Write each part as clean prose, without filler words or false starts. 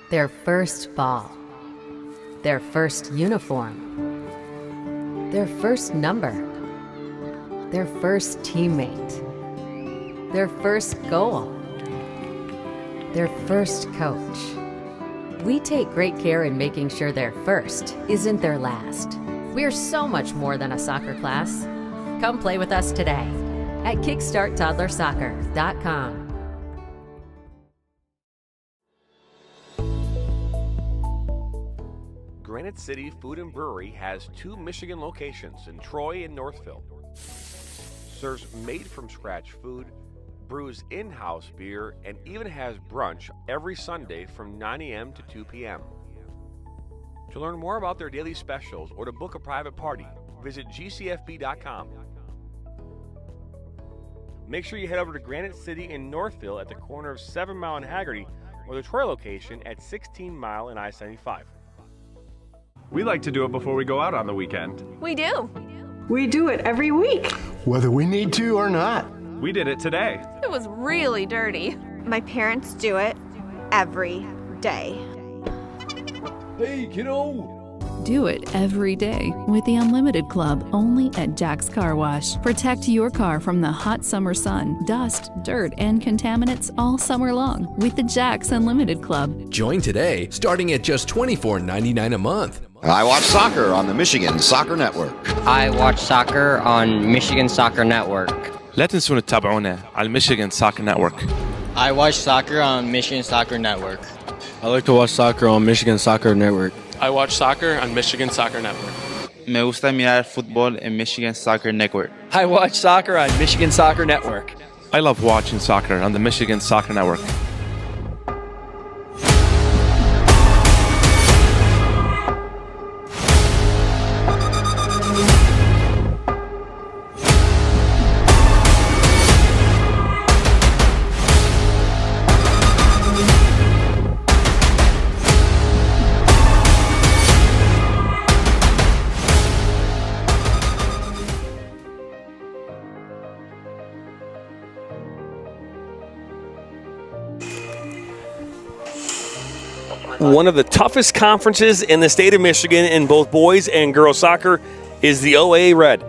Their first ball, their first uniform, their first number, their first teammate, their first goal, their first coach. We take great care in making sure their first isn't their last. We're so much more than a soccer class. Come play with us today at kickstarttoddlersoccer.com. Granite City Food and Brewery has 2 Michigan locations in Troy and Northville. Serves made-from-scratch food, brews in-house beer, and even has brunch every Sunday from 9 a.m. to 2 p.m. To learn more about their daily specials or to book a private party, visit gcfb.com. Make sure you head over to Granite City in Northville at the corner of 7 Mile and Haggerty, or the Troy location at 16 Mile and I-75. We like to do it before we go out on the weekend. We do. We do it every week. Whether we need to or not. We did it today. It was really dirty. My parents do it every day. Hey, kiddo! Do it every day with the Unlimited Club only at Jack's Car Wash. Protect your car from the hot summer sun, dust, dirt, and contaminants all summer long with the Jack's Unlimited Club. Join today, starting at just $24.99 a month. I watch soccer on the Michigan Soccer Network. I watch soccer on Michigan Soccer Network. لا تنسون تتابعونا على Michigan Soccer Network. I watch soccer on Michigan Soccer Network. I like to watch soccer on Michigan Soccer Network. I watch soccer on Michigan Soccer Network. Me gusta mirar fútbol en Michigan Soccer Network. I watch soccer on Michigan Soccer Network. I love watching soccer on the Michigan Soccer Network. One of the toughest conferences in the state of Michigan in both boys and girls soccer is the OAA Red.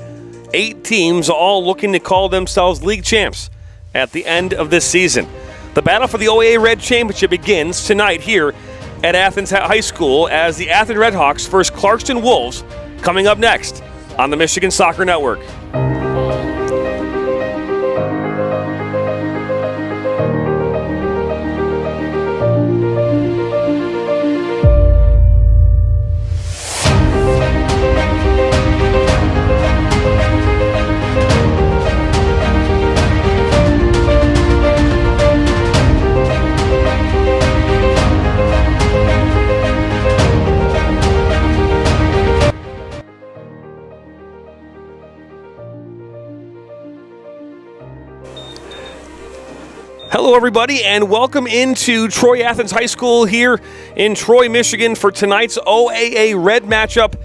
8 teams all looking to call themselves league champs at the end of this season. The battle for the OAA Red Championship begins tonight here at Athens High School as the Athens Redhawks versus Clarkston Wolves coming up next on the Michigan Soccer Network. Hello, everybody, and welcome into Troy Athens High School here in Troy, Michigan for tonight's OAA Red matchup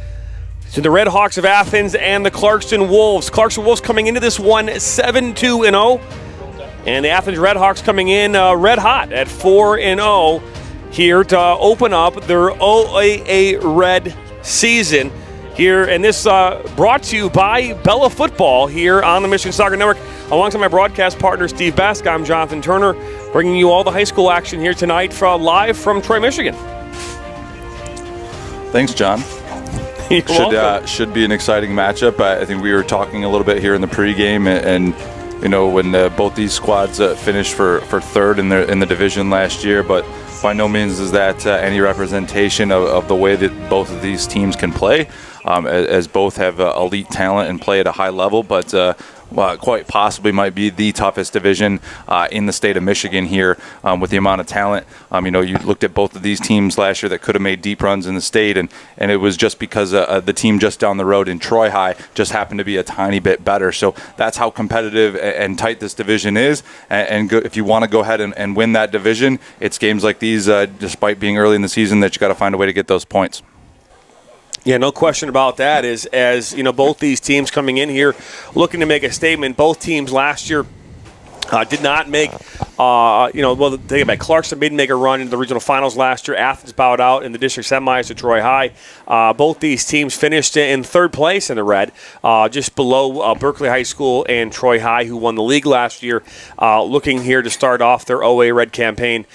to the Red Hawks of Athens and the Clarkston Wolves. Clarkston Wolves coming into this one 7-2-0, and the Athens Red Hawks coming in red hot at 4-0 here to open up their OAA Red season here. And this brought to you by Bella Football here on the Michigan Soccer Network. Alongside my broadcast partner, Steve Bask, I'm Jonathan Turner, bringing you all the high school action here tonight live from Troy, Michigan. Thanks, John. Should be an exciting matchup. I think we were talking a little bit here in the pregame, and you know, when both these squads finished for third in the division last year, but by no means is that any representation of the way that both of these teams can play, as both have elite talent and play at a high level, but quite possibly might be the toughest division in the state of Michigan here with the amount of talent. You know, you looked at both of these teams last year that could have made deep runs in the state, and it was just because the team just down the road in Troy High just happened to be a tiny bit better. So that's how competitive and tight this division is. And if you want to go ahead and win that division, it's games like these, despite being early in the season, that you got to find a way to get those points. Yeah, no question about that. As you know, both these teams coming in here looking to make a statement. Both teams last year did not make, think about it. Clarkston didn't make a run into the regional finals last year. Athens bowed out in the district semis to Troy High. Both these teams finished in third place in the red, just below Berkeley High School and Troy High, who won the league last year, looking here to start off their OA Red campaign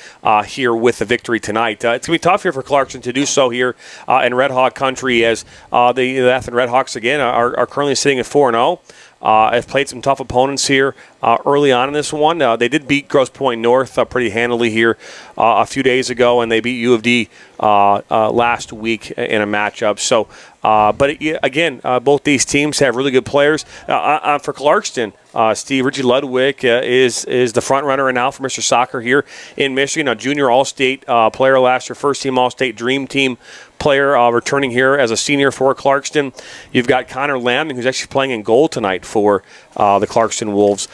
here with a victory tonight. It's going to be tough here for Clarkston to do so here in Red Hawk country, as the Athens Red Hawks, again, are currently sitting at 4-0. Have played some tough opponents here early on in this one. They did beat Grosse Pointe North pretty handily here a few days ago, and they beat U of D last week in a matchup. So, again, both these teams have really good players. For Clarkston, Richie Ludwig is the front runner now for Mr. Soccer here in Michigan, a junior All-State player last year, first-team All-State Dream Team player returning here as a senior for Clarkston. You've got Connor Lambing, who's actually playing in goal tonight for the Clarkston Wolves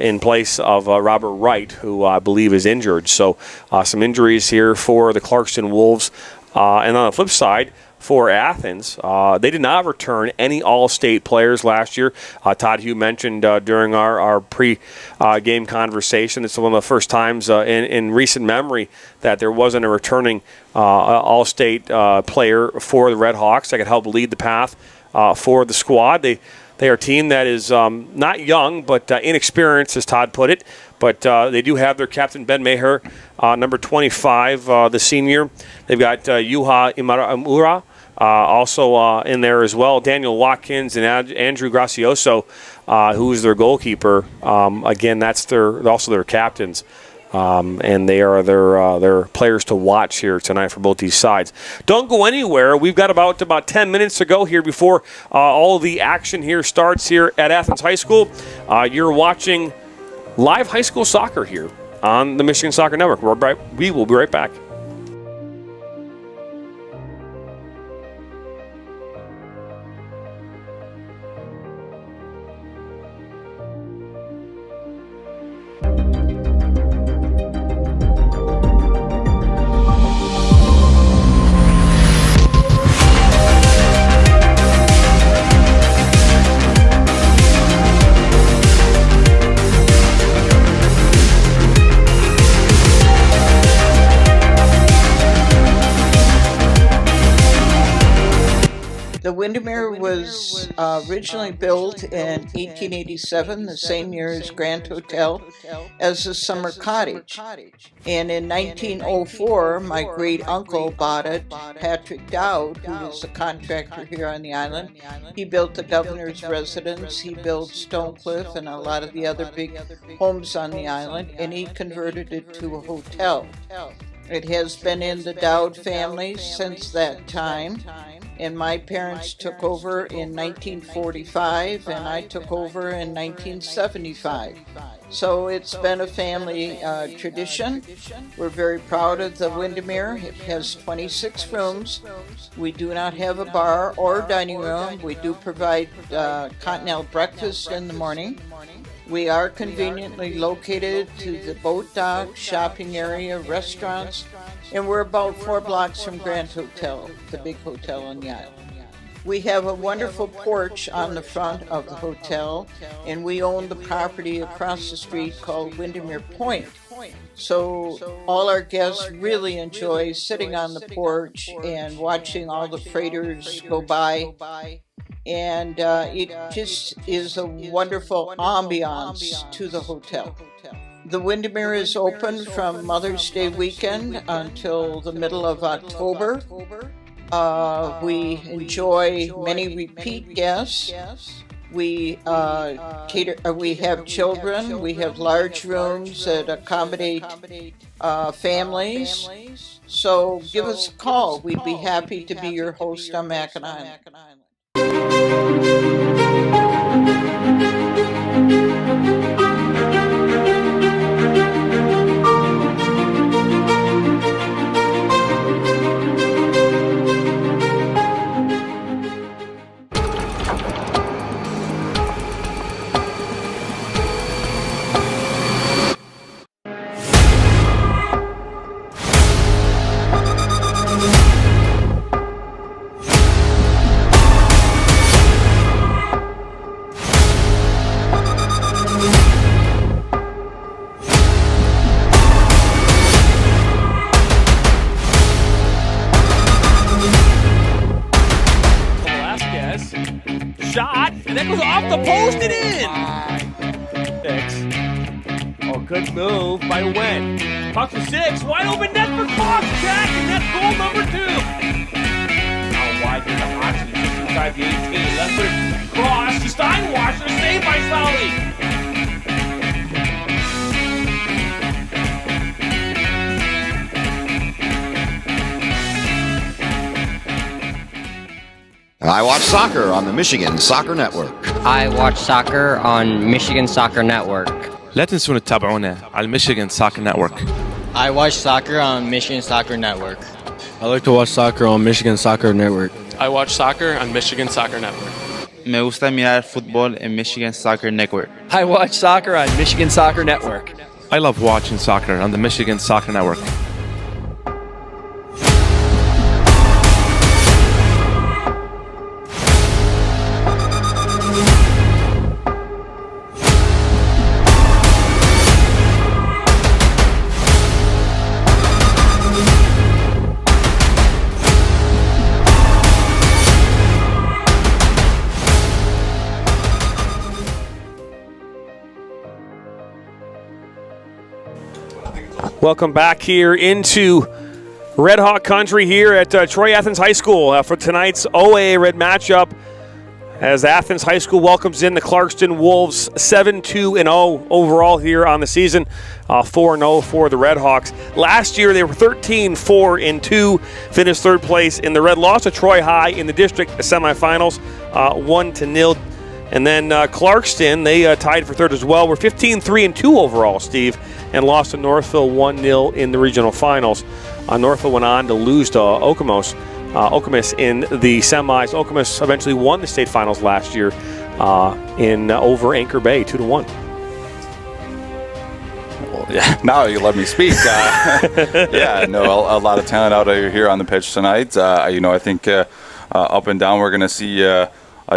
in place of Robert Wright, who I believe is injured. So some injuries here for the Clarkston Wolves. And on the flip side, for Athens, they did not return any All-State players last year. Todd Hugh mentioned during our pre-game conversation, it's one of the first times in recent memory that there wasn't a returning All-State player for the Red Hawks that could help lead the path for the squad. They are a team that is not young, but inexperienced, as Todd put it. But they do have their captain, Ben Maher, number 25, the senior. They've got Yuha Imura also in there as well. Daniel Watkins and Andrew Gracioso, who's their goalkeeper. Again, that's also their captains. And they are their players to watch here tonight for both these sides. Don't go anywhere. We've got about 10 minutes to go here before all of the action here starts here at Athens High School. You're watching live high school soccer here on the Michigan Soccer Network. We will be right back. The Windermere was originally built in 1887, the same year as Grand Hotel, as a summer cottage. And in 1904, my great uncle bought it, Patrick Dowd, who was a contractor here on the island. He built the governor's residence, he built Stonecliff and a lot of the other big homes on the island, and he converted it to a hotel. It has been in the Dowd family since that time. And my parents took over in 1945, and I took over in 1975. So it's been a family tradition. We're very proud of the Windermere. It has 26 rooms. We do not have a bar or dining room. We do provide continental breakfast in the morning. We are conveniently located to the boat dock, shopping area, restaurants, and we're about 4 blocks from Grand Hotel, the big hotel on the island. We have a wonderful porch on the front of the hotel, and we own the property across the street called Windermere Point. So all our guests really enjoy sitting on the porch and watching all the freighters go by. And it just is a wonderful ambiance to the hotel. The Windermere is open from Mother's Day weekend until the middle of October. We enjoy many repeat guests. We we have children. We have large rooms that accommodate families. So give us a call. We'd be happy to be your host on Mackinac Island. Shot, and that goes off the post and in. Oh, good move by Wen. Puck to 6, wide open net for Clark, check, and that's goal number 2. Now wide to the Oxley, just inside the 18. Left foot cross to Steinwasser, saved by Solly. I watch soccer on the Michigan Soccer Network. I watch soccer on Michigan Soccer Network. لا تنسون تتابعونا على Michigan Soccer Network. I watch soccer on Michigan Soccer Network. I like to watch soccer on Michigan Soccer Network. I watch soccer on Michigan Soccer Network. Me gusta mirar fútbol en Michigan Soccer Network. I watch soccer on Michigan Soccer Network. I love watching soccer on the Michigan Soccer Network. Welcome back here into Red Hawk Country here at Troy Athens High School for tonight's OAA Red matchup as Athens High School welcomes in the Clarkston Wolves 7-2-0 overall here on the season, 4-0 for the Red Hawks. Last year they were 13-4-2, finished third place in the Red, lost to Troy High in the district semifinals, 1-0. And then Clarkston, they tied for third as well. We're 15-3-2 overall, Steve, and lost to Northville 1-0 in the regional finals. Northville went on to lose to Okemos in the semis. Okemos eventually won the state finals last year over Anchor Bay, 2-1. Well, yeah, now you let me speak. Yeah, no, a lot of talent out here on the pitch tonight. I think up and down we're going to see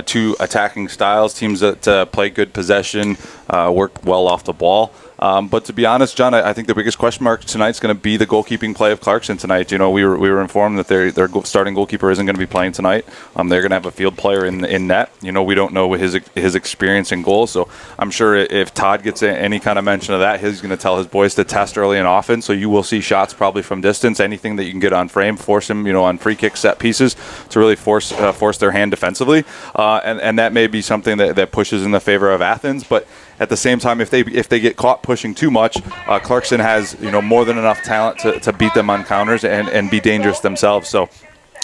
two attacking styles, teams that play good possession, work well off the ball. But to be honest, John, I think the biggest question mark tonight is going to be the goalkeeping play of Clarkston tonight. You know, we were informed that their starting goalkeeper isn't going to be playing tonight. They're going to have a field player in net. You know, we don't know his experience in goal, so I'm sure if Todd gets any kind of mention of that, he's going to tell his boys to test early and often. So you will see shots probably from distance, anything that you can get on frame, force him, on free kick set pieces to really force their hand defensively, and that may be something that pushes in the favor of Athens, but. At the same time, if they get caught pushing too much, Clarkston has more than enough talent to beat them on counters and be dangerous themselves. So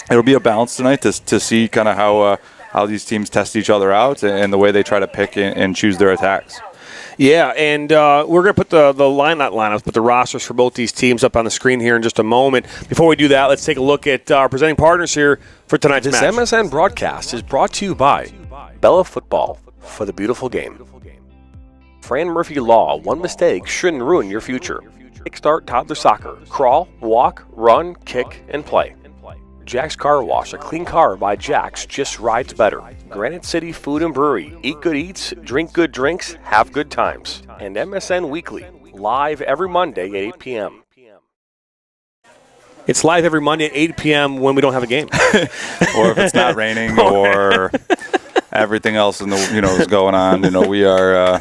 it'll be a balance tonight to see kind of how these teams test each other out and the way they try to pick and choose their attacks. Yeah, and we're going to put the rosters for both these teams up on the screen here in just a moment. Before we do that, let's take a look at our presenting partners here for tonight's match. This MSN broadcast is brought to you by Bella Football for the beautiful game. Fran Murphy Law. One mistake shouldn't ruin your future. Kickstart Toddler Soccer. Crawl, walk, run, kick, and play. Jack's Car Wash. A clean car by Jack's just rides better. Granite City Food and Brewery. Eat good eats, drink good drinks, have good times. And MSN Weekly. Live every Monday at 8 p.m. It's live every Monday at 8 p.m. when we don't have a game. Or if it's not raining or everything else is going on. We are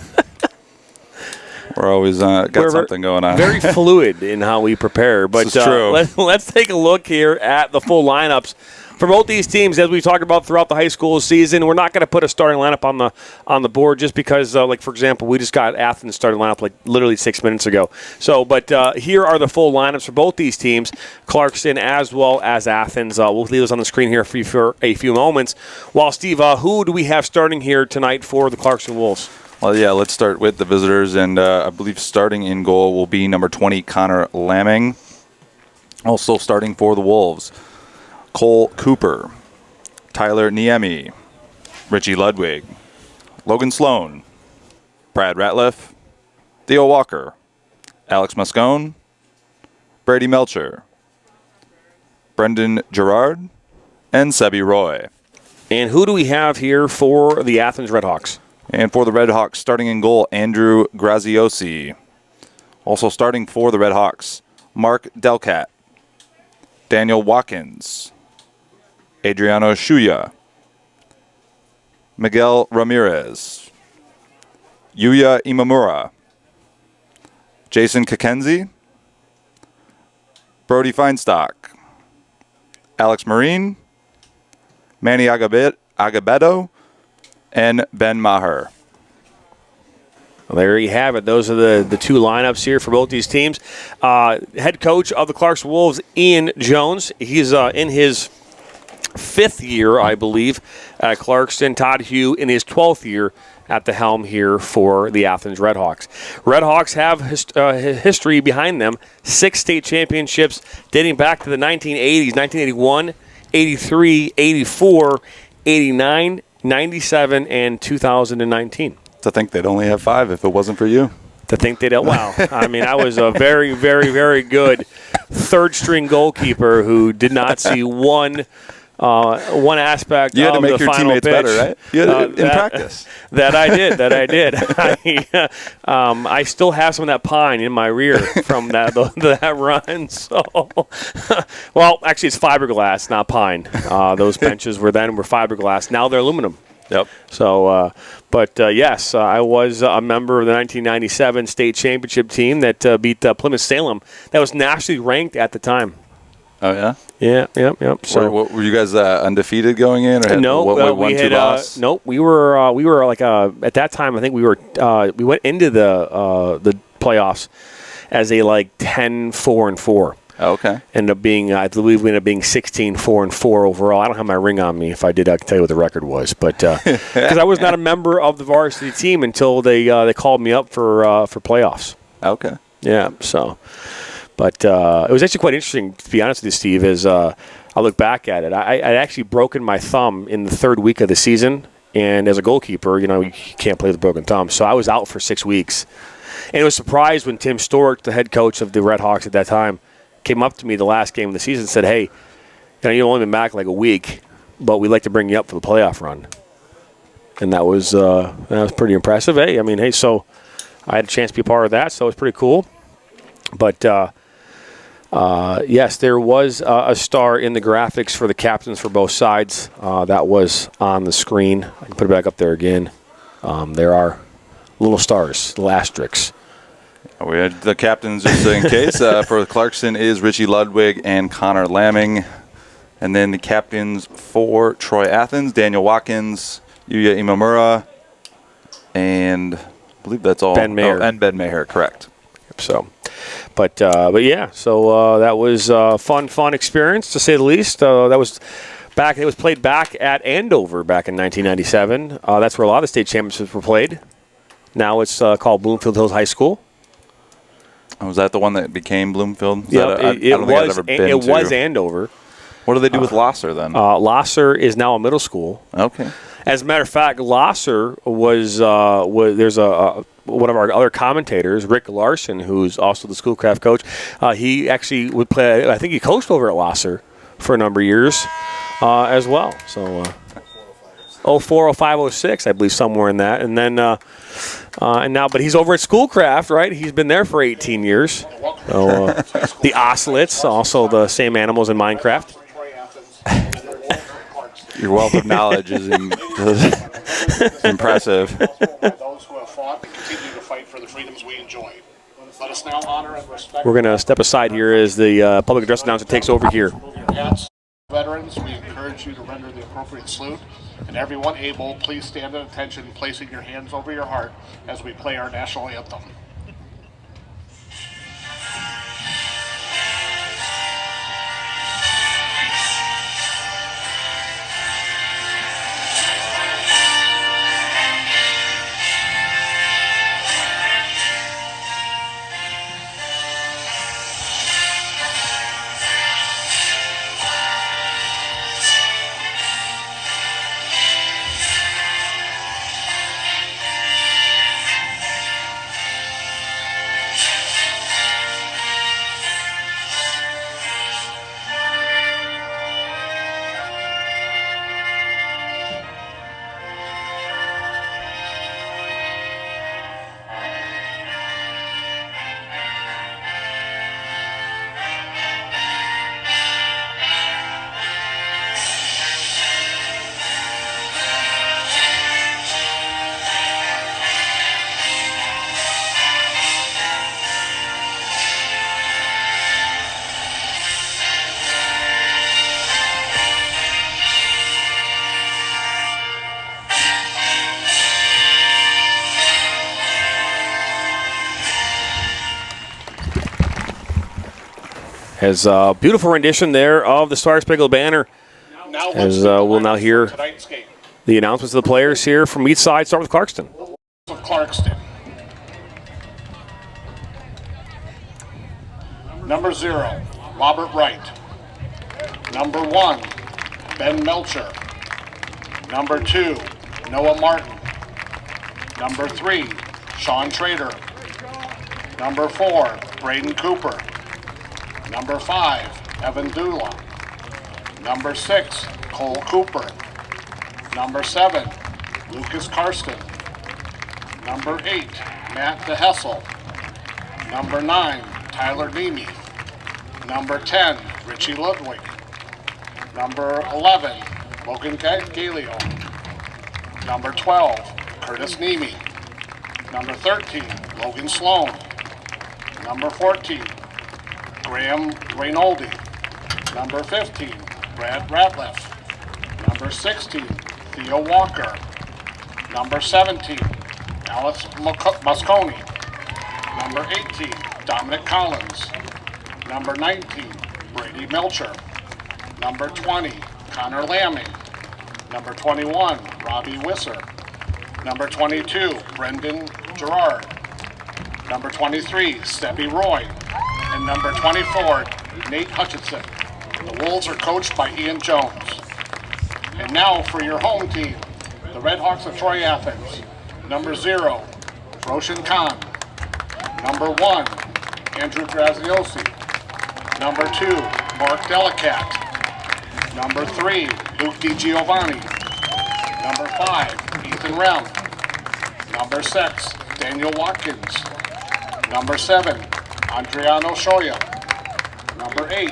we're always got something going on. Very fluid in how we prepare. But this is true. Let's take a look here at the full lineups for both these teams, as we talked about throughout the high school season. We're not going to put a starting lineup on the board just because, for example, we just got Athens starting lineup literally 6 minutes ago. So, but here are the full lineups for both these teams, Clarkston as well as Athens. We'll leave those on the screen here for a few moments. While, Steve, who do we have starting here tonight for the Clarkston Wolves? Well, yeah, let's start with the visitors, and I believe starting in goal will be number 20, Connor Lamming. Also starting for the Wolves, Cole Cooper, Tyler Niemi, Richie Ludwig, Logan Sloan, Brad Ratliff, Theo Walker, Alex Moscone, Brady Melcher, Brendan Gerard, and Sebi Roy. And who do we have here for the Athens Redhawks? And for the Redhawks, starting in goal, Andrew Graziosi. Also starting for the Redhawks, Mark Delcat, Daniel Watkins, Adriano Shuya, Miguel Ramirez, Yuya Imamura, Jason Kakenzi, Brody Feinstock, Alex Marine, Manny Agabedo, and Ben Maher. Well, there you have it. Those are the two lineups here for both these teams. Head coach of the Clarkston Wolves, Ian Jones. He's in his 5th year, I believe, at Clarkston. Todd Hugh in his 12th year at the helm here for the Athens Redhawks. Redhawks have history behind them. 6 state championships dating back to the 1980s, 1981, 83, 84, 89, 97, and 2019. To think they'd only have 5 if it wasn't for you. To think they'd, wow. I mean, I was a very, very, very good third-string goalkeeper who did not see one aspect of the final pitch. You had to make your teammates better, right? You had in practice. That I did. I still have some of that pine in my rear from that run. So, well, actually, it's fiberglass, not pine. Those benches were fiberglass. Now they're aluminum. Yep. So, yes, I was a member of the 1997 state championship team that beat Plymouth Salem. That was nationally ranked at the time. Oh, yeah? Yeah. So, were you guys undefeated going in? Or no, we had nope. We were like at that time. I think we went into the playoffs as a 10-4-4. Okay. Ended up being, I believe we ended up being 16-4-4 overall. I don't have my ring on me. If I did, I could tell you what the record was. But because I was not a member of the varsity team until they called me up for playoffs. Okay. Yeah. So, but it was actually quite interesting, to be honest with you, Steve. As I look back at it, I'd actually broken my thumb in the 3rd week of the season, and as a goalkeeper, you can't play with a broken thumb. So I was out for 6 weeks, and I was surprised when Tim Stork, the head coach of the Redhawks at that time, came up to me the last game of the season and said, hey, you've only been back a week, but we'd like to bring you up for the playoff run. And that was pretty impressive. So I had a chance to be a part of that, so it was pretty cool. But, yes, there was a star in the graphics for the captains for both sides. That was on the screen. I can put it back up there again. There are little stars, little asterisks. We had the captains, just in case. For Clarkston is Richie Ludwig and Connor Lamming. And then the captains for Troy Athens, Daniel Watkins, Yuya Imamura, and I believe that's all. Ben Mayer. And Ben Mayer, correct. So, but yeah, so that was a fun experience, to say the least. That was back. It was played back at Andover back in 1997. That's where a lot of the state championships were played. Now it's called Bloomfield Hills High School. Was that the one that became Bloomfield? Yeah, it was Andover. What do they do with Losser then? Losser is now a middle school. Okay. As a matter of fact, Losser was there's one of our other commentators, Rick Larson, who's also the Schoolcraft coach. He actually would play. I think he coached over at Losser for a number of years as well. So 04, 05, 06, I believe, somewhere in that. And then and now, but he's over at Schoolcraft, right? He's been there for 18 years. So, the ocelots, also the same animals in Minecraft. Your wealth of knowledge is impressive. Those who have fought and continue to fight for the freedoms we enjoy. Let us now honor and respect. We're going to step aside here as the public address announcer takes over here. Veterans, we encourage you to render the appropriate salute. And everyone able, please stand at attention, placing your hands over your heart as we play our national anthem. Has a beautiful rendition there of the Star Spangled Banner. As we'll now hear the announcements of the players here from each side. Start with Clarkston. Clarkston. Number 0, Robert Wright. Number 1, Ben Melcher. Number 2, Noah Martin. Number 3, Sean Trader. Number 4, Braden Cooper. Number 5, Evan Dula. Number 6, Cole Cooper. Number 7, Lucas Karsten. Number 8, Matt DeHessel. Number 9, Tyler Nemi. Number 10, Richie Ludwig. Number 11, Logan Galeo. Number 12, Curtis Nemi. Number 13, Logan Sloan. Number 14, Graham Reynoldi. Number 15, Brad Ratliff. Number 16, Theo Walker. Number 17, Alex Mosconi. Number 18, Dominic Collins. Number 19, Brady Melcher. Number 20, Connor Lamming. Number 21, Robbie Wisser. Number 22, Brendan Gerard. Number 23, Steppy Roy. And number 24, Nate Hutchinson. The Wolves are coached by Ian Jones. And now for your home team, the Red Hawks of Troy Athens. Number 0, Roshan Khan. Number 1, Andrew Graziosi. Number 2, Mark Delicat. Number 3, Luke DiGiovanni. Number 5, Ethan Rem. Number 6, Daniel Watkins. Number 7, Adriano Shoya. Number 8,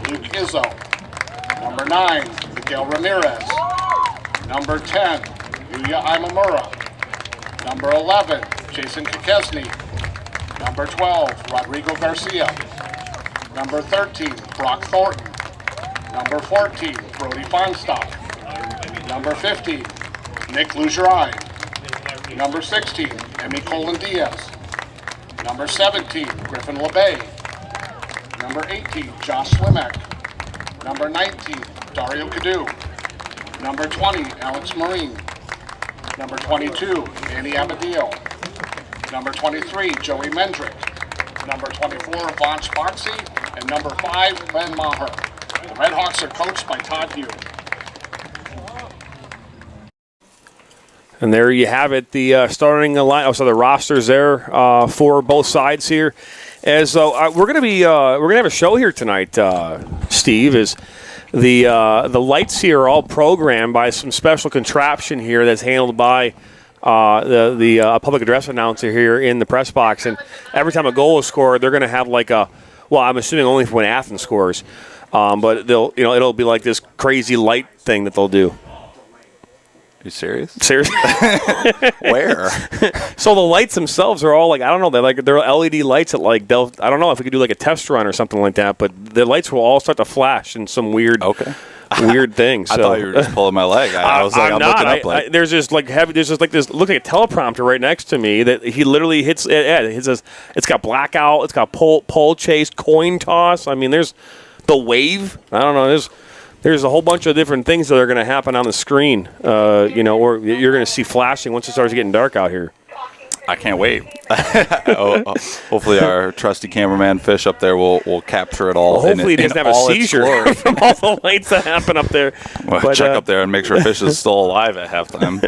Luke Izzo. Number 9, Miguel Ramirez. Number 10, Yuya Imamura. Number 11, Jason Kakesny. Number 12, Rodrigo Garcia. Number 13, Brock Thornton. Number 14, Brody Fonstock. Number 15, Nick Lugerai. Number 16, Emmy Colin Diaz. Number 17, Griffin LeBay. Number 18, Josh Slimak. Number 19, Dario Cadu. Number 20, Alex Marine. Number 22, Andy Abadillo. Number 23, Joey Mendrick. Number 24, Vance Boxey. And number 5, Ben Maher. The Red Hawks are coached by Todd Hugh. And there you have it, the starting line. So the rosters there for both sides here. As we're gonna have a show here tonight. Steve, is the lights here are all programmed by some special contraption here that's handled by the public address announcer here in the press box. And every time a goal is scored, they're gonna have like I'm assuming only for when Athens scores, but it'll be like this crazy light thing that they'll do. Are you serious? Seriously? Where? So the lights themselves are all they're LED lights that I don't know if we could do like a test run or something like that, but the lights will all start to flash in some weird thing. So. I thought you were just pulling my leg. I was like, I'm looking up. There's just like this looks like a teleprompter right next to me that he literally hits. It's got blackout. It's got pole chase, coin toss. I mean, there's the wave. I don't know. There's a whole bunch of different things that are going to happen on the screen, or you're going to see flashing once it starts getting dark out here. I can't wait. Hopefully our trusty cameraman Fish up there will capture it all. Well, hopefully he doesn't have a seizure from all the lights that happen up there. Well, check up there and make sure Fish is still alive at halftime.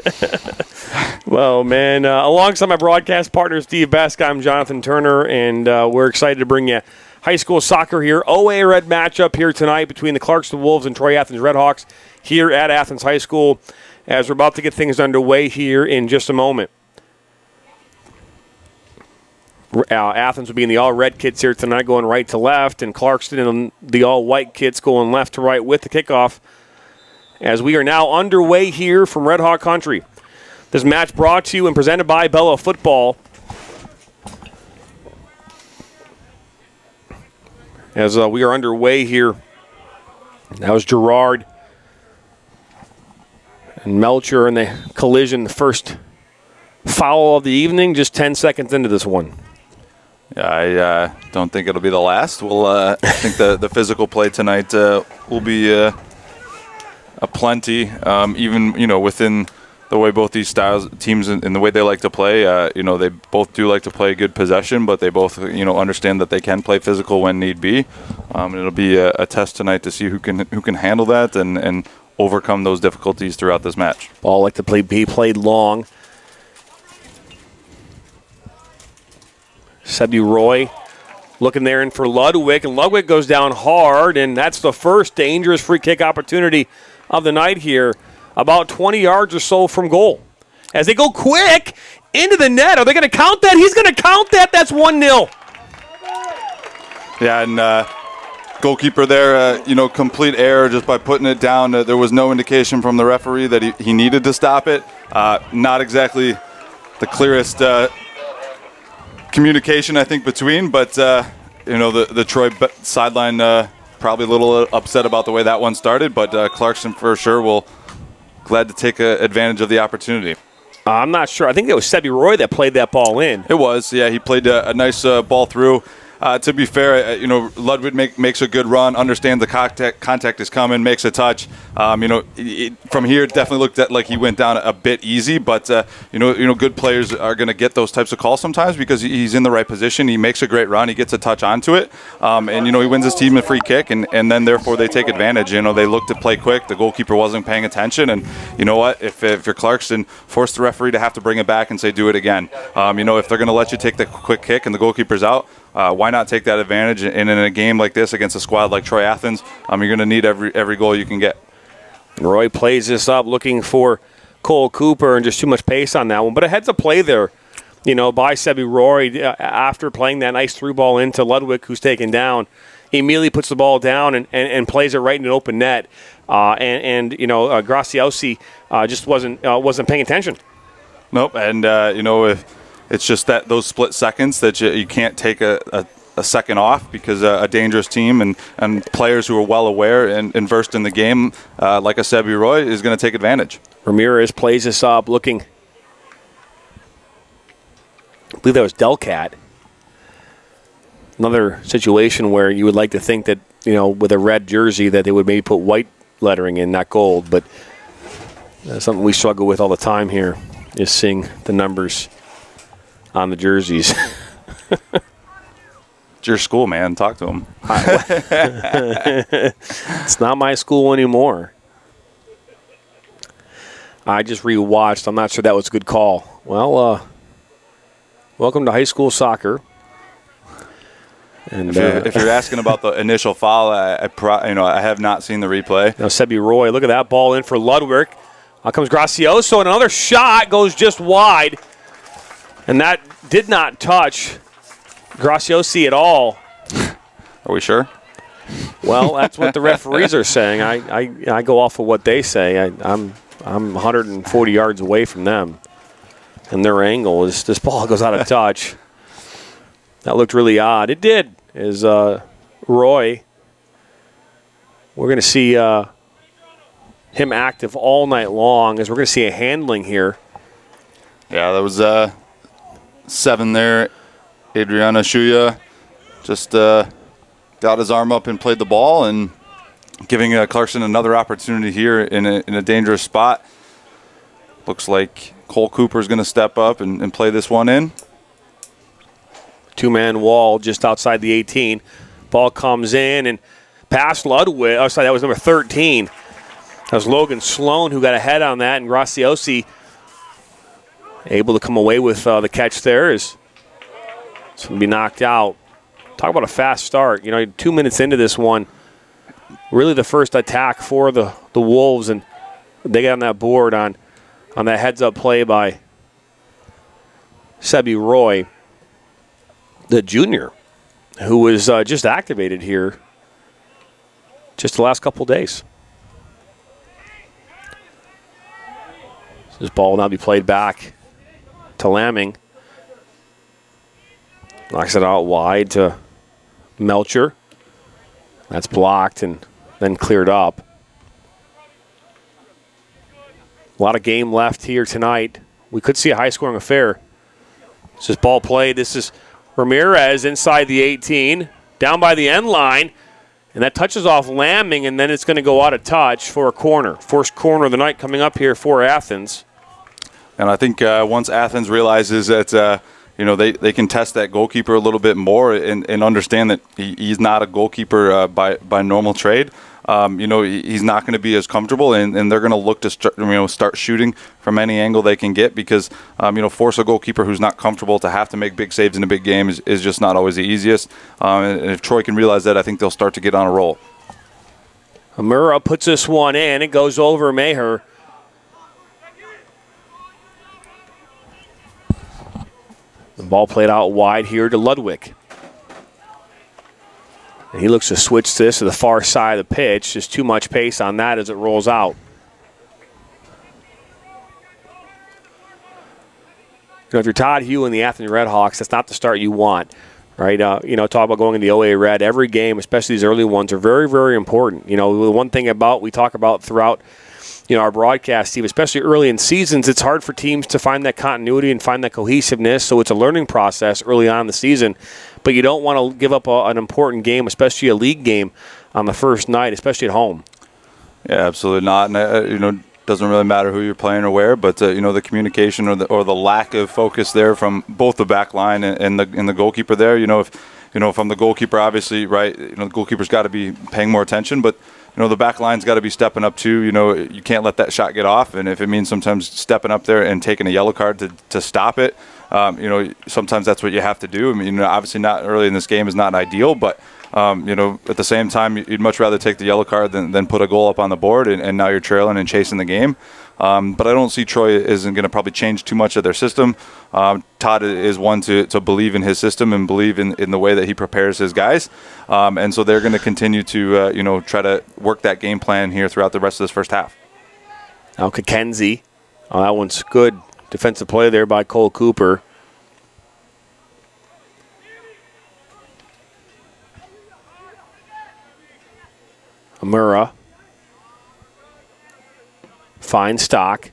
Well, man, alongside my broadcast partner Steve Besk, I'm Jonathan Turner, and we're excited to bring you high school soccer here. OA Red matchup here tonight between the Clarkston Wolves and Troy Athens Redhawks here at Athens High School, as we're about to get things underway here in just a moment. Athens will be in the all-red kits here tonight, going right to left, and Clarkston in the all-white kits going left to right with the kickoff, as we are now underway here from Red Hawk Country. This match brought to you and presented by Bella Football. As we are underway here, that was Gerard and Melcher in the collision, the first foul of the evening, just 10 seconds into this one. Yeah, I don't think it'll be the last. I think the physical play tonight will be a plenty, even within the way both these teams and the way they like to play. They both do like to play good possession, but they both understand that they can play physical when need be. It'll be a test tonight to see who can handle that and overcome those difficulties throughout this match. Ball like to be played long. Sebi Roy looking there in for Ludwig, and Ludwig goes down hard, and that's the first dangerous free kick opportunity of the night here, about 20 yards or so from goal. As they go quick into the net, are they going to count that? He's going to count that. That's 1-0. Yeah, and goalkeeper there, complete error just by putting it down. There was no indication from the referee that he needed to stop it. Not exactly the clearest communication, I think, between, but the Troy sideline probably a little upset about the way that one started, but Clarkson for sure will glad to take advantage of the opportunity. I'm not sure. I think it was Sebi Roy that played that ball in. It was, yeah. He played a nice ball through. To be fair, Ludwig makes a good run, understands the contact is coming, makes a touch. From here, it definitely looked like he went down a bit easy, but good players are going to get those types of calls sometimes because he's in the right position. He makes a great run, he gets a touch onto it, and he wins his team a free kick, and then therefore they take advantage. They look to play quick. The goalkeeper wasn't paying attention, and you know what? If you're Clarkston, force the referee to have to bring it back and say do it again. If they're going to let you take the quick kick and the goalkeeper's out, why not take that advantage? And in a game like this against a squad like Troy Athens, you're going to need every goal you can get. Roy plays this up, looking for Cole Cooper, and just too much pace on that one. But a heads-up play there, by Sebi Roy after playing that nice through ball into Ludwig, who's taken down. He immediately puts the ball down and plays it right in an open net. Graciosi just wasn't paying attention. Nope, and if it's just that those split seconds that you can't take a second off because a dangerous team and players who are well aware and versed in the game, like a Sebi Roy, is going to take advantage. Ramirez plays this up, looking. I believe that was Delcat. Another situation where you would like to think that, with a red jersey that they would maybe put white lettering in, not gold, but something we struggle with all the time here is seeing the numbers on the jerseys. It's your school, man. Talk to them. It's not my school anymore. I just rewatched. I'm not sure that was a good call. Well, welcome to high school soccer. And if you're asking about the initial foul, I have not seen the replay. Now Sebi Roy, look at that ball in for Ludwig. Out comes Gracioso, and another shot goes just wide. And that did not touch Graciosi at all. Are we sure? Well, that's what the referees are saying. I go off of what they say. I'm 140 yards away from them. And their angle is this ball goes out of touch. That looked really odd. It did. Is Roy. We're going to see him active all night long as we're going to see a handling here. Yeah, that was 7 there. Adriana Shuya just got his arm up and played the ball, and giving Clarkston another opportunity here in a dangerous spot. Looks like Cole Cooper's going to step up and play this one in. Two-man wall just outside the 18. Ball comes in and past Ludwig. Oh, sorry, that was number 13. That was Logan Sloan who got ahead on that, and Graciosi able to come away with the catch there. It's going to be knocked out. Talk about a fast start. 2 minutes into this one, really the first attack for the Wolves, and they got on that board on that heads-up play by Sebi Roy, the junior, who was just activated here just the last couple days. This ball will now be played back to Lamming. Knocks it out wide to Melcher. That's blocked and then cleared up. A lot of game left here tonight. We could see a high-scoring affair. This is ball played. This is Ramirez inside the 18, down by the end line, and that touches off Lamming, and then it's going to go out of touch for a corner. First corner of the night coming up here for Athens. And I think once Athens realizes that they can test that goalkeeper a little bit more and understand that he's not a goalkeeper by normal trade. He's not going to be as comfortable, and they're going to look to start shooting from any angle they can get, because force a goalkeeper who's not comfortable to have to make big saves in a big game is just not always the easiest. And if Troy can realize that, I think they'll start to get on a roll. Amura puts this one in. It goes over Maher. The ball played out wide here to Ludwig. And he looks to switch this to the far side of the pitch. Just too much pace on that as it rolls out. If you're Todd Hugh and the Athens Redhawks, that's not the start you want, right? Talk about going in the OA Red. Every game, especially these early ones, are very, very important. The one thing we talk about throughout our broadcast team, especially early in seasons, it's hard for teams to find that continuity and find that cohesiveness. So it's a learning process early on in the season. But you don't want to give up an important game, especially a league game, on the first night, especially at home. Yeah, absolutely not. And doesn't really matter who you're playing or where, but the communication or the lack of focus there from both the back line and the goalkeeper there. If I'm the goalkeeper, obviously, right, the goalkeeper's got to be paying more attention, but the back line's got to be stepping up too. You can't let that shot get off, and if it means sometimes stepping up there and taking a yellow card to stop it, sometimes that's what you have to do. I mean, obviously not early in this game is not ideal, but at the same time, you'd much rather take the yellow card than put a goal up on the board, and now you're trailing and chasing the game. But I don't see Troy isn't going to probably change too much of their system. Todd is one to believe in his system and believe in the way that he prepares his guys. And so they're going to continue to, try to work that game plan here throughout the rest of this first half. Now Kenzie. Oh, that one's good. Defensive play there by Cole Cooper. Amura. Fine stock.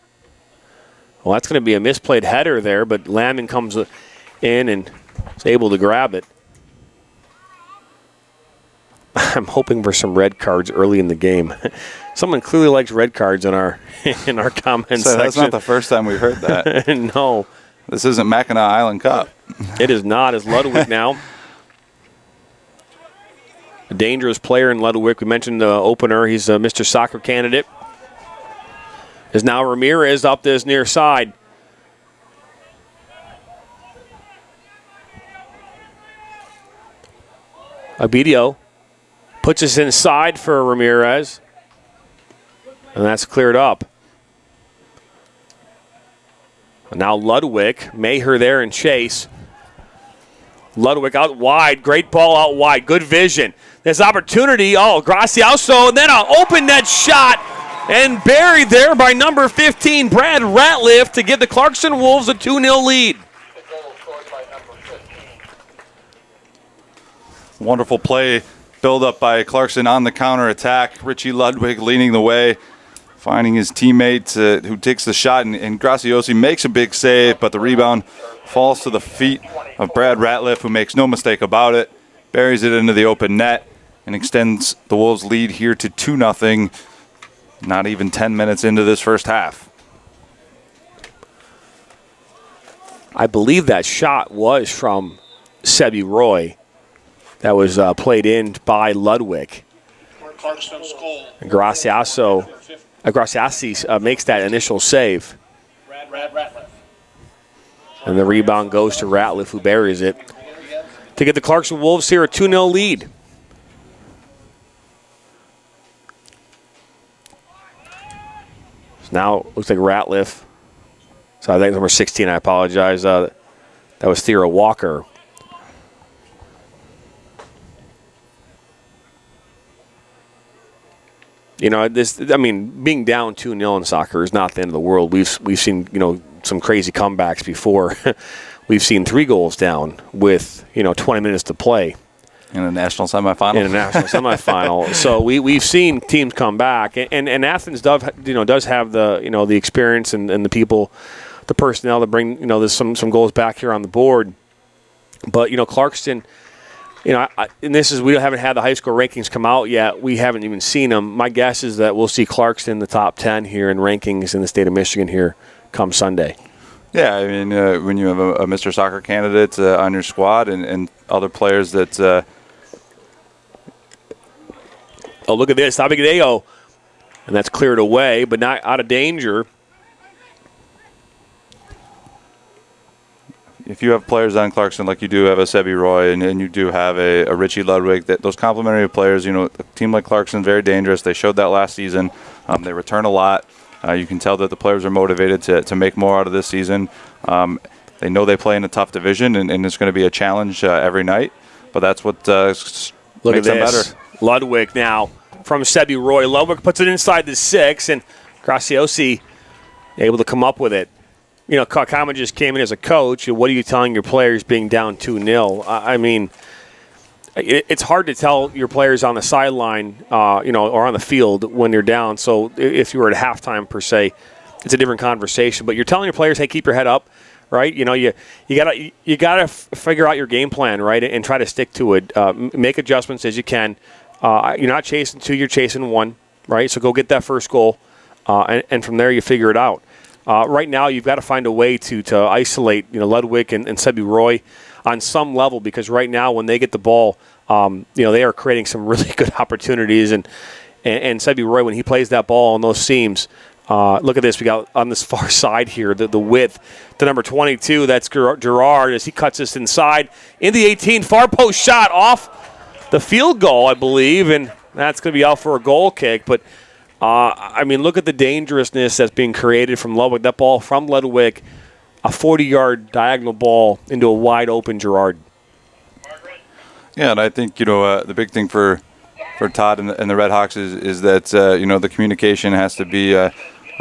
Well, that's going to be a misplayed header there, but Lamming comes in and is able to grab it. I'm hoping for some red cards early in the game. Someone clearly likes red cards in our comments section. That's not the first time we've heard that. No. This isn't Mackinac Island Cup. It is not. It's Ludwig now. A dangerous player in Ludwig. We mentioned the opener. He's a Mr. Soccer candidate. Is now Ramirez up this near side. Abidio puts us inside for Ramirez. And that's cleared up. Now Ludwig, Maher there and Chase. Ludwig out wide, great ball out wide, good vision. There's opportunity, Gracioso, and then an open net shot, and buried there by number 15, Brad Ratliff, to give the Clarkston Wolves a 2-0 lead. Wonderful play, build up by Clarkston on the counter attack. Richie Ludwig leading the way, finding his teammate who takes the shot, and Graciosi makes a big save, but the rebound falls to the feet of Brad Ratliff, who makes no mistake about it, buries it into the open net, and extends the Wolves' lead here to 2-0, not even 10 minutes into this first half. I believe that shot was from Sebi Roy. That was played in by Ludwig. And Graciosi makes that initial save. And the rebound goes to Ratliff, who buries it, to get the Clarkston Wolves here a 2-0 lead. So now it looks like Ratliff. So I think number 16, I apologize. That was Theo Walker. You know, being down 2-0 in soccer is not the end of the world. We've seen, some crazy comebacks before. We've seen 3 goals down with, 20 minutes to play. In a national semifinal. So we've seen teams come back, and Athens does have the experience and the people, the personnel to bring there's some goals back here on the board. But Clarkston, and we haven't had the high school rankings come out yet. We haven't even seen them. My guess is that we'll see Clarkston in the top 10 here in rankings in the state of Michigan here come Sunday. Yeah, I mean, when you have a Mr. Soccer candidate on your squad and other players that. Oh, look at this. Abigdeo. And that's cleared away, but not out of danger. If you have players on Clarkston like you do have a Sebi Roy and you do have a Richie Ludwig, those complementary players, a team like Clarkston, very dangerous. They showed that last season. They return a lot. You can tell that the players are motivated to make more out of this season. They know they play in a tough division, and it's going to be a challenge every night. But that's what makes them better. Ludwig now from Sebi Roy. Ludwig puts it inside the 6, and Graciosi able to come up with it. Kakama just came in as a coach. What are you telling your players being down 2-0? I mean, it's hard to tell your players on the sideline, or on the field when you're down. So if you were at halftime per se, it's a different conversation. But you're telling your players, hey, keep your head up, right? You gotta figure out your game plan, right, and try to stick to it. Make adjustments as you can. You're not chasing 2, you're chasing 1, right? So go get that first goal, and from there you figure it out. Right now, you've got to find a way to isolate, Ludwig and Sebi Roy on some level, because right now when they get the ball, they are creating some really good opportunities. And Sebi Roy, when he plays that ball on those seams, look at this. We got on this far side here the width to number 22. That's Gerard as he cuts us inside in the 18. Far post shot off the field goal, I believe, and that's going to be out for a goal kick. But look at the dangerousness that's being created from Ludwig. That ball from Ludwig, a 40-yard diagonal ball into a wide-open Gerard. Yeah, and I think, the big thing for Todd and the Red Hawks is that, the communication has to be,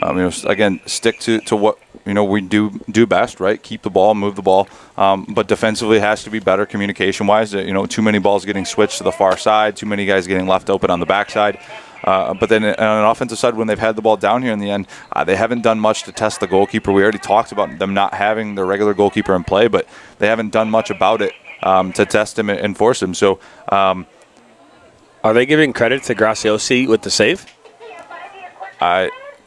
again, stick to what, we do best, right? Keep the ball, move the ball. But defensively has to be better communication-wise. Too many balls getting switched to the far side, too many guys getting left open on the backside. But then on an offensive side, when they've had the ball down here in the end, they haven't done much to test the goalkeeper. We already talked about them not having their regular goalkeeper in play, but they haven't done much about it to test him and force him. So, are they giving credit to Graciosi with the save?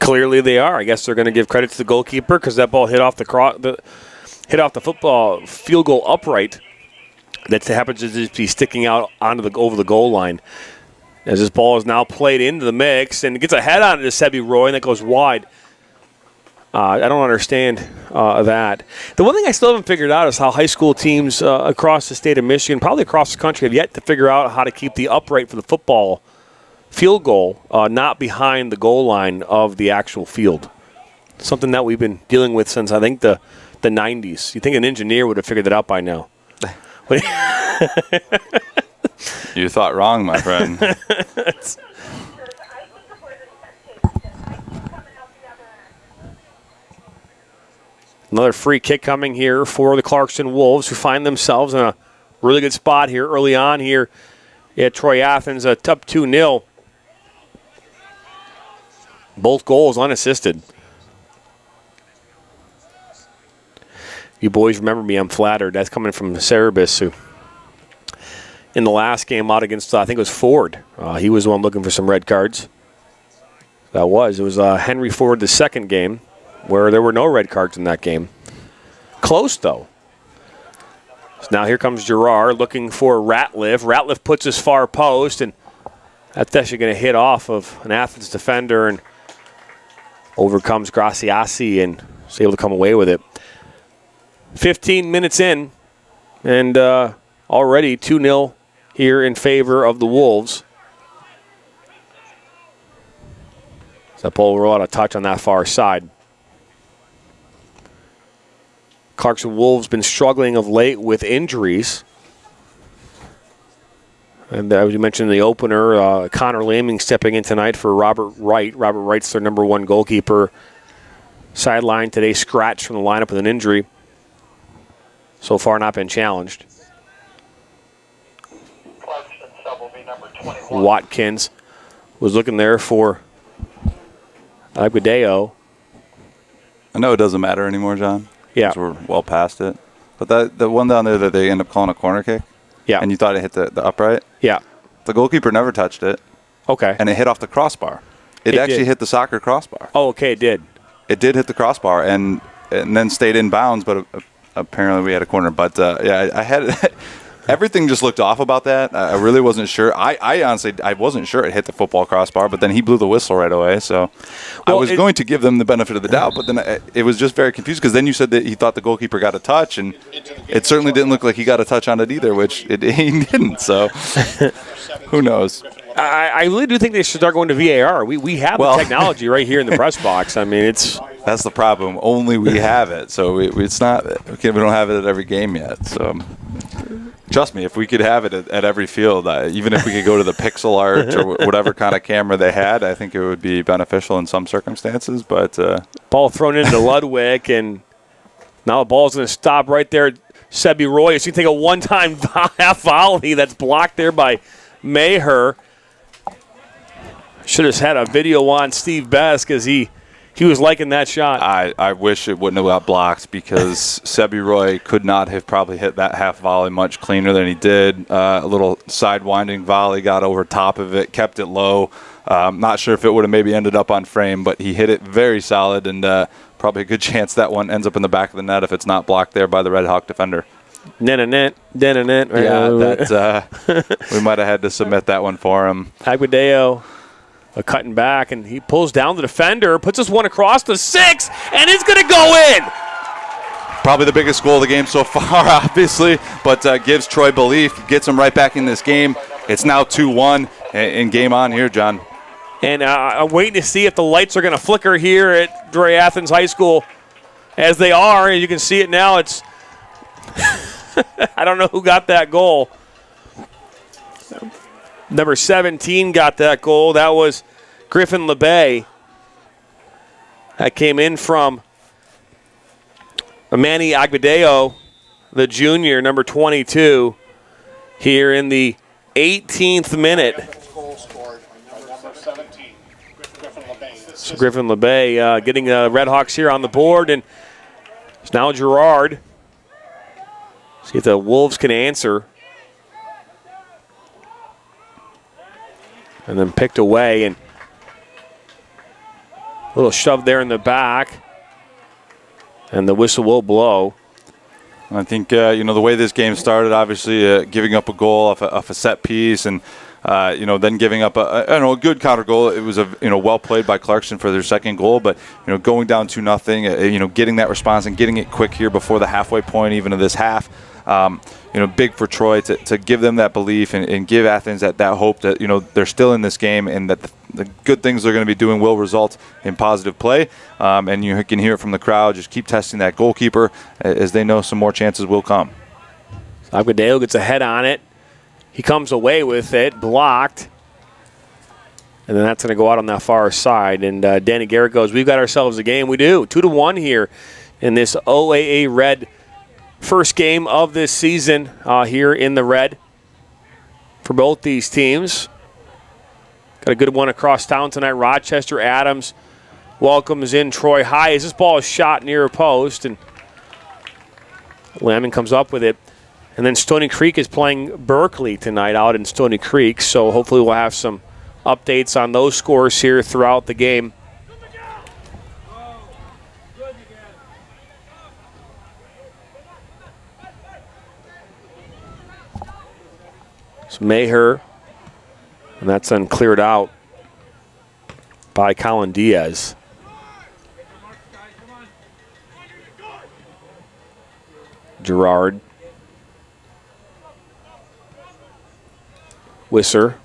Clearly they are. I guess they're going to give credit to the goalkeeper because that ball hit off the football field goal upright. That happens to just be sticking out over the goal line. As this ball is now played into the mix and gets a head on it to Sebi Roy, and that goes wide. I don't understand that. The one thing I still haven't figured out is how high school teams across the state of Michigan, probably across the country, have yet to figure out how to keep the upright for the football field goal not behind the goal line of the actual field. Something that we've been dealing with since, I think, the 90s. You think an engineer would have figured that out by now. You thought wrong, my friend. Another free kick coming here for the Clarkston Wolves, who find themselves in a really good spot here early on here at Troy Athens, up 2-0. Both goals unassisted. You boys remember me, I'm flattered. That's coming from Cerebus, who in the last game out against, I think it was Ford. He was the one looking for some red cards. It was Henry Ford the second game, where there were no red cards in that game. Close, though. So now here comes Gerard looking for Ratliff. Ratliff puts his far post, and that's actually going to hit off of an Athens defender and overcomes Graciasi and is able to come away with it. 15 minutes in, and already 2-0 here in favor of the Wolves. So that ball will roll out a touch on that far side. Clarkson Wolves been struggling of late with injuries. And as you mentioned in the opener, Connor Laming stepping in tonight for Robert Wright. Robert Wright's their number one goalkeeper. Sidelined today, scratched from the lineup with an injury. So far not been challenged. Watkins was looking there for Aguadeo. I know it doesn't matter anymore, John. Yeah. We're well past it. But the one down there that they end up calling a corner kick, yeah, and you thought it hit the upright? Yeah. The goalkeeper never touched it. Okay. And it hit off the crossbar. It actually did. hit the soccer crossbar. Oh, okay, it did. It did hit the crossbar and then stayed in bounds, but apparently we had a corner. But, yeah, I had it. Everything just looked off about that. I really wasn't sure. I honestly wasn't sure it hit the football crossbar, but then he blew the whistle right away. So I was going to give them the benefit of the doubt, but then it was just very confused because then you said that he thought the goalkeeper got a touch, and it certainly didn't look like he got a touch on it either, which he didn't. So who knows? I really do think they should start going to VAR. We have the technology right here in the press box. I mean, that's the problem. Only we have it, so it's not. We don't have it at every game yet. So. Trust me, if we could have it at every field, even if we could go to the pixel art or whatever kind of camera they had, I think it would be beneficial in some circumstances. But ball thrown into Ludwig, and now the ball's going to stop right there. Sebi Roy is going to take a one-time half volley that's blocked there by Maher. Should have had a video on Steve Best because he was liking that shot. I wish it wouldn't have got blocked because Sebi Roy could not have probably hit that half volley much cleaner than he did. A little side-winding volley, got over top of it, kept it low. Not sure if it would have maybe ended up on frame, but he hit it very solid, and probably a good chance that one ends up in the back of the net if it's not blocked there by the Red Hawk defender. Net. Yeah, we might have had to submit that one for him. Aguadeo. Cutting back, and he pulls down the defender, puts this one across the 6, and it's going to go in. Probably the biggest goal of the game so far, obviously, but gives Troy belief, gets him right back in this game. It's now 2-1, and game on here, John. And I'm waiting to see if the lights are going to flicker here at Troy Athens High School, as they are. And you can see it now. It's I don't know who got that goal. Number 17 got that goal. That was Griffin LeBay. That came in from Manny Aguadeo, the junior, number 22, here in the 18th minute. So Griffin LeBay getting Red Hawks here on the board, and it's now Gerard. See if the Wolves can answer. And then picked away, and a little shove there in the back, and the whistle will blow. I think, the way this game started, obviously giving up a goal off a set piece, and Then giving up a good counter goal. It was well played by Clarkston for their second goal, but going down 2-0, getting that response and getting it quick here before the halfway point even of this half. Big for Troy to give them that belief and give Athens that hope that they're still in this game and that the good things they're going to be doing will result in positive play. And you can hear it from the crowd. Just keep testing that goalkeeper as they know some more chances will come. Agudelo gets a head on it. He comes away with it, blocked. And then that's going to go out on that far side. And Danny Garrett goes, we've got ourselves a game. We do. 2-1 here in this OAA Red first game of this season here in the Red for both these teams. Got a good one across town tonight. Rochester Adams welcomes in Troy High as this ball is shot near a post. And Laming comes up with it. And then Stony Creek is playing Berkeley tonight out in Stony Creek, so hopefully we'll have some updates on those scores here throughout the game. So Maher, and that's then cleared out by Colin Diaz. Gerard. Wisser.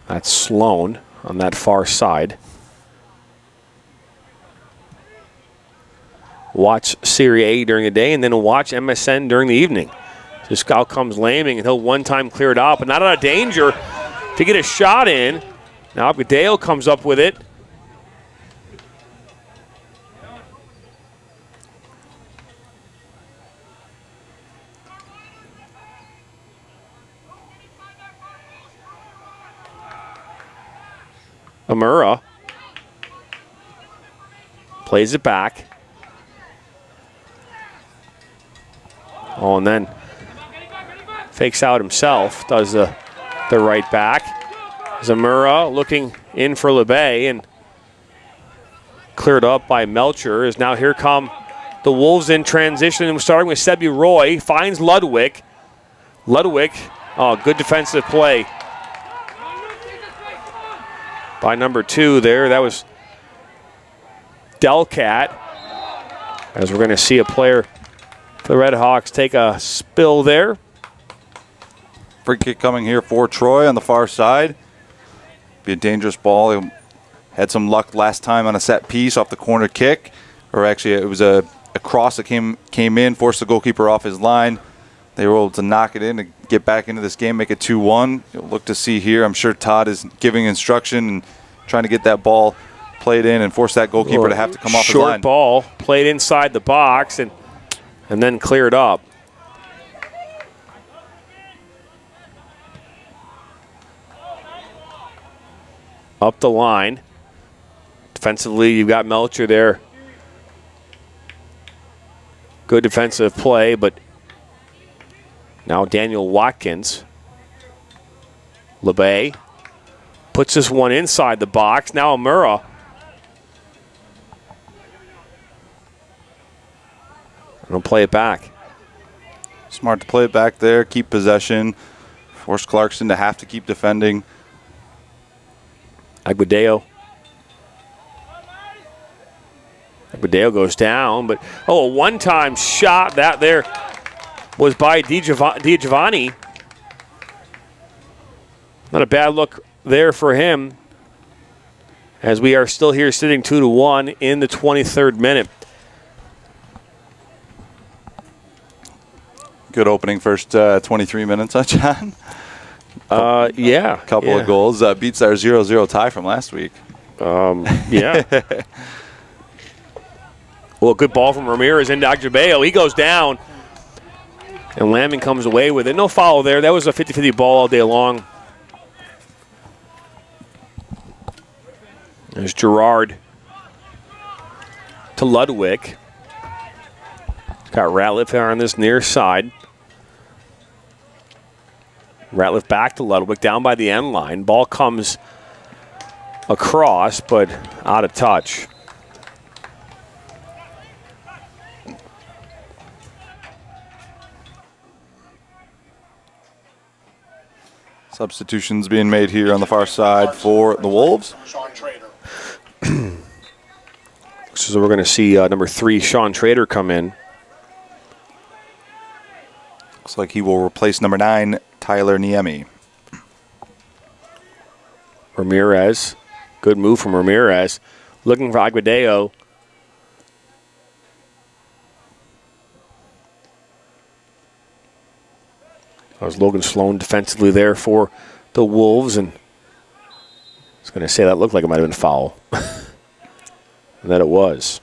That's Sloan on that far side. Watch Serie A during the day and then watch MSN during the evening. Just out comes Laming and he'll one time clear it out, but not out of danger to get a shot in. Now Agudelo comes up with it. Amura plays it back. Oh, and then fakes out himself, does the right back. Zamura looking in for LeBay and cleared up by Melcher. Is now here come the Wolves in transition, starting with Sebi Roy, finds Ludwig. Ludwig, good defensive play by number 2 there. That was Delcat. As we're going to see a player for the Red Hawks take a spill there. Free kick coming here for Troy on the far side. Be a dangerous ball. He had some luck last time on a set piece off the corner kick. Or actually it was a cross that came in, forced the goalkeeper off his line. They were able to knock it in and get back into this game, make it 2-1. You'll look to see here. I'm sure Todd is giving instruction and trying to get that ball played in and force that goalkeeper to have to come off his line. Short ball played inside the box and then cleared up. Up the line. Defensively, you've got Melcher there. Good defensive play, but now Daniel Watkins. LeBay puts this one inside the box. Now Amura. And he'll play it back. Smart to play it back there, keep possession, force Clarkston to have to keep defending. Agudelo goes down, but a one-time shot that there was by DiGiovanni. Not a bad look there for him, as we are still here sitting 2-1 in the 23rd minute. Good opening first 23 minutes, huh, John? Yeah. Couple of goals. Beats our 0-0 tie from last week. Yeah. Well, good ball from Ramirez into Agudelo. He goes down, and Laming comes away with it. No foul there. That was a 50-50 ball all day long. There's Gerard to Ludwig. Got Ratliff here on this near side. Ratliff back to Ludwig, down by the end line. Ball comes across, but out of touch. Substitutions being made here on the far side for the Wolves. So we're going to see number 3, Sean Trader, come in. Looks like he will replace number 9, Tyler Niemi. Ramirez. Good move from Ramirez. Looking for Aguadeo. That was Logan Sloan defensively there for the Wolves. And I was going to say that looked like it might have been foul. And that it was.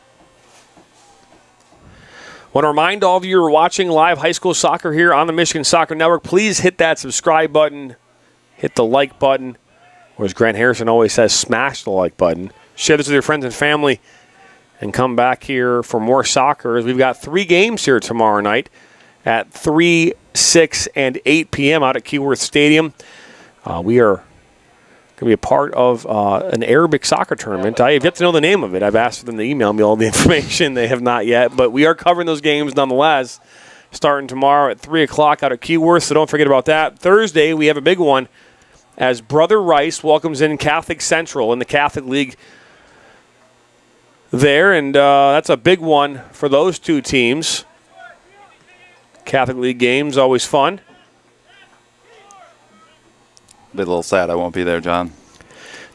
Want to remind all of you who are watching live high school soccer here on the Michigan Soccer Network, please hit that subscribe button, hit the like button, or as Grant Harrison always says, smash the like button. Share this with your friends and family, and come back here for more soccer, as we've got 3 games here tomorrow night at 3, 6, and 8 p.m. out at Keyworth Stadium. We are going to be a part of an Arabic soccer tournament. I have yet to know the name of it. I've asked them to email me all the information. They have not yet. But we are covering those games nonetheless, starting tomorrow at 3 o'clock out at Keyworth, so don't forget about that. Thursday, we have a big one as Brother Rice welcomes in Catholic Central in the Catholic League there. And that's a big one for those 2 teams. Catholic League games, always fun. Be a little sad I won't be there, John.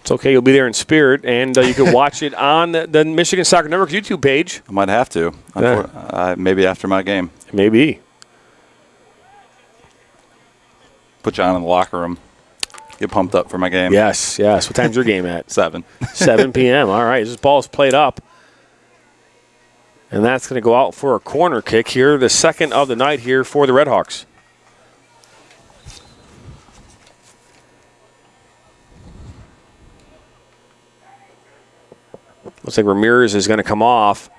It's okay. You'll be there in spirit, and you can watch it on the Michigan Soccer Network YouTube page. I might have to. Maybe after my game. Maybe. Put John in the locker room. Get pumped up for my game. Yes. What time's your game at? 7. 7 p.m. All right. This ball's played up. And that's going to go out for a corner kick here, the second of the night here for the Redhawks. Looks like Ramirez is going to come off.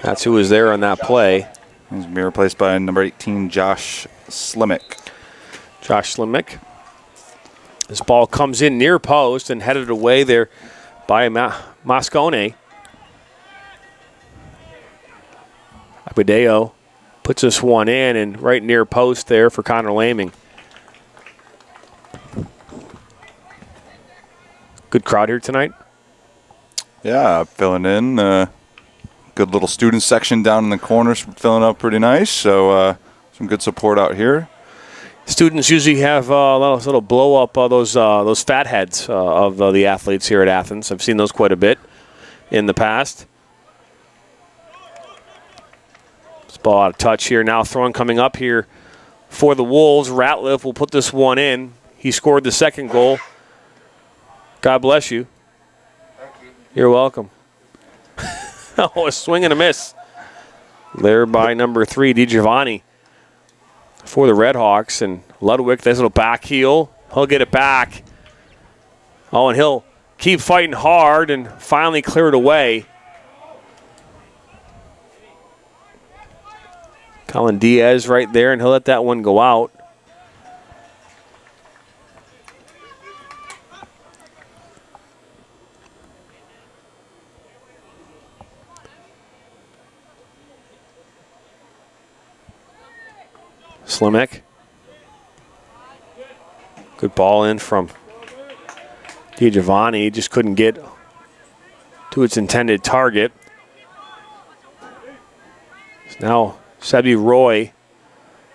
That's who was there on that play. He's going to be replaced by number 18, Josh Slimick. Josh Slimick. This ball comes in near post and headed away there by Moscone. Aguadeo puts this one in and right near post there for Connor Laming. Good crowd here tonight. Yeah, filling in. Good little student section down in the corners, filling up pretty nice. So some good support out here. Students usually have little blow up those fat heads of the athletes here at Athens. I've seen those quite a bit in the past. This ball out of touch here. Now throwing coming up here for the Wolves. Ratliff will put this one in. He scored the second goal. God bless you. You're welcome. Oh, a swing and a miss. There by number 3, DiGiovanni for the Redhawks. And Ludwig, this little back heel. He'll get it back. Oh, and he'll keep fighting hard and finally clear it away. Colin Diaz right there, and he'll let that one go out. Slimek. Good ball in from DiGiovanni. Just couldn't get to its intended target. So now Sebi Roy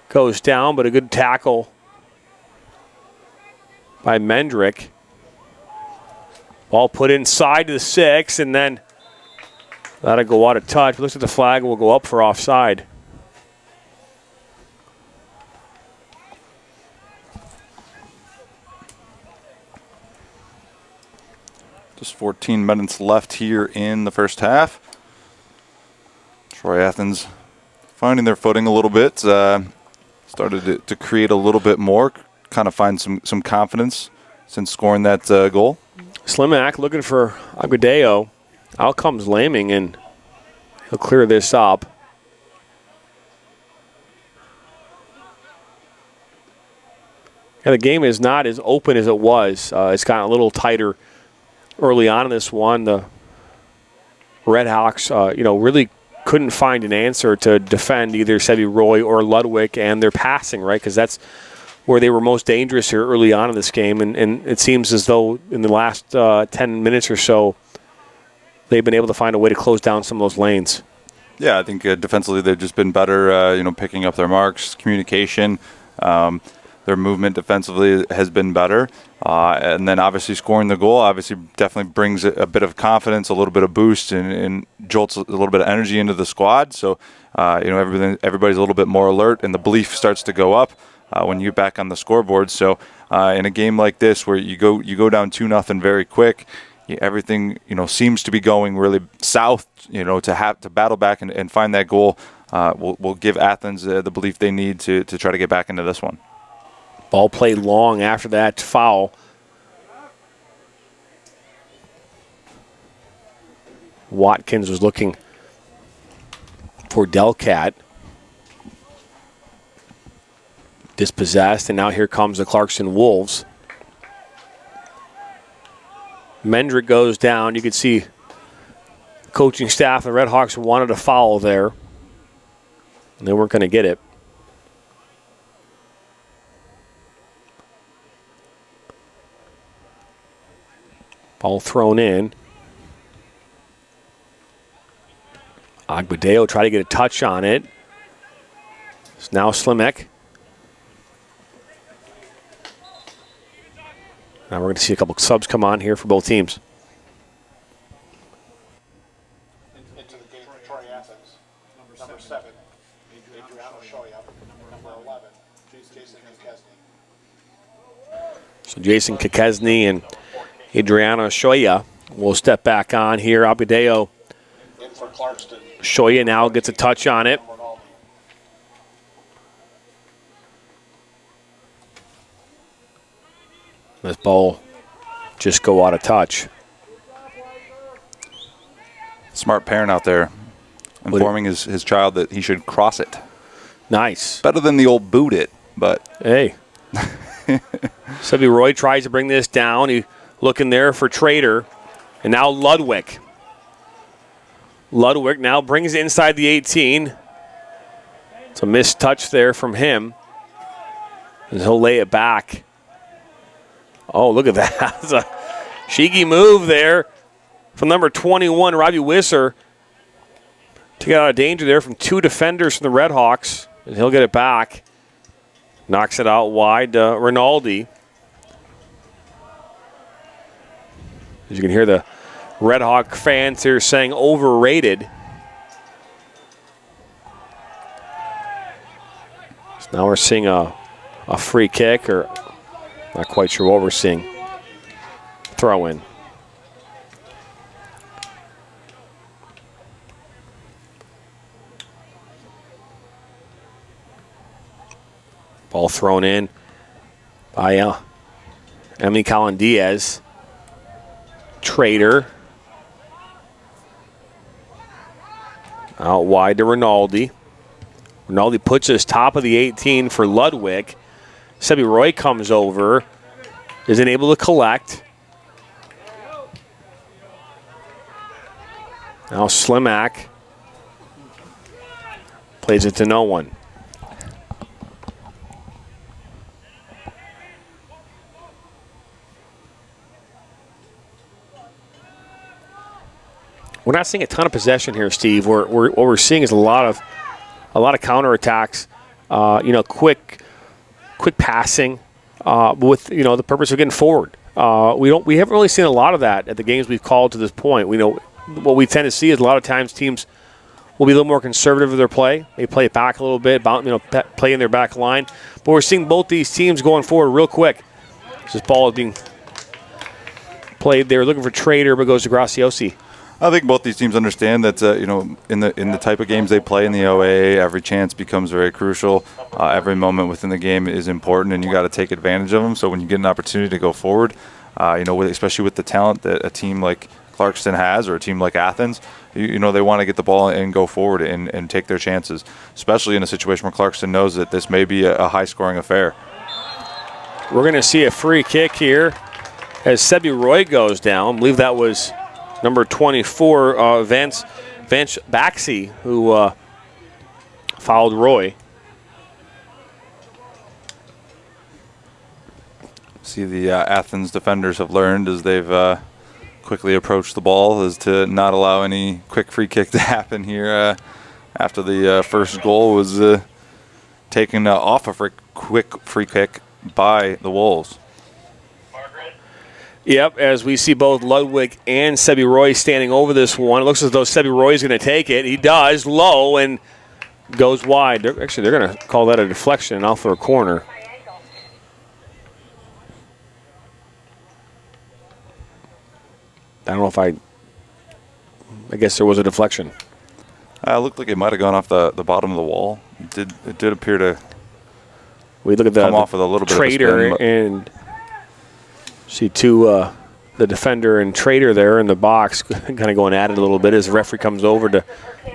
goes down, but a good tackle by Mendrick. Ball put inside to the 6, and then that'll go out of touch. Looks like the flag will go up for offside. Just 14 minutes left here in the first half. Troy Athens finding their footing a little bit. Started to create a little bit more, kind of find some confidence since scoring that goal. Slimak looking for Aguadeo. Out comes Laming, and he'll clear this up. Yeah, the game is not as open as it was. It's gotten a little tighter early on in this one. The Redhawks, really couldn't find an answer to defend either Sebi Roy or Ludwig and their passing, right? Because that's where they were most dangerous here early on in this game, and it seems as though in the last 10 minutes or so, they've been able to find a way to close down some of those lanes. Yeah, I think defensively they've just been better, picking up their marks, communication. Their movement defensively has been better. And then obviously scoring the goal obviously definitely brings a bit of confidence, a little bit of boost, and jolts a little bit of energy into the squad. So, everybody's a little bit more alert, and the belief starts to go up when you get back on the scoreboard. So in a game like this where you go down 2-0 very quick, everything seems to be going really south. To have to battle back and find that goal will give Athens the belief they need to try to get back into this one. Ball played long after that foul. Watkins was looking for Delcat. Dispossessed, and now here comes the Clarkston Wolves. Mendrick goes down. You can see the coaching staff, the Redhawks wanted a foul there, and they weren't going to get it. Ball thrown in. Agbadeo tried to get a touch on it. It's now Slimek. Now we're going to see a couple subs come on here for both teams. Into the game for Troy Athens. Number 7, Adriano Shoya. Number 11, Jason Kakesny. So Jason Kakesny and Adriano Shoya will step back on here. Agbadeo. In for Clarkston. Shoya now gets a touch on it. This ball just go out of touch. Smart parent out there informing his child that he should cross it. Nice. Better than the old boot it, but. Hey. Sebby Roy tries to bring this down. He looking there for Trader. And now Ludwig. Ludwig now brings it inside the 18. It's a missed touch there from him. And he'll lay it back. Oh, look at that. That's a cheeky move there from number 21, Robbie Wisser, to get out of danger there from two defenders from the Redhawks. And he'll get it back. Knocks it out wide to Rinaldi. As you can hear the Redhawk fans here saying overrated. So now we're seeing a free kick, or not quite sure what we're seeing. Throw in. Ball thrown in by Emily Collin Diaz. Trader. Out wide to Rinaldi. Rinaldi puts his top of the 18 for Ludwig. Sebby Roy comes over. Isn't able to collect. Now Slimak plays it to no one. We're not seeing a ton of possession here, Steve. What we're seeing is a lot of counterattacks. Quick passing with the purpose of getting forward. We haven't really seen a lot of that at the games we've called to this point. We know what we tend to see is a lot of times teams will be a little more conservative with their play. They play it back a little bit, play in their back line. But we're seeing both these teams going forward real quick. This ball is being played there, looking for Trader, but goes to Graciosi. I think both these teams understand that in the type of games they play in the OAA, every chance becomes very crucial. Every moment within the game is important, and you got to take advantage of them. So when you get an opportunity to go forward, especially with the talent that a team like Clarkston has, or a team like Athens, they want to get the ball and go forward and take their chances, especially in a situation where Clarkston knows that this may be a high-scoring affair. We're going to see a free kick here as Sebby Roy goes down. I believe that was number 24, Vance Baxi, who fouled Roy. See the Athens defenders have learned as they've quickly approached the ball is to not allow any quick free kick to happen here after the first goal was taken off a quick free kick by the Wolves. Yep, as we see both Ludwig and Sebi Roy standing over this one. It looks as though Sebi Roy is going to take it. He does, low, and goes wide. They're going to call that a deflection off for a corner. I don't know if I guess there was a deflection. It looked like it might have gone off the bottom of the wall. It did appear to we look at come off with a little bit Trader of a spin, and see the defender and Trader there in the box kind of going at it a little bit as the referee comes over to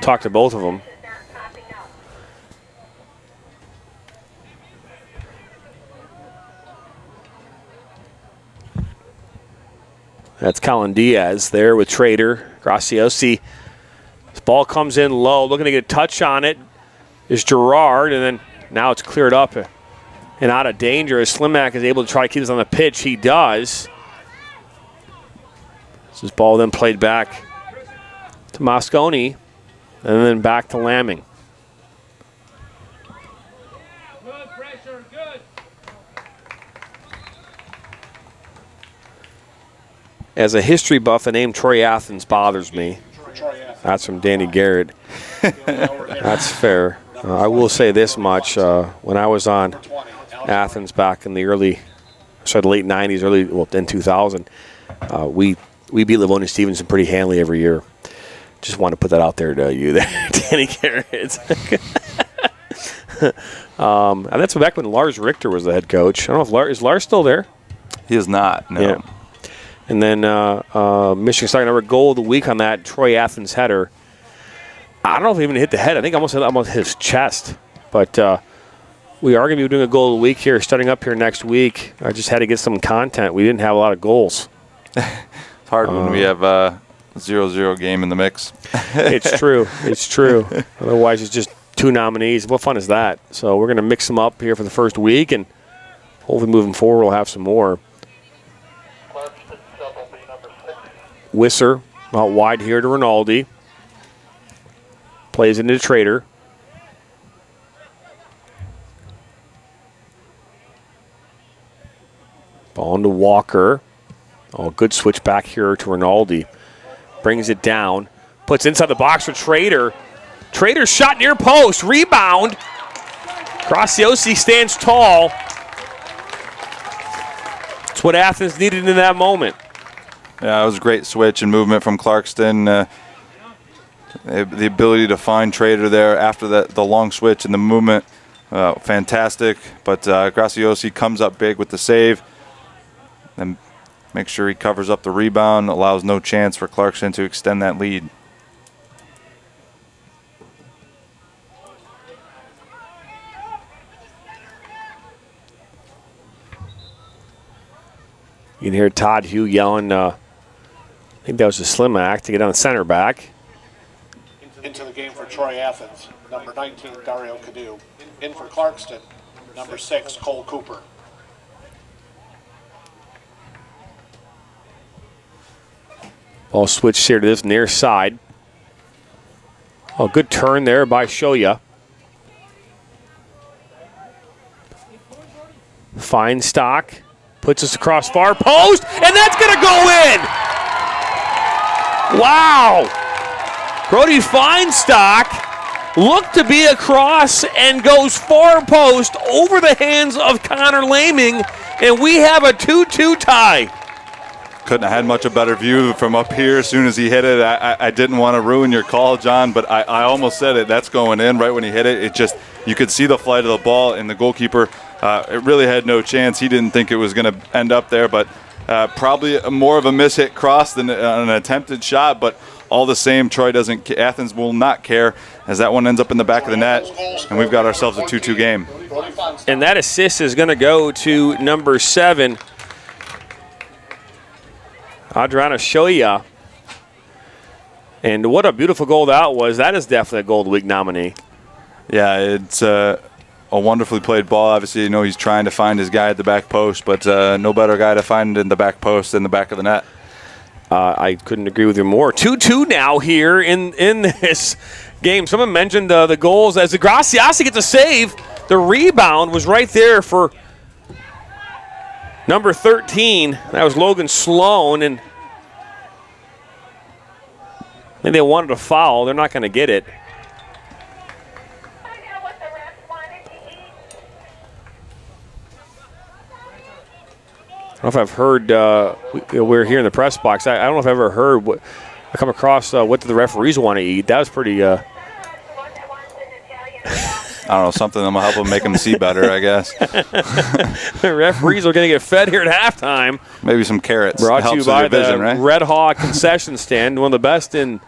talk to both of them. That's Colin Diaz there with Trader. Graciosi. This ball comes in low, looking to get a touch on it. Is Gerard, and then now it's cleared up and out of danger as Slimak is able to try to keep this on the pitch. He does. This ball then played back to Mosconi and then back to Lamming. As a history buff, the name Troy Athens bothers me. That's from Danny Garrett. That's fair. I will say this much. When I was on Athens back in the late 90s, in 2000, we beat Livonia Stevenson pretty handily every year. Just want to put that out there to you there, Danny Garrett. And that's back when Lars Richter was the head coach. I don't know if is Lars still there? He is not, no. Yeah. And then Michigan State number goal of the week on that Troy Athens header. I don't know if he even hit the head. I think almost hit his chest. But we are going to be doing a goal of the week here, starting up here next week. I just had to get some content. We didn't have a lot of goals. It's hard when we have a 0-0 game in the mix. It's true. It's true. Otherwise, it's just 2 nominees. What fun is that? So we're going to mix them up here for the first week, and hopefully moving forward we'll have some more. Wisser out wide here to Rinaldi. Plays into Trader. Ball into Walker. Oh, good switch back here to Rinaldi. Brings it down. Puts inside the box for Trader. Trader shot near post. Rebound. Graciosi stands tall. That's what Athens needed in that moment. Yeah, it was a great switch and movement from Clarkston. The ability to find Trader there after the long switch and the movement, fantastic. But Graciosi comes up big with the save. And makes sure he covers up the rebound, allows no chance for Clarkston to extend that lead. You can hear Todd Hugh yelling, I think that was a slim act to get on the center back. Into the game for Troy Athens, number 19, Dario Cadu. In for Clarkston, number 6, Cole Cooper. Ball switched here to this near side. Oh, good turn there by Shoya. Feinstock puts us across far post, and that's going to go in! Wow! Brody Feinstock looked to be across and goes far post over the hands of Connor Laming, and we have a 2-2 tie. Couldn't have had much a better view from up here as soon as he hit it. I didn't want to ruin your call, John, but I almost said it. That's going in right when he hit it. It just, you could see the flight of the ball, and the goalkeeper, it really had no chance. He didn't think it was going to end up there, but probably more of a miss-hit cross than an attempted shot, but all the same, Athens will not care as that one ends up in the back of the net, and we've got ourselves a 2-2 game. And that assist is going to go to number 7, Adriana Shoya. And what a beautiful goal that was. That is definitely a Goal of the Week nominee. Yeah, it's a wonderfully played ball. Obviously, you know, he's trying to find his guy at the back post, but no better guy to find in the back post than the back of the net. I couldn't agree with you more. 2-2 now here in this game. Someone mentioned the goals as Graciasi gets a save. The rebound was right there for number 13. That was Logan Sloan, and I think they wanted a foul. They're not going to get it. I don't know if I've heard, we're here in the press box. I don't know if I've ever heard, I come across what do the referees want to eat. That was pretty. I don't know, something that will help them make them see better, I guess. The referees are going to get fed here at halftime. Maybe some carrots. Brought to you by vision, the right? Red Hawk concession stand, one of the best in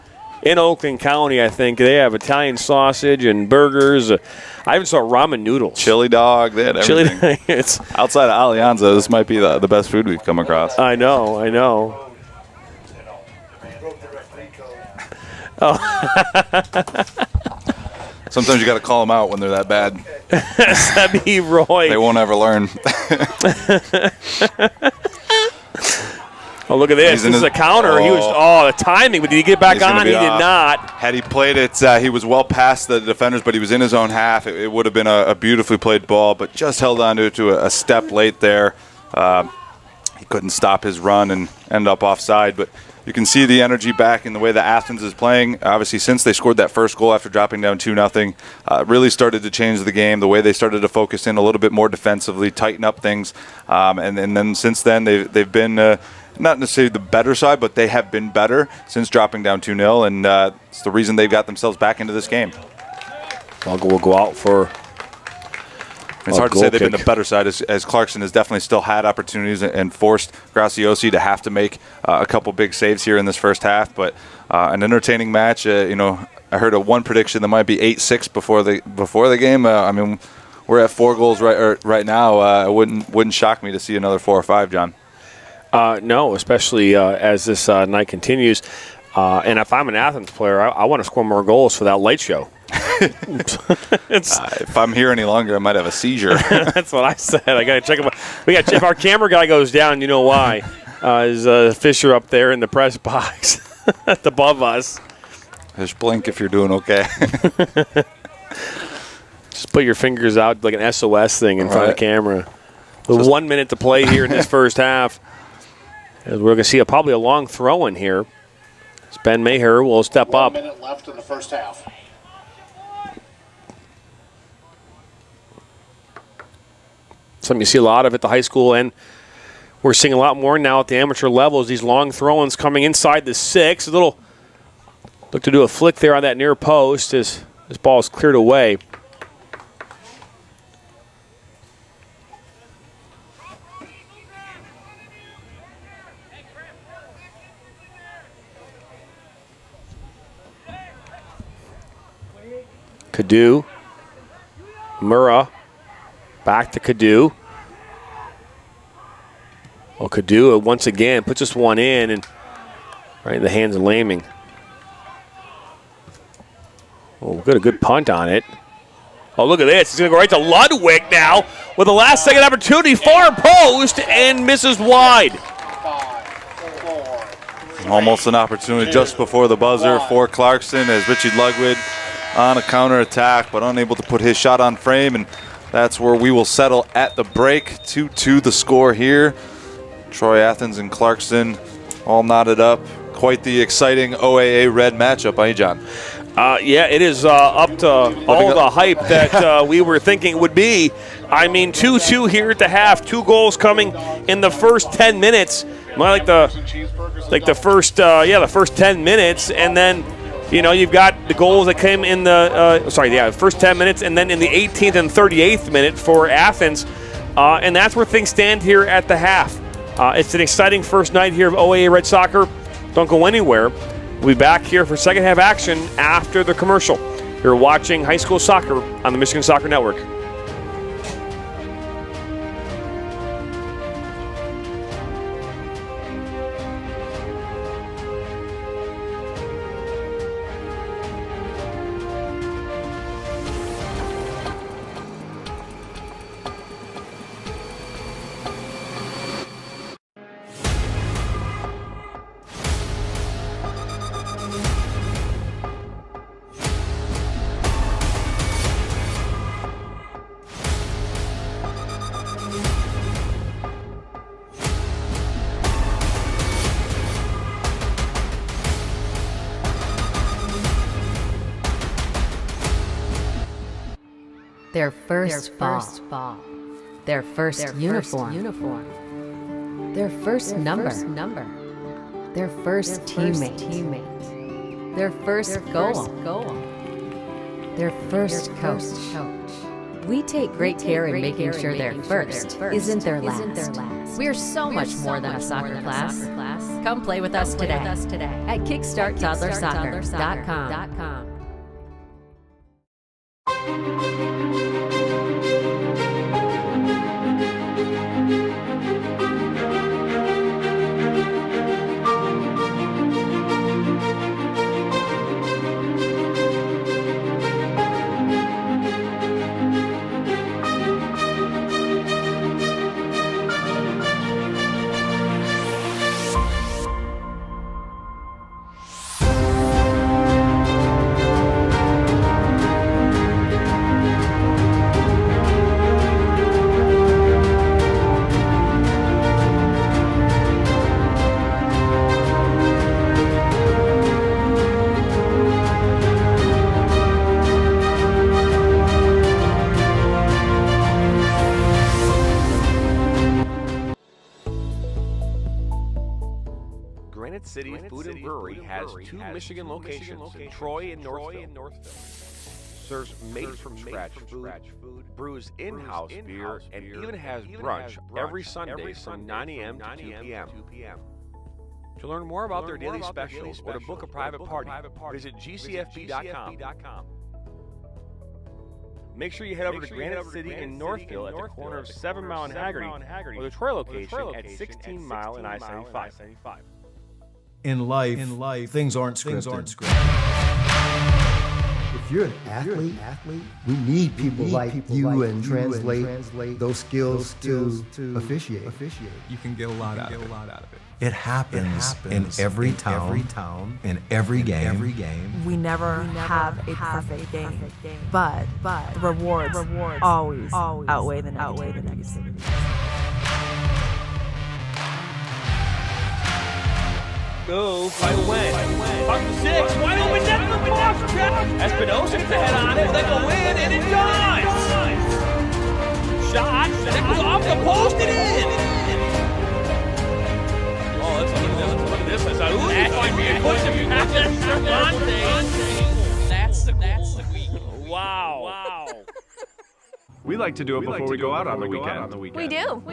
Oakland County, I think. They have Italian sausage and burgers. I even saw ramen noodles. Chili dog. They had everything. It's outside of Alianza, this might be the best food we've come across. I know. Oh. Sometimes you got to call them out when they're that bad. Sebby Roy. They won't ever learn. Oh, look at this. This is a counter. He was, the timing, but did he get back on? He did not. Had he played it, he was well past the defenders, but he was in his own half. It would have been a beautifully played ball, but just held on to a step late there. He couldn't stop his run and end up offside, but you can see the energy back in the way that Athens is playing. Obviously, since they scored that first goal after dropping down 2-0, really started to change the game, the way they started to focus in a little bit more defensively, tighten up things. And then since then, they've been not necessarily the better side, but they have been better since dropping down 2-0, and it's the reason they've got themselves back into this game. We'll go out for It's hard to say they've been the better side, as Clarkson has definitely still had opportunities and forced Graciosi to have to make a couple big saves here in this first half. But an entertaining match. I heard one prediction that might be 8-6 before the game. I mean, we're at 4 goals right now. It wouldn't shock me to see another 4 or 5, John. No, especially as this night continues. And if I'm an Athens player, I want to score more goals for that light show. If I'm here any longer, I might have a seizure. That's what I said. I got to check him. If our camera guy goes down, you know why? Is Fisher up there in the press box above us? Just blink if you're doing okay. Just put your fingers out like an SOS thing in front of the camera. With 1 minute to play here in this first half. As we're going to see probably a long throw in here. As Ben Maher will step up. 1 minute left in the first half. Something you see a lot of at the high school, and we're seeing a lot more now at the amateur levels. These long throw-ins coming inside the 6. A little look to do a flick there on that near post as this ball is cleared away. Cadu, Murrah, back to Cadu. Well, Cadu once again puts this one in and right in the hands of Laming. Oh, got a good punt on it. Oh, look at this. He's going to go right to Ludwig now with a last-second opportunity. Far post and misses wide. Almost an opportunity just before the buzzer for Clarkston as Richie Ludwig on a counterattack, but unable to put his shot on frame, and that's where we will settle at the break. 2-2 the score here. Troy Athens and Clarkston all knotted up. Quite the exciting OAA Red matchup, eh, John? Yeah, it is up to all the hype that we were thinking it would be. I mean, 2-2 here at the half. 2 goals coming in the first 10 minutes. Like the first 10 minutes, and then you've got the goals that came in the first 10 minutes, and then in the 18th and 38th minute for Athens, and that's where things stand here at the half. It's an exciting first night here of OAA Red Soccer. Don't go anywhere. We'll be back here for second half action after the commercial. You're watching high school soccer on the Michigan Soccer Network. their first ball, their first uniform, their first number, their first teammate, their first goal, their first coach. We take great care in making sure their first isn't their last. We're so much more than a soccer class. Come play with us today at kickstarttoddlersoccer.com. City Food and Brewery has two Michigan locations in Troy and Northville. Serves made-from-scratch food, brews in-house beer, and even has brunch every Sunday from 9 a.m. to 2 p.m. To learn more about their daily specials or to book a private party, visit gcfb.com. Make sure you head over to Granite City in Northville at the corner of 7 Mile and Haggerty, or the Troy location at 16 Mile and I-75. In life, things aren't scripted. If you're an athlete, we need people like you and translate those skills to officiate. You can get a lot out of it. It happens in every town, in every game. We never have a perfect game, but the rewards always outweigh the negativity. Go, by when? Up to 6, wide open net for the box, Espinosa gets the head on it, they go in, and it does! Shot, that goes off the post and in! Oh, let's look at this. That's a puts him past That's the week. Wow. We like to do it before we go out on the weekend. We do.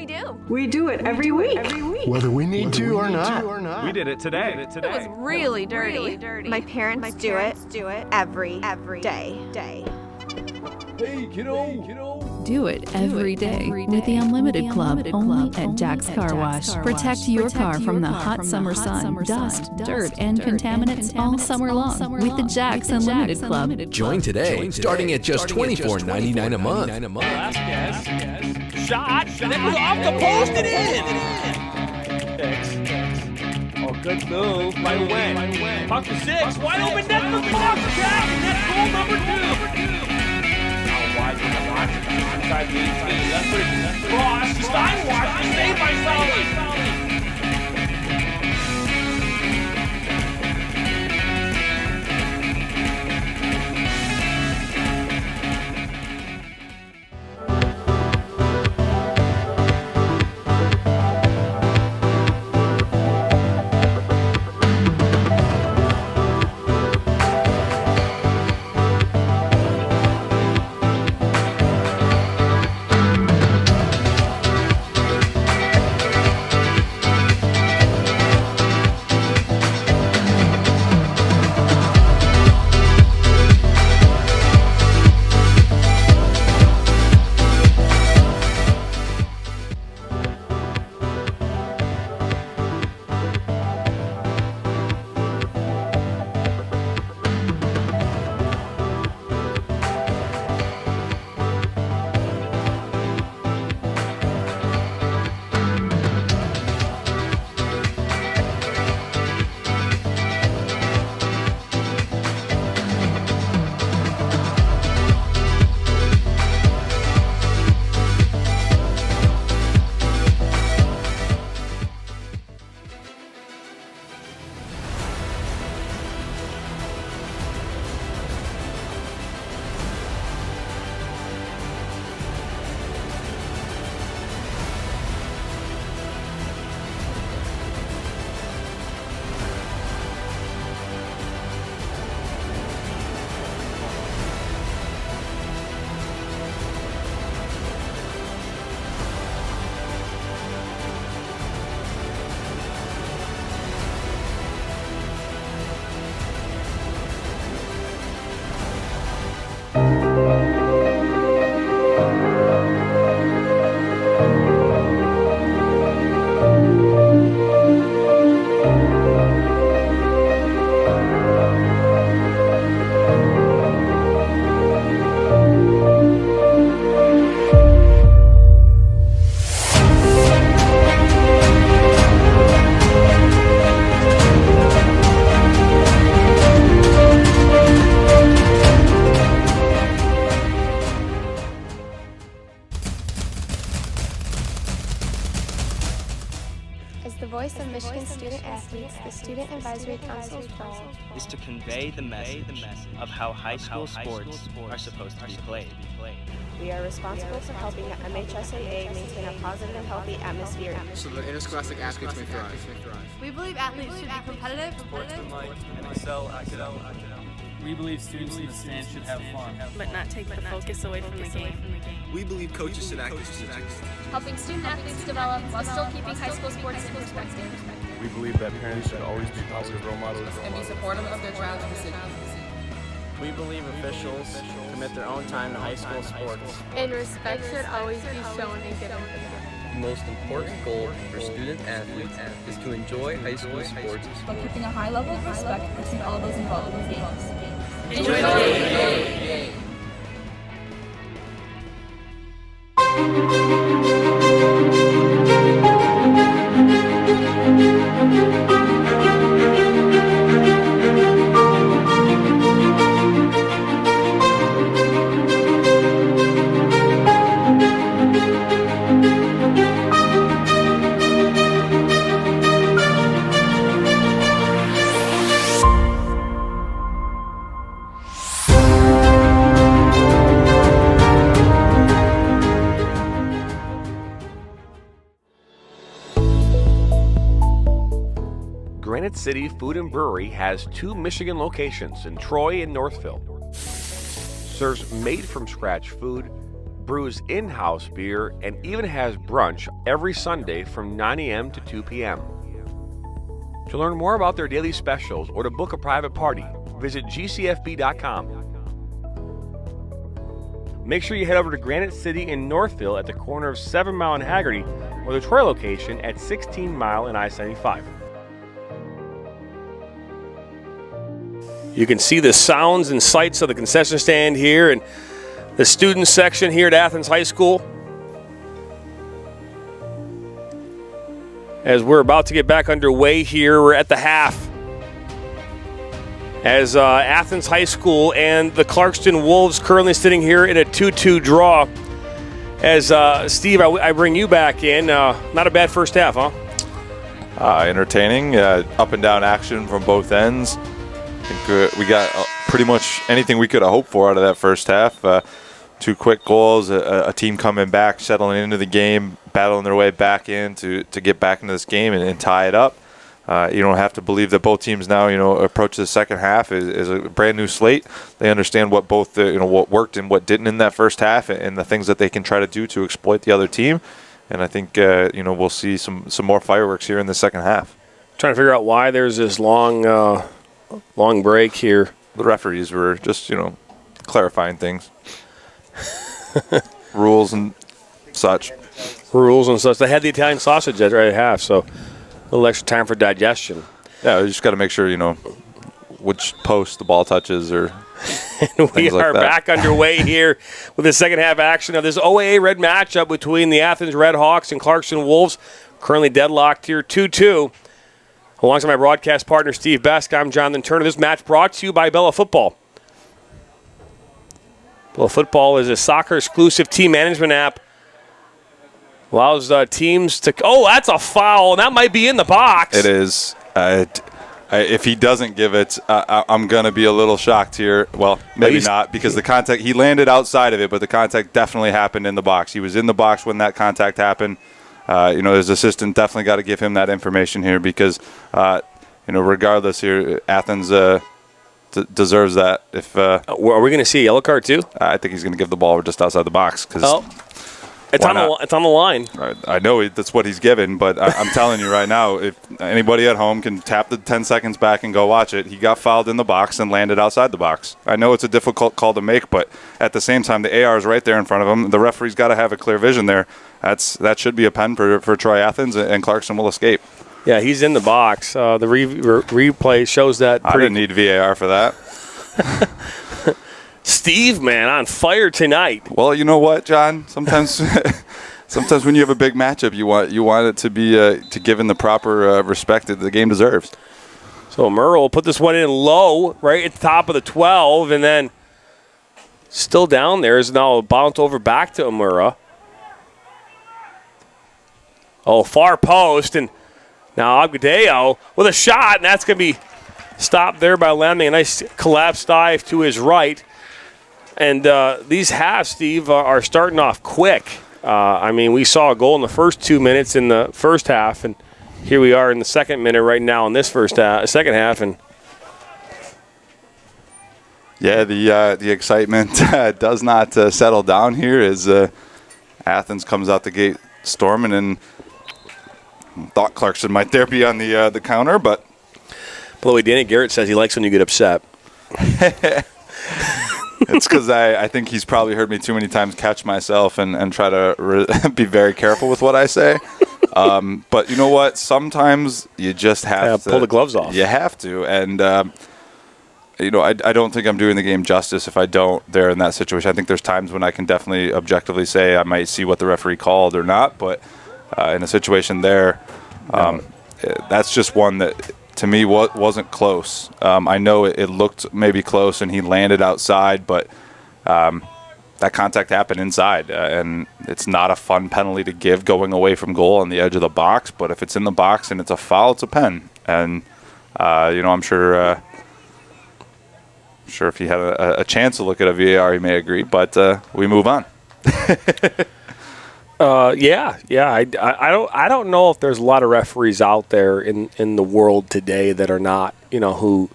We do it every week. Whether we need to or not. We did it today. It was really dirty. My parents do it every day. Hey, kiddo. Do it every day with the Unlimited Club only at Jack's Car Wash. Protect your car from the hot summer sun, dust, dirt, and contaminants all summer long with the Jack's Unlimited Club. Join today, starting at just $24.99 a month. Last guess. Shot, that goes off the post and in! Oh, good move by Wen. Puck to 6, wide open net for Fox, Jack, and that's goal number 2. Inside the 18, cross, Steinwatch, saved by Sully. the voice of Michigan student athletes, the Student Advisory Council's goal is to convey the message of how high school sports are supposed to be played. We are responsible for helping the MHSAA maintain a positive and healthy atmosphere so the interscholastic athletes may thrive. We believe athletes should be competitive, sportsmanlike, and excel academically. We believe students in the stands should have fun, but not take the focus away from the game. We believe coaches should act as teachers, helping student athletes develop while still keeping high school sports in perspective. We believe that parents should always be positive role models and be supportive of their child's decisions. We believe officials commit their own time to high school sports. And respect should always be shown and given. The most important goal for student athletes is to enjoy high school sports, but keeping a high level of respect between all those involved in the games. Enjoy the game! Granite City Food and Brewery has 2 Michigan locations in Troy and Northville. Serves made-from-scratch food, brews in-house beer, and even has brunch every Sunday from 9 a.m. to 2 p.m. To learn more about their daily specials or to book a private party, visit gcfb.com. Make sure you head over to Granite City in Northville at the corner of 7 Mile and Haggerty, or the Troy location at 16 Mile and I-75. You can see the sounds and sights of the concession stand here and the student section here at Athens High School. As we're about to get back underway here, we're at the half. As Athens High School and the Clarkston Wolves currently sitting here in a 2-2 draw. As Steve, I bring you back in. Not a bad first half, huh? Entertaining, up and down action from both ends. I think we got pretty much anything we could have hoped for out of that first half. 2 quick goals, a team coming back, settling into the game, battling their way back in to get back into this game and tie it up. You don't have to believe that both teams now, approach the second half is a brand new slate. They understand what both, what worked and what didn't in that first half, and the things that they can try to do to exploit the other team. And I think, we'll see some more fireworks here in the second half. Trying to figure out why there's this long break here. The referees were just, clarifying things. Rules and such. They had the Italian sausage right at half, so a little extra time for digestion. Yeah, we just got to make sure, which post the ball touches or we are back underway here with the second half action of this OAA Red matchup between the Athens Red Hawks and Clarkston Wolves. Currently deadlocked here 2-2. Alongside my broadcast partner, Steve Besk, I'm Jonathan Turner. This match brought to you by Bella Football. Bella Football is a soccer-exclusive team management app. Allows teams to... Oh, that's a foul, and that might be in the box. It is. If he doesn't give it, I'm going to be a little shocked here. Well, maybe not, because the contact... He landed outside of it, but the contact definitely happened in the box. He was in the box when that contact happened. His assistant definitely got to give him that information here because, regardless here, Athens deserves that. If are we going to see a yellow card too? I think he's going to give the ball just outside the box. It's on the line. I know that's what he's given, but I'm telling you right now, if anybody at home can tap the 10 seconds back and go watch it, he got fouled in the box and landed outside the box. I know it's a difficult call to make, but at the same time, the AR is right there in front of him. The referee's got to have a clear vision there. That should be a pen for Troy Athens, and Clarkston will escape. Yeah, he's in the box. The replay shows that. I didn't need VAR for that. Steve, man, on fire tonight. Well, you know what, John? Sometimes when you have a big matchup, you want it to be to given the proper respect that the game deserves. So Murrell will put this one in low, right at the top of the 12, and then still down there is now bounced over back to Amura. Oh, far post, and Now Agudelo with a shot, and that's going to be stopped there by Lemmy. A nice collapse dive to his right. And these halves, Steve, are starting off quick. I mean, we saw a goal in the first 2 minutes in the first half, and here we are in the second minute right now in this second half. And yeah, the excitement does not settle down here as Athens comes out the gate storming, and thought Clarkston might there be on the counter, but. By the way, Danny Garrett says he likes when you get upset. It's because I think he's probably heard me too many times catch myself and try to be very careful with what I say. But you know what? Sometimes you just have to pull the gloves off. You have to, and I don't think I'm doing the game justice if I don't there in that situation. I think there's times when I can definitely objectively say I might see what the referee called or not, but in a situation there, that's just one that to me wasn't close. I know it looked maybe close and he landed outside, but that contact happened inside, and it's not a fun penalty to give going away from goal on the edge of the box, but if it's in the box and it's a foul, it's a pen. And I'm sure if he had a chance to look at a VAR, he may agree, but we move on. I don't know if there's a lot of referees out there in the world today that are not, who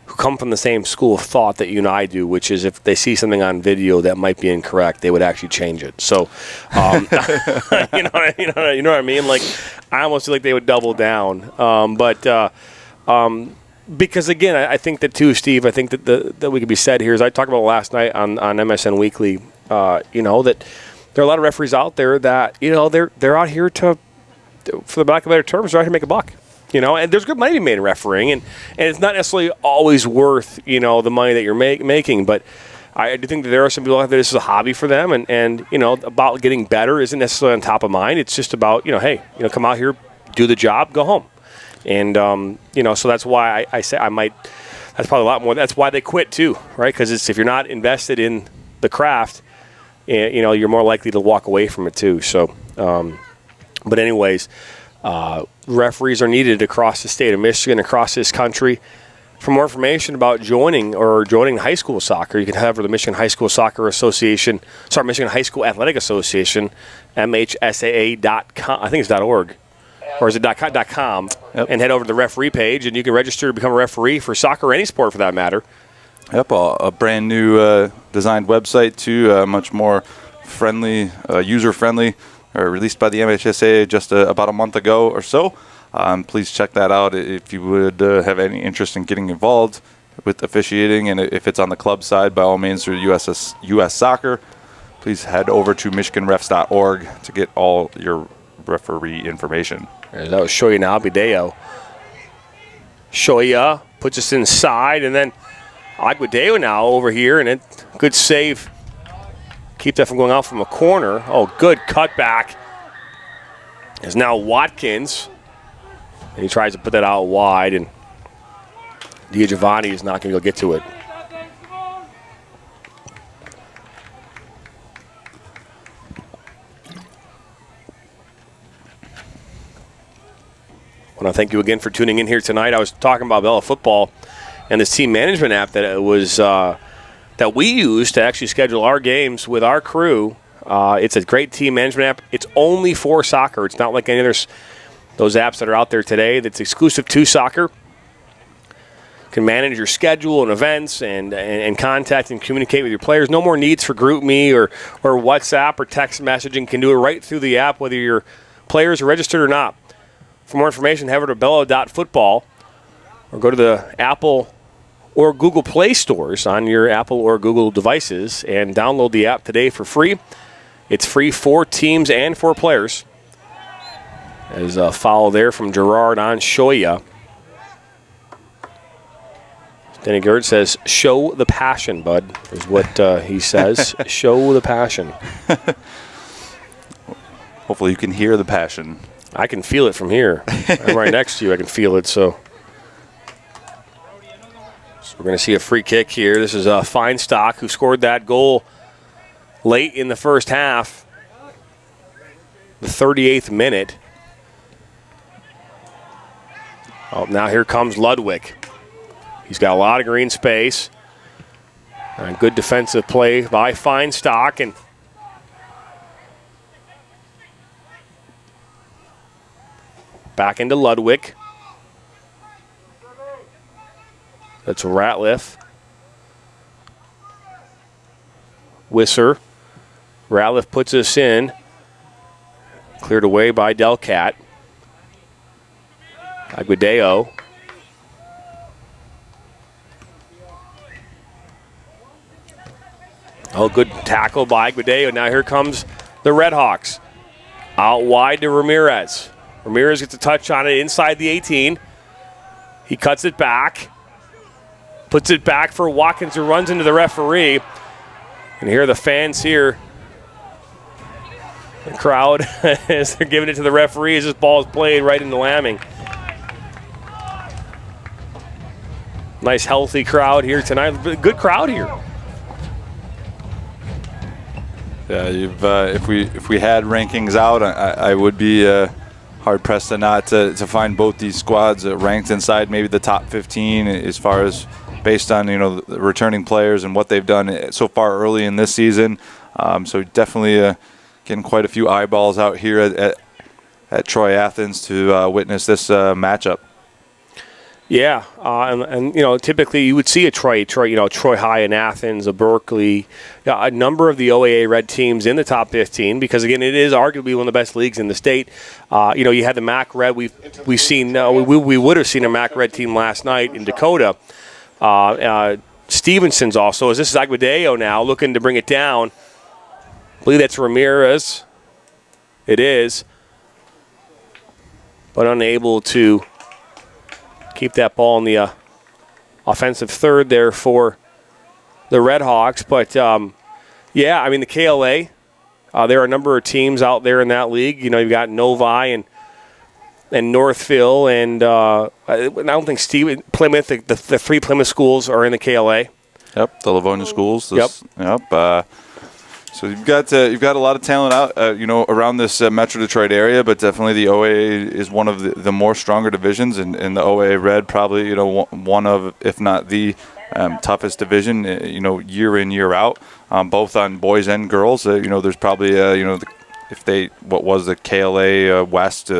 come from the same school of thought that you and I do, which is if they see something on video that might be incorrect, they would actually change it. So, you know what I mean? Like, I almost feel like they would double down. Because again, I think that too, Steve. I think that we could be said here, as I talked about last night on MSN Weekly. That there are a lot of referees out there that they're out here to, for the lack of better terms, they're out here to make a buck. And there's good money to be made in refereeing, and it's not necessarily always worth the money that you're making. But I do think that there are some people out there. This is a hobby for them, and about getting better isn't necessarily on top of mind. It's just about hey, come out here, do the job, go home. And, so that's why I say I might – that's probably a lot more. That's why they quit too, right? Because if you're not invested in the craft, you're more likely to walk away from it too. So, but anyways, referees are needed across the state of Michigan, across this country. For more information about joining high school soccer, you can head over to the Michigan High School Soccer Association – Michigan High School Athletic Association, MHSAA.com. I think it's .org. Or is it .com, yep. And head over to the referee page, and you can register to become a referee for soccer or any sport for that matter. Yep, a brand new designed website too, much more friendly, user-friendly, released by the MHSA just about a month ago or so. Please check that out if you would have any interest in getting involved with officiating, and if it's on the club side, by all means, through US Soccer, please head over to MichiganRefs.org to get all your referee information. That was Shoya Agudelo. Shoya puts us inside, and then Agudelo now over here, and good save. Keep that from going out from a corner. Oh, good cutback. Is now Watkins, and he tries to put that out wide, and Giovanni is not going to go get to it. I want to thank you again for tuning in here tonight. I was talking about Bella Football and this team management app that it was that we use to actually schedule our games with our crew. It's a great team management app. It's only for soccer. It's not like any other those apps that are out there today that's exclusive to soccer. You can manage your schedule and events and contact and communicate with your players. No more needs for GroupMe or WhatsApp or text messaging. You can do it right through the app, whether your players are registered or not. For more information, head over to bello.football or go to the Apple or Google Play stores on your Apple or Google devices and download the app today for free. It's free for teams and for players. There's a foul there from Gerard on Shoya. Danny Gerd says, show the passion, bud, is what he says. Show the passion. Hopefully you can hear the passion. I can feel it from here. I'm right next to you. I can feel it. So we're going to see a free kick here. This is Feinstock, who scored that goal late in the first half, the 38th minute. Oh, now here comes Ludwig. He's got a lot of green space. And good defensive play by Feinstock. And back into Ludwig. That's Ratliff. Wisser. Ratliff puts us in. Cleared away by Delcat. Aguadeo. Oh, good tackle by Aguadeo. Now here comes the Redhawks. Out wide to Ramirez. Ramirez gets a touch on it inside the 18. He cuts it back. Puts it back for Watkins, who runs into the referee. And here are the fans here. The crowd, as they're giving it to the referee, as this ball is played right into Lamming. Nice, healthy crowd here tonight. Good crowd here. Yeah, if we had rankings out, I would be hard pressed to not to find both these squads ranked inside maybe the top 15 as far as based on the returning players and what they've done so far early in this season. So definitely getting quite a few eyeballs out here at Troy Athens to witness this matchup. Yeah, and typically you would see a Troy High in Athens, a Berkeley, a number of the OAA Red teams in the top 15 because again it is arguably one of the best leagues in the state. You had the MAC Red. We've seen we would have seen a MAC Red team last night in Dakota. Stevenson's also, as this is Aguadeo now looking to bring it down. I believe that's Ramirez. It is, but unable to keep that ball in the offensive third there for the Redhawks. But, the KLA, there are a number of teams out there in that league. You've got Novi and Northville, and I don't think Plymouth, the three Plymouth schools are in the KLA. Yep, the Livonia schools. Yep. So you've got a lot of talent out, around this Metro Detroit area, but definitely the OA is one of the more stronger divisions, and the OA Red probably one of, if not the toughest division, year in year out, both on boys and girls. There's probably what was the KLA West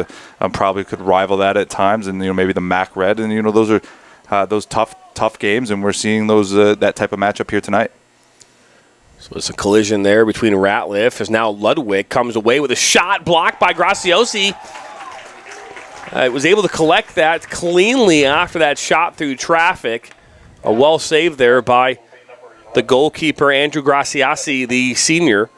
probably could rival that at times, and maybe the MAC Red, and those are those tough games, and we're seeing those that type of matchup here tonight. So it's a collision there between Ratliff, as now Ludwig comes away with a shot blocked by Graciosi. Was able to collect that cleanly after that shot through traffic. A well save there by the goalkeeper, Andrew Graciosi, the senior.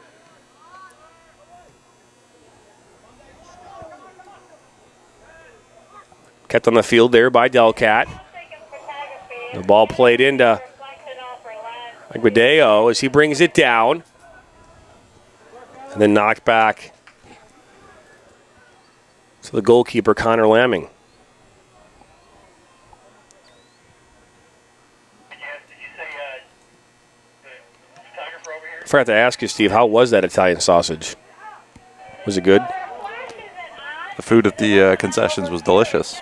Kept on the field there by Delcat. The ball played into Aguadeo as he brings it down. And then knocked back to the goalkeeper, Connor Lamming. I forgot to ask you, Steve, how was that Italian sausage? Was it good? The food at the concessions was delicious.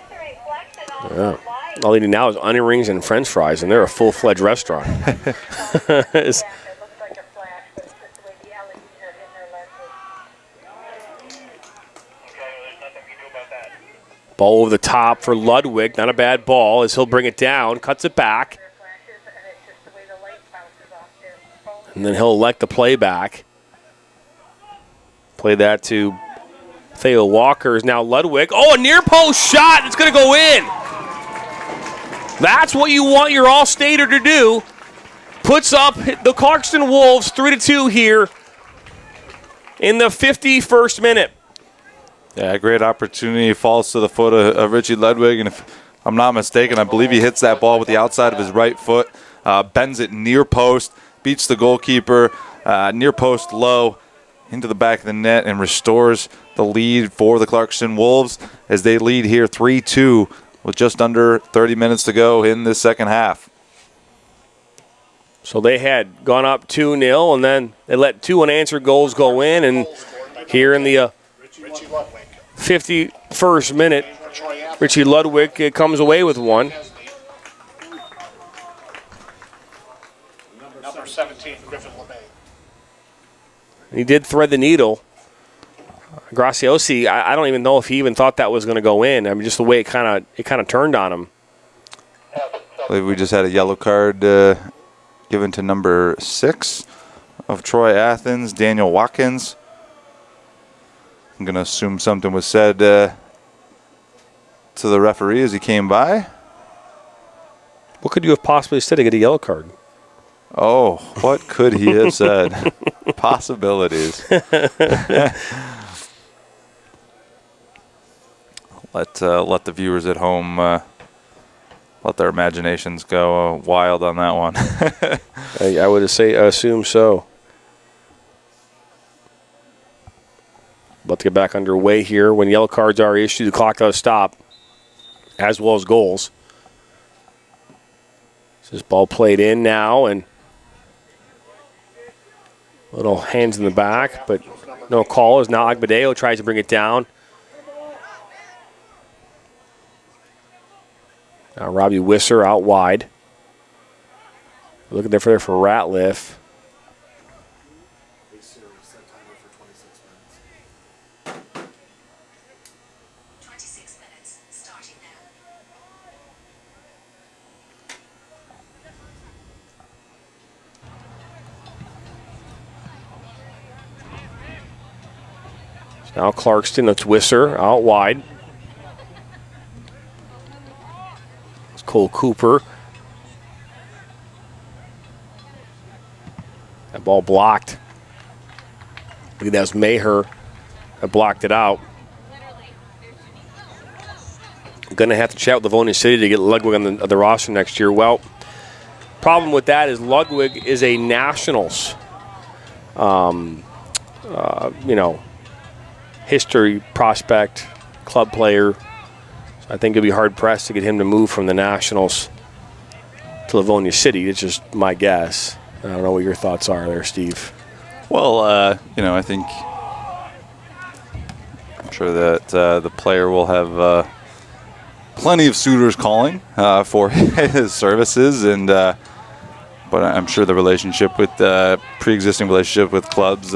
Yeah. All they do now is onion rings and French fries, and they're a full-fledged restaurant. Ball over the top for Ludwig. Not a bad ball as he'll bring it down, cuts it back. And then he'll elect the play back. Play that to Theo Walker. Is now Ludwig. Oh, a near post shot. It's going to go in. That's what you want your All-Stater to do. Puts up the Clarkston Wolves 3-2 here in the 51st minute. Yeah, great opportunity. Falls to the foot of Richie Ludwig, and if I'm not mistaken, I believe he hits that ball with the outside of his right foot, bends it near post, beats the goalkeeper, near post low, into the back of the net, and restores the lead for the Clarkston Wolves as they lead here 3-2 with just under 30 minutes to go in this second half. So they had gone up 2-0, and then they let two unanswered goals go in, and here in the 51st minute, Richie Ludwig comes away with one. Number 17, Griffin LeMay. He did thread the needle. Graciosi, I don't even know if he even thought that was going to go in. I mean, just the way it kind of turned on him. I believe we just had a yellow card given to number 6 of Troy Athens, Daniel Watkins. I'm going to assume something was said to the referee as he came by. What could you have possibly said to get a yellow card? Oh, what could he have said? Possibilities. Let the viewers at home let their imaginations go wild on that one. I would assume so. About to get back underway here. When yellow cards are issued, the clock does stop, as well as goals. This ball played in now, and little hands in the back, but no call as now Agbadeo tries to bring it down. Now Robbie Wisser out wide. Looking there for Ratliff. Now Clarkston, it's Wisser out wide. It's Cole Cooper. That ball blocked. Look at that, was Maher that blocked it out. Going to have to chat with Livonia City to get Ludwig on the roster next year. Well, problem with that is Ludwig is a Nationals, history prospect, club player. So I think it'd be hard pressed to get him to move from the Nationals to Livonia City. It's just my guess. I don't know what your thoughts are there, Steve. Well, I think I'm sure that the player will have plenty of suitors calling for his services, and but I'm sure the relationship with pre-existing relationship with clubs,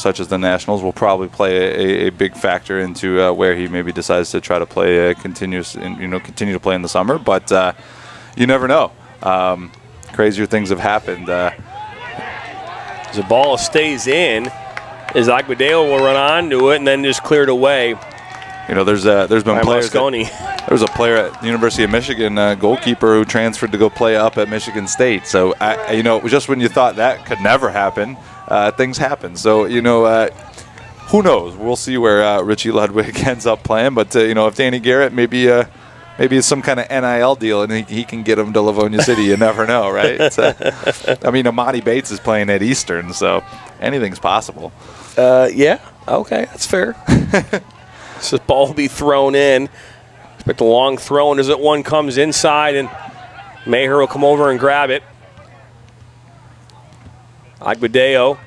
such as the Nationals, will probably play a big factor into where he maybe decides to try to play continue to play in the summer. But you never know. Crazier things have happened. The ball stays in, as Agbadeo will run onto it and then just cleared away. There's been players. There was a player at the University of Michigan, goalkeeper, who transferred to go play up at Michigan State. So, just when you thought that could never happen, things happen. So, who knows? We'll see where Richie Ludwig ends up playing. But, if Danny Garrett maybe it's some kind of NIL deal and he can get him to Livonia City, you never know, right? Amadi Bates is playing at Eastern, so anything's possible. Yeah, okay, that's fair. So the ball will be thrown in. Expect a long throw, and as it one comes inside, and Maher will come over and grab it. Agbadeo,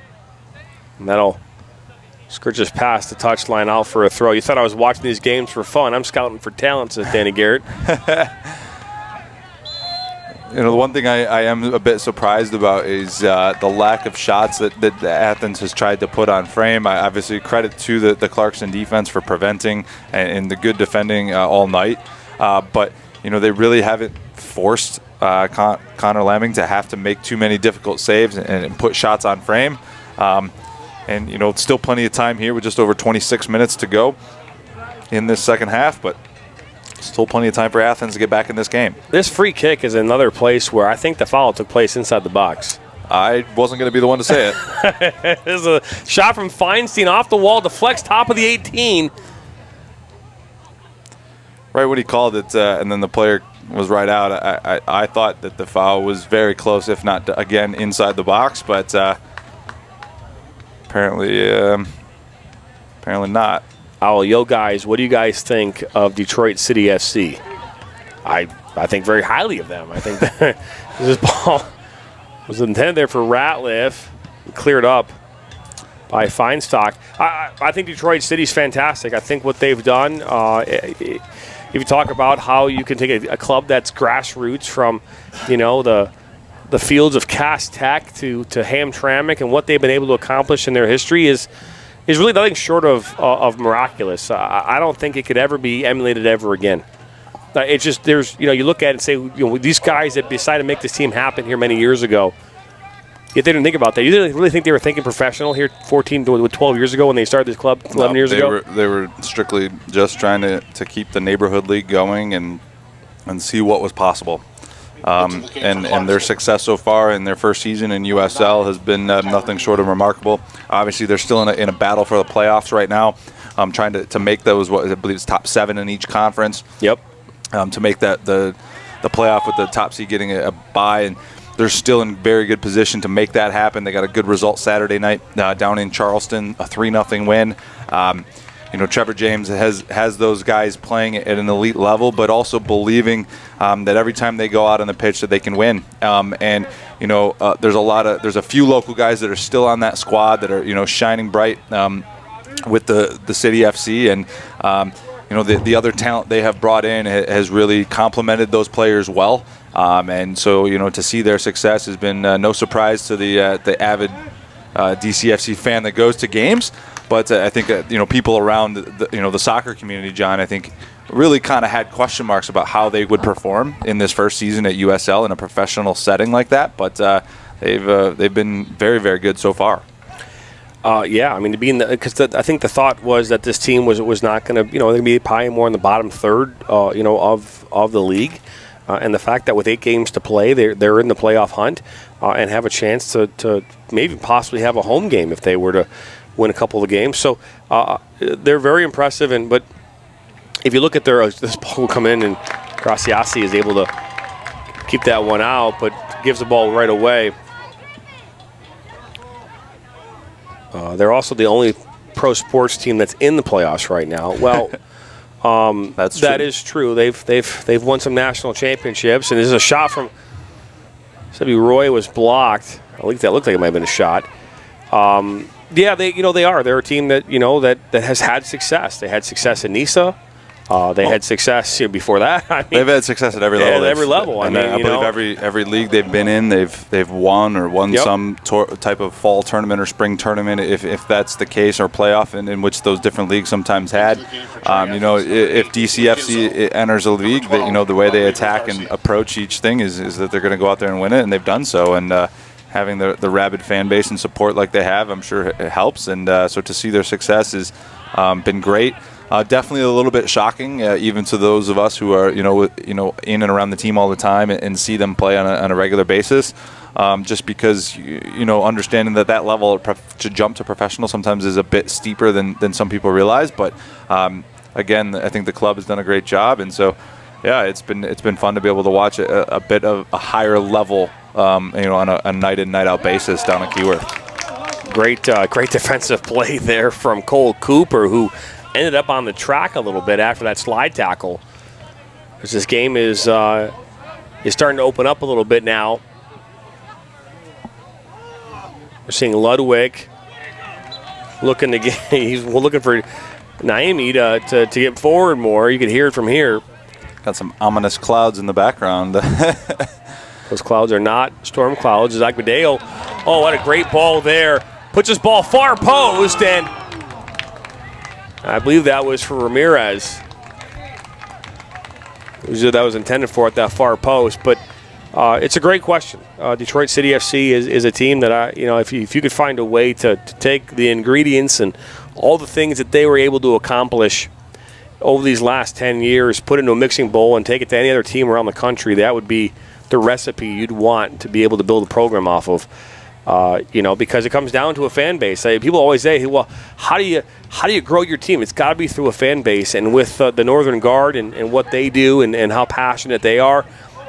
and that'll skirt just past the touchline out for a throw. You thought I was watching these games for fun. I'm scouting for talent, says Danny Garrett. The one thing I am a bit surprised about is the lack of shots that Athens has tried to put on frame. I obviously credit to the Clarkston defense for preventing and the good defending all night. But, they really haven't forced Connor Lemming to have to make too many difficult saves and put shots on frame. And, still plenty of time here with just over 26 minutes to go in this second half. But still plenty of time for Athens to get back in this game. This free kick is another place where I think the foul took place inside the box. I wasn't going to be the one to say it. There's a shot from Feinstein off the wall, deflects top of the 18. Right when he called it, and then the player was right out, I thought that the foul was very close, if not, again, inside the box. But apparently not. Yo, guys, what do you guys think of Detroit City FC? I think very highly of them. I think that this ball was intended there for Ratliff, cleared up. Feinstock. I think Detroit City's fantastic. I think what they've done, if you talk about how you can take a club that's grassroots from, the fields of Cass Tech to Hamtramck, and what they've been able to accomplish in their history is really nothing short of miraculous. I don't think it could ever be emulated ever again. It's just you look at it and say, these guys that decided to make this team happen here many years ago, if they didn't think about that, you didn't really think they were thinking professional here 12 years ago when they started this club 11 years ago? They were strictly just trying to keep the neighborhood league going and see what was possible. And their success so far in their first season in USL has been nothing short of remarkable. Obviously, they're still in a battle for the playoffs right now, trying to make those, what I believe is top 7 in each conference. Yep. To make that the playoff with the top seed getting a bye, and they're still in very good position to make that happen. They got a good result Saturday night down in Charleston, a 3-0 win. Trevor James has those guys playing at an elite level, but also believing that every time they go out on the pitch that they can win. There's a few local guys that are still on that squad that are shining bright with the City FC, and the other talent they have brought in has really complemented those players well. And so to see their success has been no surprise to the avid DCFC fan that goes to games. But I think people around the soccer community, John, I think really kind of had question marks about how they would perform in this first season at USL in a professional setting like that. But they've been very, very good so far. Because I think the thought was that this team was not going to, they're going to be probably more in the bottom third, of the league. And the fact that with 8 games to play, they're in the playoff hunt and have a chance to maybe possibly have a home game if they were to win a couple of games. So they're very impressive. But if you look at this ball will come in, and Graciasi is able to keep that one out, but gives the ball right away. They're also the only pro sports team that's in the playoffs right now. Well, that is true. They've won some national championships, and this is a shot from Roy was blocked. I think that looked like it might have been a shot. They are. They're a team that that has had success. They had success in Nisa. They had success before that. They've had success at every level. At every level. I believe every league they've been in, they've won some type of fall tournament or spring tournament, if that's the case, or playoff in which those different leagues sometimes had. If DCFC enters a league, that the way they attack and approach each thing is that they're going to go out there and win it, and they've done so. And having the rabid fan base and support like they have, I'm sure it helps. And so to see their success has been great. Definitely a little bit shocking, even to those of us who are, in and around the team all the time and see them play on a regular basis. Just because, understanding that level to jump to professional sometimes is a bit steeper than some people realize. But again, I think the club has done a great job, and so it's been fun to be able to watch a bit of a higher level, on a night in, night out basis down at Keyworth. Great defensive play there from Cole Cooper, who ended up on the track a little bit after that slide tackle. As this game is starting to open up a little bit now. We're seeing Ludwig looking for Naimi to get forward more. You can hear it from here. Got some ominous clouds in the background. Those clouds are not storm clouds. It's Agudeo. Oh, what a great ball there. Puts his ball far post, and I believe that was for Ramirez. That was intended for at that far post, but it's a great question. Detroit City FC is a team that if you could find a way to take the ingredients and all the things that they were able to accomplish over these last 10 years, put it into a mixing bowl and take it to any other team around the country, that would be the recipe you'd want to be able to build a program off of. Because it comes down to a fan base. People always say, well, how do you grow your team? It's got to be through a fan base. And with the Northern Guard and what they do and how passionate they are,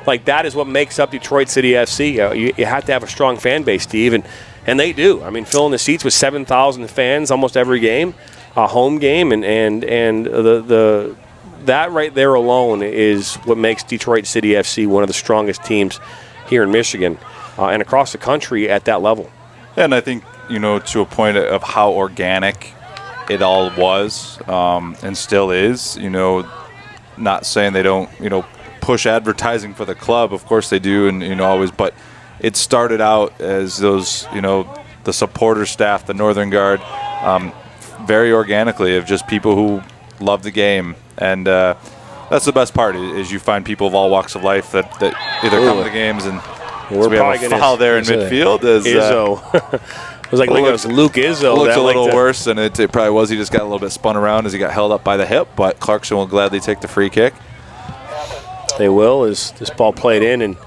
that is what makes up Detroit City FC. You have to have a strong fan base, Steve, and they do. I mean, filling the seats with 7,000 fans almost every game, a home game, and that right there alone is what makes Detroit City FC one of the strongest teams here in Michigan. And across the country at that level. And I think, to a point of how organic it all was and still is. Not saying they don't, push advertising for the club. Of course they do, and always. But it started out as those, the supporter staff, the Northern Guard, very organically of just people who love the game, and that's the best part. Is you find people of all walks of life that either come to the games and. We're we have a foul there in midfield. As, Izzo. It was like it was Luke Izzo. Looks a little worse than it probably was. He just got a little bit spun around as he got held up by the hip, but Clarkson will gladly take the free kick. They will, as this ball played in, and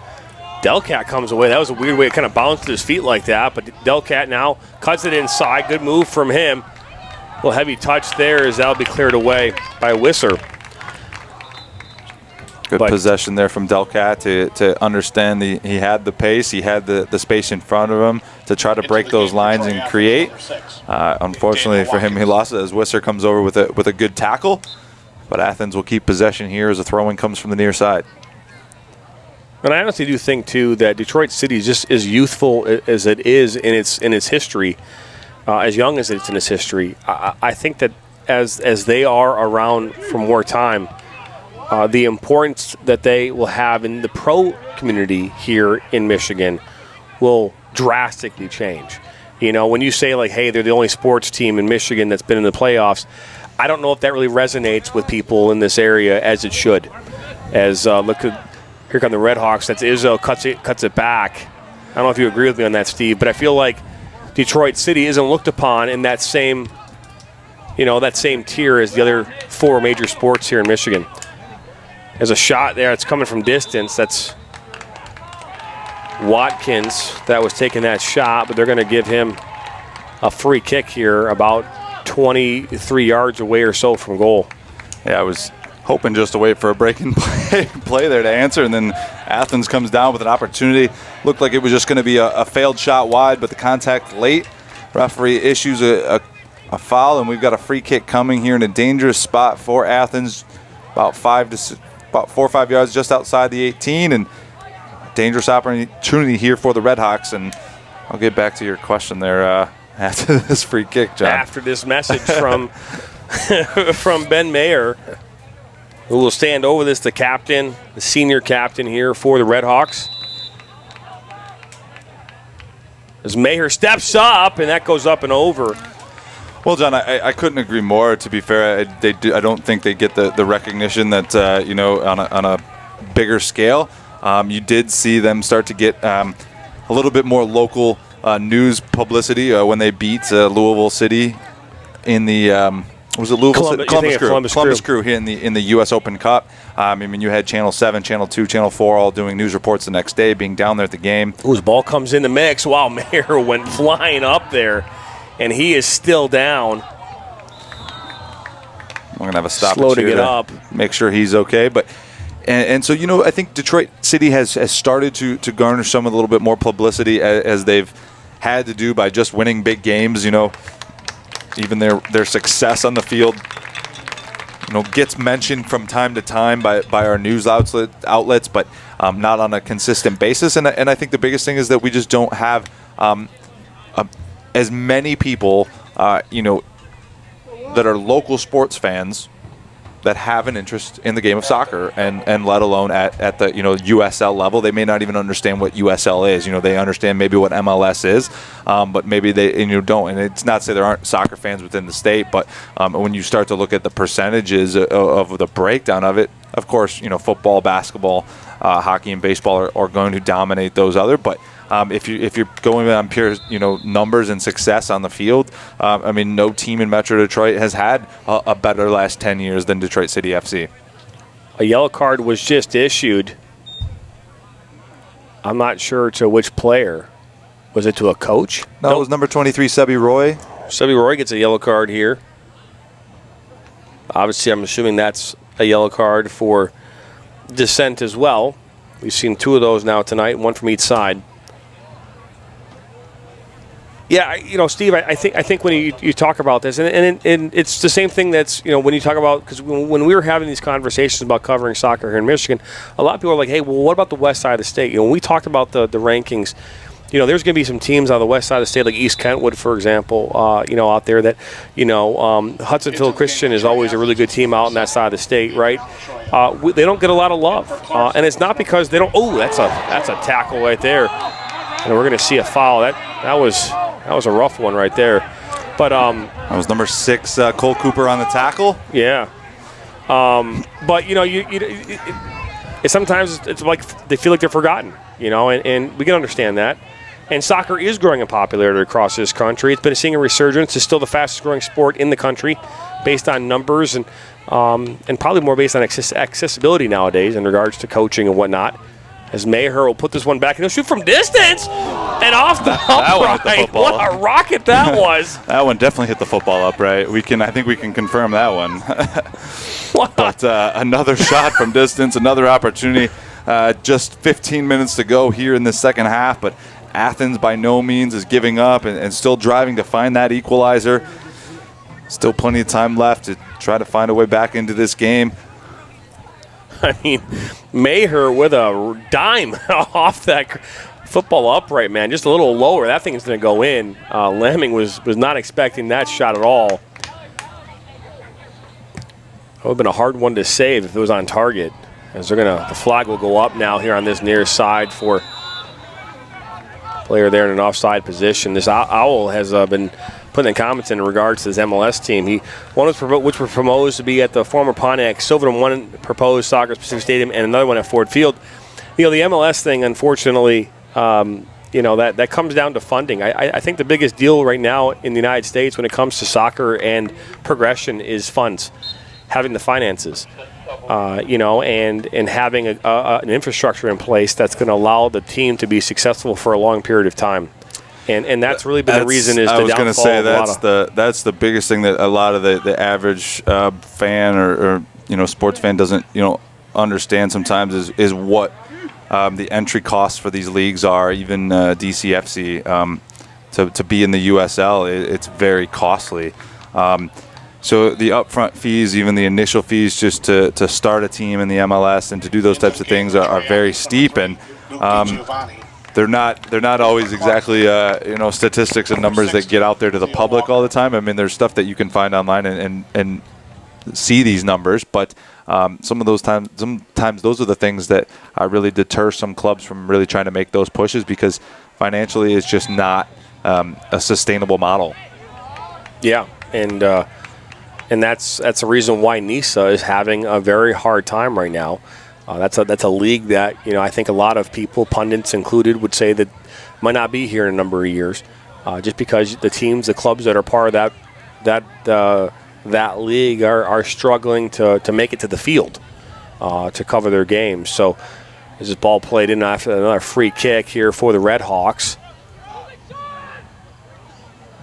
Delcat comes away. That was a weird way. It kind of bounced to his feet like that, but Delcat now cuts it inside. Good move from him. A little heavy touch there as that'll be cleared away by Wisser. Good possession there from Delcat to understand he had the pace, he had the space in front of him to try to break those lines and create. Unfortunately for him, he lost it as Wisser comes over with a good tackle. But Athens will keep possession here as a throw-in comes from the near side. And I honestly do think, too, that Detroit City is just as youthful as it is in its history, as young as it's in its history. I think that as they are around for more time, the importance that they will have in the pro community here in Michigan will drastically change. When you say, like, hey, they're the only sports team in Michigan that's been in the playoffs, I don't know if that really resonates with people in this area as it should. As look at here come the Red Hawks. That's Izzo cuts it back. I don't know if you agree with me on that, Steve, but I feel like Detroit City isn't looked upon in that same tier as the other four major sports here in Michigan. There's a shot there. It's coming from distance. That's Watkins that was taking that shot, but they're going to give him a free kick here about 23 yards away or so from goal. Yeah, I was hoping just to wait for a breaking play there to answer, and then Athens comes down with an opportunity. Looked like it was just going to be a failed shot wide, but the contact late. Referee issues a foul, and we've got a free kick coming here in a dangerous spot for Athens, about 4 or 5 yards just outside the 18, and dangerous opportunity here for the Red Hawks. And I'll get back to your question there after this free kick, John. After this message from from Ben Mayer, who will stand over this, the senior captain here for the Red Hawks. As Mayer steps up, and that goes up and over. Well, John, I couldn't agree more. To be fair, I don't think they get the recognition that on a bigger scale. You did see them start to get a little bit more local news publicity when they beat Louisville City in the was it Louisville? Columbus Crew here in the U.S. Open Cup. You had Channel 7, Channel 2, Channel 4 all doing news reports the next day, being down there at the game. Whose ball comes in the mix. Wow, Mayer went flying up there, and he is still down. I'm going to have a stop. Slow to get up. Make sure he's okay. But and so, I think Detroit City has started to garner some a little bit more publicity as they've had to do by just winning big games. Even their success on the field, gets mentioned from time to time by our news outlets, but not on a consistent basis. And I think the biggest thing is that we just don't have as many people, that are local sports fans that have an interest in the game of soccer, and let alone at the USL level. They may not even understand what USL is. They understand maybe what MLS is, but maybe they don't. And it's not to say there aren't soccer fans within the state, but when you start to look at the percentages of the breakdown of it, of course, football, basketball, hockey, and baseball are going to dominate those other. But if you're going on pure numbers and success on the field, no team in Metro Detroit has had a better last 10 years than Detroit City FC. A yellow card was just issued. I'm not sure to which player. Was it to a coach? No, nope. It was number 23, Sebi Roy. Sebi Roy gets a yellow card here. Obviously, I'm assuming that's a yellow card for dissent as well. We've seen two of those now tonight, one from each side. Yeah, Steve, I think when you talk about this, and it's the same thing that's, when you talk about, because when we were having these conversations about covering soccer here in Michigan, a lot of people are like, hey, well, what about the west side of the state? When we talked about the rankings, there's going to be some teams on the west side of the state, like East Kentwood, for example, out there that, Hudsonville Christian is always a really good team out on that side of the state, right? They don't get a lot of love, and it's not because they don't. Oh, that's a tackle right there, and we're going to see a foul. That was a rough one right there, but that was number 6, Cole Cooper on the tackle. Yeah, but sometimes it's like they feel like they're forgotten, and we can understand that. And soccer is growing in popularity across this country. It's been seeing a resurgence. It's still the fastest growing sport in the country based on numbers and probably more based on accessibility nowadays in regards to coaching and whatnot. As Maher will put this one back and he'll shoot from distance and off the upright. What a rocket that was. That one definitely hit the football upright. I think we can confirm that one. But another shot from distance, another opportunity. Just 15 minutes to go here in the second half, but Athens by no means is giving up and still driving to find that equalizer. Still plenty of time left to try to find a way back into this game. I mean, Maher with a dime off that football upright, man. Just a little lower. That thing's going to go in. Lamming was not expecting that shot at all. It would have been a hard one to save if it was on target. As the flag will go up now here on this near side for player there in an offside position. This Owl has been putting in comments in regards to his MLS team. One which was proposed to be at the former Pontiac Silverton, one proposed Soccer Pacific Stadium, and another one at Ford Field. The MLS thing, unfortunately, that comes down to funding. I think the biggest deal right now in the United States when it comes to soccer and progression is funds, having the finances. And having an infrastructure in place that's going to allow the team to be successful for a long period of time. And that's really been the reason is the downfall. I was going to say that's the biggest thing that a lot of the average fan or sports fan doesn't understand sometimes is what the entry costs for these leagues are. Even DCFC to be in the USL, it's very costly. So the upfront fees, even the initial fees just to start a team in the MLS and to do those types of things are very steep, and they're not always exactly statistics and numbers that get out there to the public all the time. I mean, there's stuff that you can find online and see these numbers, but sometimes those are the things that really deter some clubs from really trying to make those pushes because financially it's just not a sustainable model. Yeah, and that's the reason why NISA is having a very hard time right now. That's a league that I think a lot of people, pundits included, would say that might not be here in a number of years, just because the clubs that are part of that league are struggling to make it to the field to cover their games. So this is ball played in after another free kick here for the Red Hawks.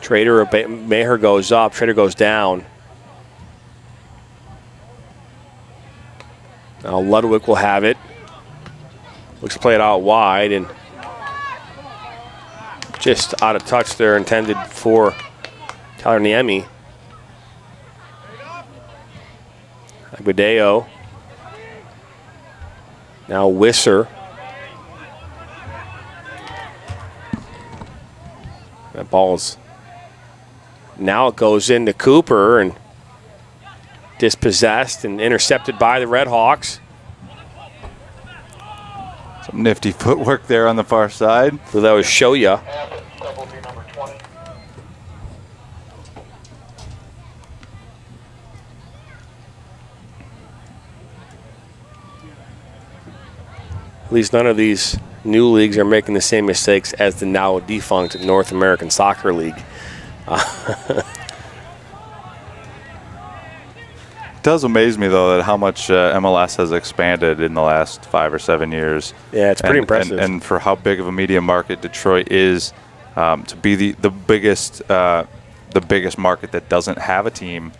Maher goes up, Trader goes down. Now Ludwig will have it. Looks to play it out wide and just out of touch there, intended for Tyler Niemi. Aguadeo. Now Wisser. That ball's now it goes into Cooper and dispossessed and intercepted by the Red Hawks. Some nifty footwork there on the far side. So that was Shoya. At least none of these new leagues are making the same mistakes as the now defunct North American Soccer League. It does amaze me, though, that how much MLS has expanded in the last 5 or 7 years. Yeah, it's pretty impressive. And for how big of a media market Detroit is, to be the biggest market that doesn't have a team,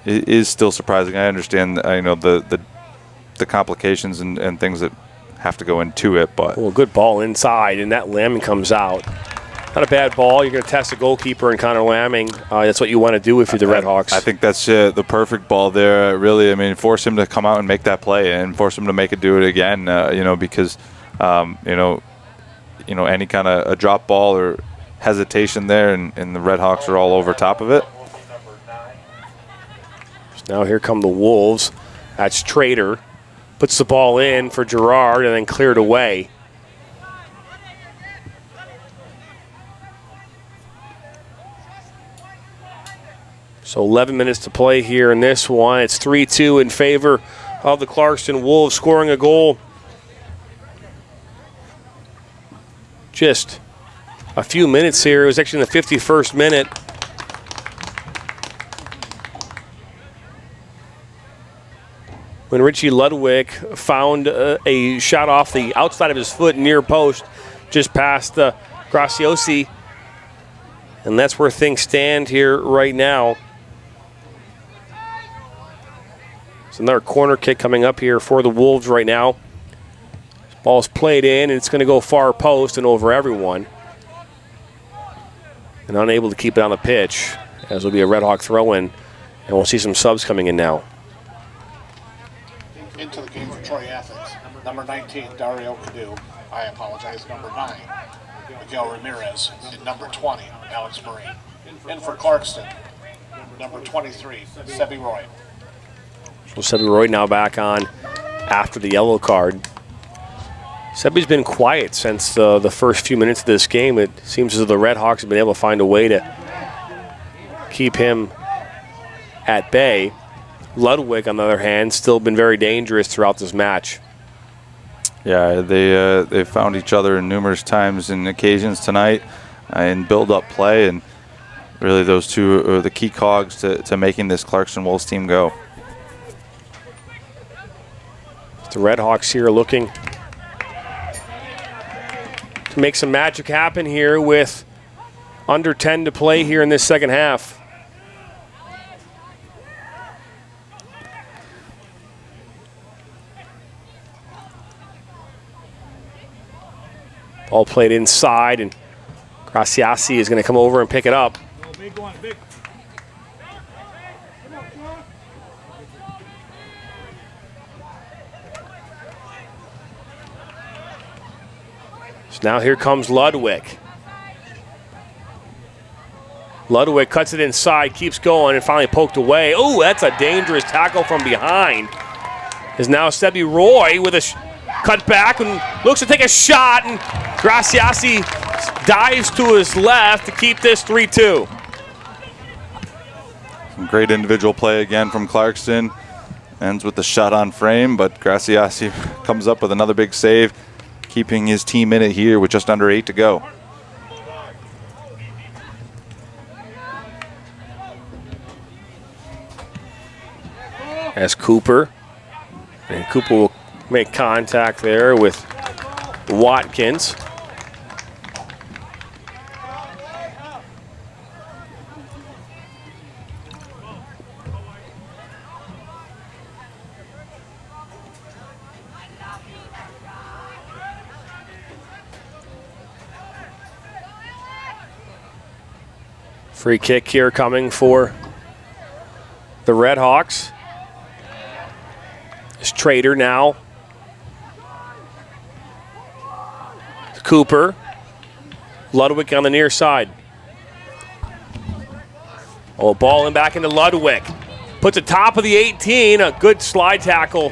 it is still surprising. I understand, the complications and things that have to go into it, but good ball inside, and that Lamming comes out. Not a bad ball. You're going to test the goalkeeper and Connor Lamming. That's what you want to do if you're the Red Hawks. I think that's the perfect ball there. Really, I mean, force him to come out and make that play and force him to make it do it again. Because any kind of a drop ball or hesitation there, and the Redhawks are all over top of it. So now here come the Wolves. That's Trader. Puts the ball in for Gerard and then cleared away. So 11 minutes to play here in this one. It's 3-2 in favor of the Clarkston Wolves, scoring a goal just a few minutes here. It was actually in the 51st minute. When Richie Ludwig found a shot off the outside of his foot near post, just past Graciosi. And that's where things stand here right now. It's another corner kick coming up here for the Wolves right now. Ball's played in, and it's going to go far post and over everyone. And unable to keep it on the pitch, as will be a Red Hawk throw-in. And we'll see some subs coming in now. Into the game for Troy Athens. Number 19, Dario Cadu. I apologize, number 9, Miguel Ramirez. And number 20, Alex Marine. In for Clarkston, number 23, Sebi Roy. So Sebi Roy now back on after the yellow card. Sebi's been quiet since the first few minutes of this game. It seems as though the Red Hawks have been able to find a way to keep him at bay. Ludwig, on the other hand, still been very dangerous throughout this match. Yeah, they found each other numerous times and occasions tonight in build-up play, and really those two are the key cogs to making this Clarkston Wolves team go. The Red Hawks here looking to make some magic happen here with under 10 to play here in this second half. Ball played inside, and Graciasi is going to come over and pick it up. So now here comes Ludwig. Ludwig cuts it inside, keeps going, and finally poked away. Oh, that's a dangerous tackle from behind. Is now Sebi Roy with a cut back and looks to take a shot, and Graciasi dives to his left to keep this 3-2. Some great individual play again from Clarkston. Ends with the shot on frame, but Graciasi comes up with another big save, keeping his team in it here with just under 8 to go. As Cooper, and Cooper will make contact there with Watkins. Free kick here coming for the Red Hawks. It's Trader now. Cooper. Ludwig on the near side. Oh, ball in back into Ludwig. Puts it top of the 18. A good slide tackle.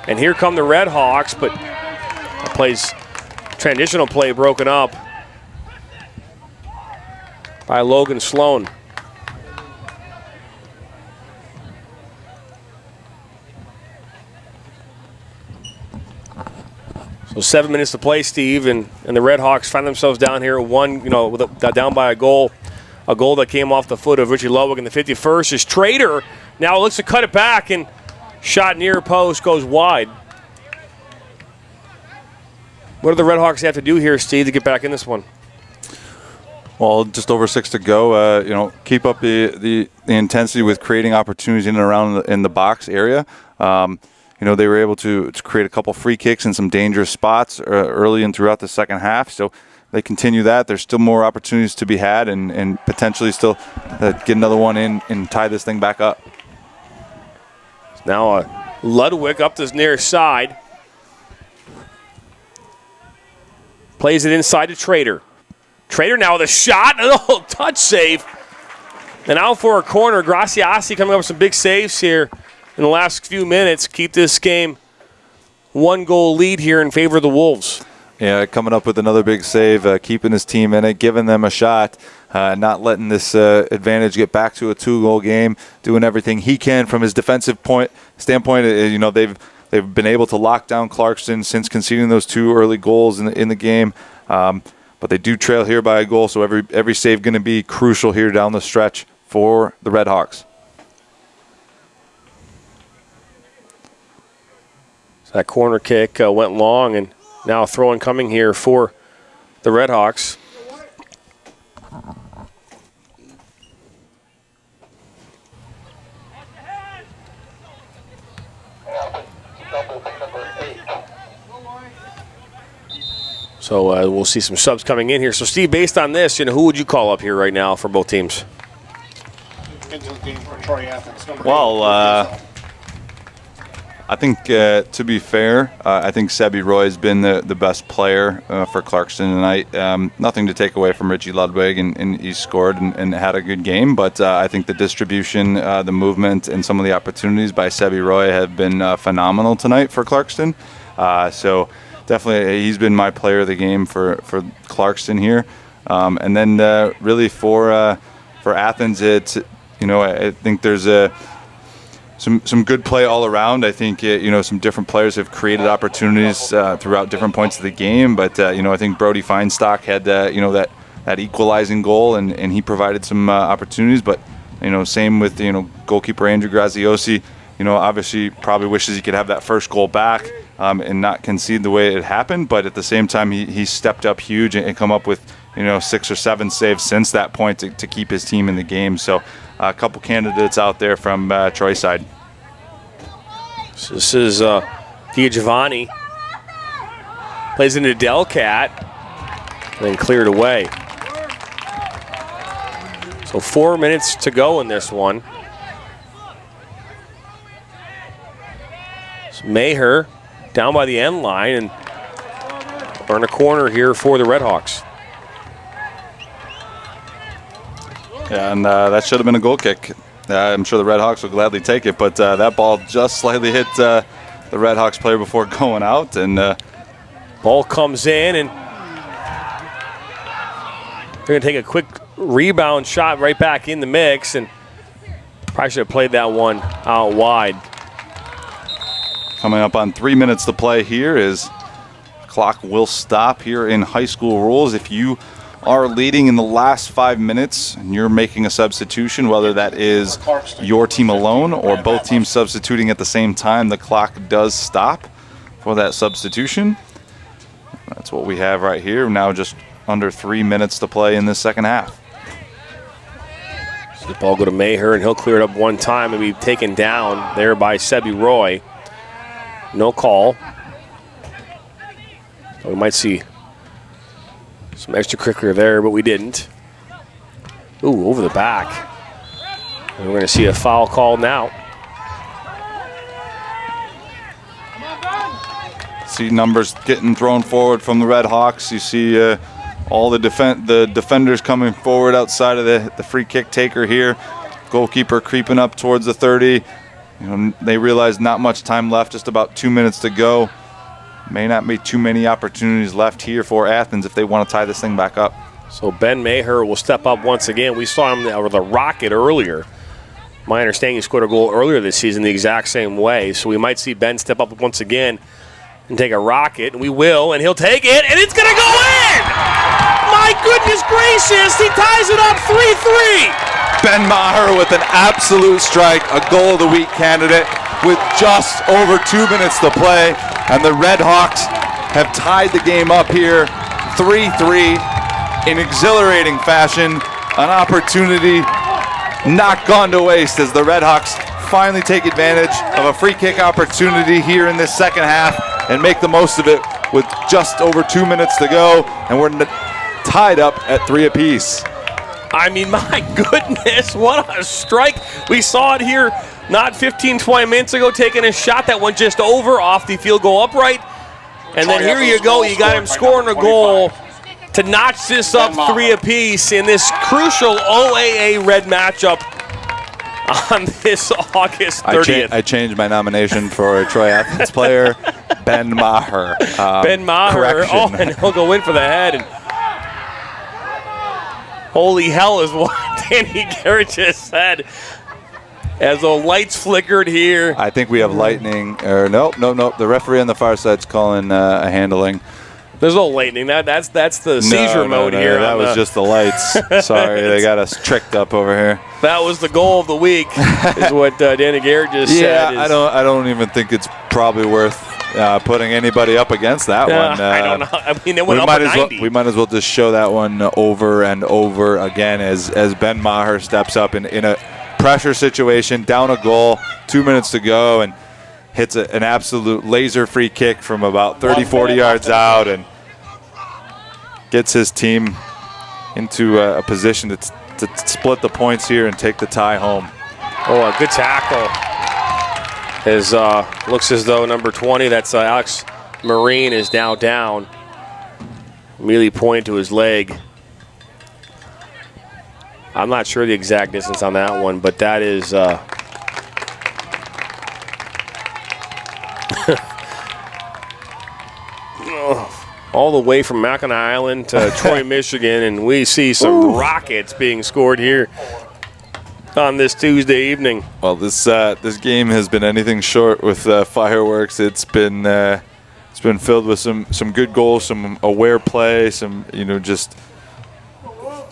And here come the Red Hawks, but plays transitional play broken up by Logan Sloan. So 7 minutes to play, Steve, and the Red Hawks find themselves down here down by a goal that came off the foot of Richie Ludwig in the 51st. Is Trader now looks to cut it back, and shot near post goes wide. What do the Red Hawks have to do here, Steve, to get back in this one? Well, just over 6 to go. Keep up the intensity with creating opportunities in and around in the box area. They were able to create a couple free kicks in some dangerous spots early and throughout the second half. So they continue that. There's still more opportunities to be had, and potentially still get another one in and tie this thing back up. Now Ludwig up this near side. Plays it inside to Trader. Trader now with a shot. Oh, touch save. And out for a corner. Graciasi coming up with some big saves here in the last few minutes. Keep this game 1-goal lead here in favor of the Wolves. Yeah, coming up with another big save, keeping his team in it, giving them a shot, not letting this advantage get back to a 2-goal game, doing everything he can from his defensive standpoint. They've been able to lock down Clarkston since conceding those 2 early goals in the game. But they do trail here by a goal, so every save going to be crucial here down the stretch for the Red Hawks. So that corner kick went long, and now a throw-in coming here for the Red Hawks. So we'll see some subs coming in here. So, Steve, based on this, who would you call up here right now for both teams? Into the game for Troy Athens. Well, I think, to be fair, I think Sebi Roy has been the best player for Clarkston tonight. Nothing to take away from Richie Ludwig, and he scored and had a good game. But I think the distribution, the movement, and some of the opportunities by Sebi Roy have been phenomenal tonight for Clarkston. So definitely he's been my player of the game for Clarkston here. And then really for Athens, it's, I think there's some good play all around. I think some different players have created opportunities throughout different points of the game. But I think Brody Feinstock had that equalizing goal, and he provided some opportunities. But same with goalkeeper Andrew Graziosi. Obviously probably wishes he could have that first goal back and not concede the way it happened. But at the same time, he stepped up huge and come up with 6 or 7 saves since that point to keep his team in the game. So a couple candidates out there from Troy's side. So this is Giovanni. Plays into Delcat. And then cleared away. So 4 minutes to go in this one. So Maher down by the end line and earn a corner here for the Red Hawks. Yeah, and that should have been a goal kick. I'm sure the Red Hawks will gladly take it, but that ball just slightly hit the Red Hawks player before going out. And ball comes in, and they're going to take a quick rebound shot right back in the mix, and probably should have played that one out wide. Coming up on 3 minutes to play here is clock will stop here in high school rules. If you are leading in the last 5 minutes and you're making a substitution, whether that is your team alone or both teams substituting at the same time, the clock does stop for that substitution. That's what we have right here. Now just under 3 minutes to play in this second half. So the ball go to Maher, and he'll clear it up one time and be taken down there by Sebi Roy. No call. We might see some extracurricular there, but we didn't. Ooh, over the back. And we're going to see a foul call now. See numbers getting thrown forward from the Red Hawks. You see all the defenders coming forward outside of the free kick taker here. Goalkeeper creeping up towards the 30. They realize not much time left, just about 2 minutes to go. May not be too many opportunities left here for Athens if they want to tie this thing back up. So Ben Maher will step up once again. We saw him with a rocket earlier. My understanding, he scored a goal earlier this season the exact same way. So we might see Ben step up once again and take a rocket. And we will, and he'll take it, and it's going to go in! My goodness gracious, he ties it up 3-3. Ben Maher with an absolute strike, a goal of the week candidate with just over 2 minutes to play. And the Red Hawks have tied the game up here 3-3 in exhilarating fashion. An opportunity not gone to waste as the Red Hawks finally take advantage of a free kick opportunity here in this second half and make the most of it with just over 2 minutes to go. And we're tied up at 3 apiece. I mean, my goodness, what a strike. We saw it here not 15, 20 minutes ago, taking a shot that went just over off the field goal upright. And then here you go. You got him scoring a goal to notch this up 3 apiece in this crucial OAA Red matchup on this August 30th. I changed my nomination for Troy Athens player, Ben Maher. Ben Maher. Correction. Oh, and he'll go in for the head. And holy hell is what Danny Garrett just said. As the lights flickered here. I think we have lightning. Or nope. The referee on the far side's calling a handling. There's no lightning. That's the seizure mode here. That was just the lights. Sorry, they got us tricked up over here. That was the goal of the week, is what Danny Garrett just said. Yeah, I don't even think it's probably worth putting anybody up against that one. I don't know. I mean, it went up to 90. We might as well just show that one over and over again as Ben Maher steps up in a pressure situation, down a goal, 2 minutes to go, and hits an absolute laser free kick from about 30, 40 yards out and gets his team into a position to split the points here and take the tie home. Oh, a good tackle. Looks as though number 20, that's Alex Marine, is now down. Immediately point to his leg. I'm not sure the exact distance on that one, but that is all the way from Mackinac Island to Troy, Michigan, and we see some rockets being scored here on this Tuesday evening. Well, this game has been anything short with fireworks. It's been filled with some good goals, some aware play, some just